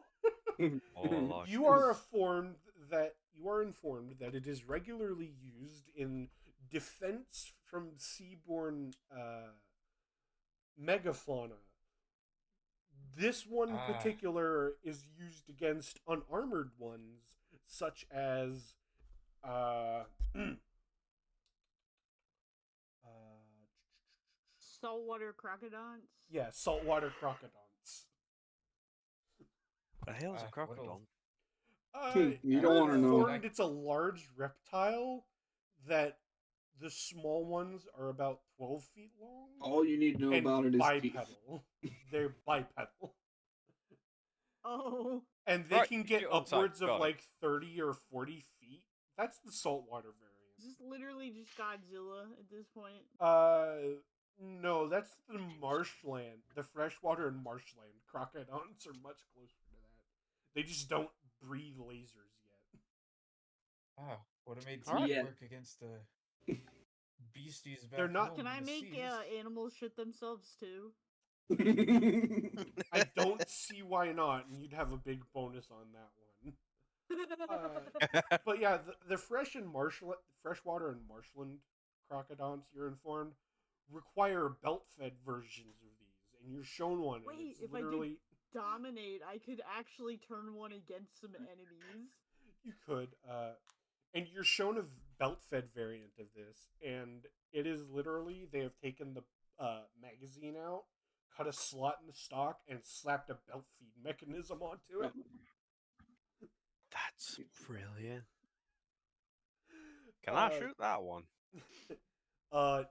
B: like
A: You are informed that it is regularly used in defense from seaborne megafauna. This one
G: Ah.
A: particular is used against unarmored ones, such as
C: Saltwater crocodons?
A: yeah, saltwater crocodons.
B: the hell's a
G: What
B: crocodile?
F: You don't want to know.
A: Informed it's a large reptile that the small ones are about 12 feet long.
F: All you need to know
A: and
F: about it is teeth.
A: bipedal. They're bipedal.
C: Oh.
A: And they
B: Right,
A: can get
B: get on side,
A: upwards of
B: got it.
A: like 30 or 40 feet. That's the saltwater variant.
C: Is this literally just Godzilla at this point?
A: No, that's the marshland. The freshwater and marshland. Crocodons are much closer to that. They just don't breathe lasers yet.
G: Ah, would have made
F: Alright.
G: teamwork against the beasties back
A: They're not-
G: home
C: Can
G: in
C: I
G: the
C: make
G: seas.
C: animals shit themselves too?
A: I don't see why not, and you'd have a big bonus on that one. But yeah, the freshwater and marshland crocodons, you're informed, require belt-fed versions of these, and you're shown one. And
C: Wait,
A: it's
C: if I did-
A: literally
C: Dominate, I could actually turn one against some enemies.
A: you could, and you're shown a belt-fed variant of this, and it is literally they have taken the magazine out, cut a slot in the stock, and slapped a belt feed mechanism onto it.
H: That's brilliant. Can I shoot that one?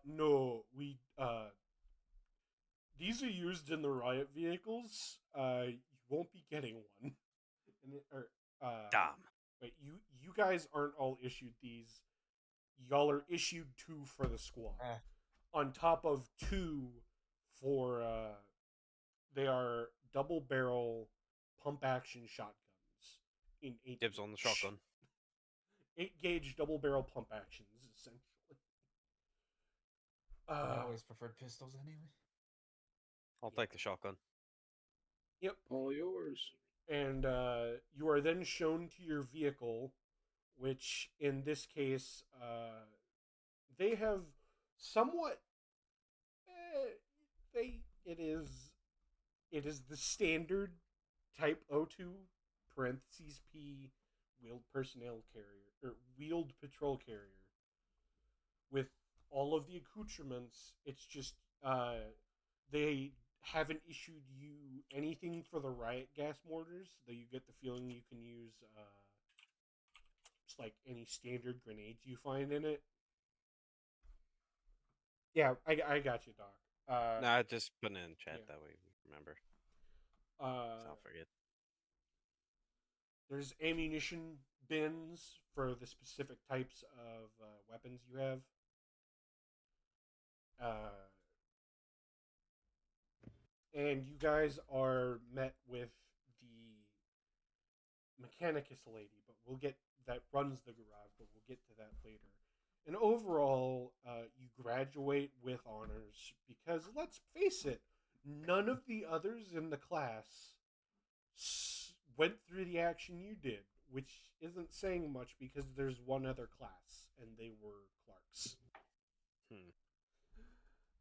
A: No, we these are used in the riot vehicles. You won't be getting one.
H: Damn.
A: Wait, you guys aren't all issued these. Y'all are issued 2 for the squad. On top of 2 for they are double barrel pump action shotguns in 8
H: Dibs on the shotgun.
A: 8 gauge double barrel pump actions essentially.
G: I always preferred pistols anyway.
H: I'll take the shotgun.
A: Yep.
F: All yours.
A: And you are then shown to your vehicle, which in this case, they have somewhat. It is the standard Type O2 parentheses P wheeled personnel carrier or wheeled patrol carrier with all of the accoutrements. It's just they haven't issued you anything for the riot gas mortars, though you get the feeling you can use just like any standard grenades you find in it. Yeah, I got you, Doc.
H: Nah, just put it in chat
A: yeah.
H: that way we remember. So I'll forget.
A: There's ammunition bins for the specific types of weapons you have. And you guys are met with the mechanicus lady, but we'll get that runs the garage, but we'll get to that later. And overall, you graduate with honors because, let's face it, none of the others in the class went through the action you did, which isn't saying much because there's one other class, and they were clerks.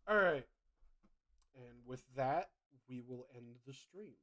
A: All right. And with that, we will end the stream.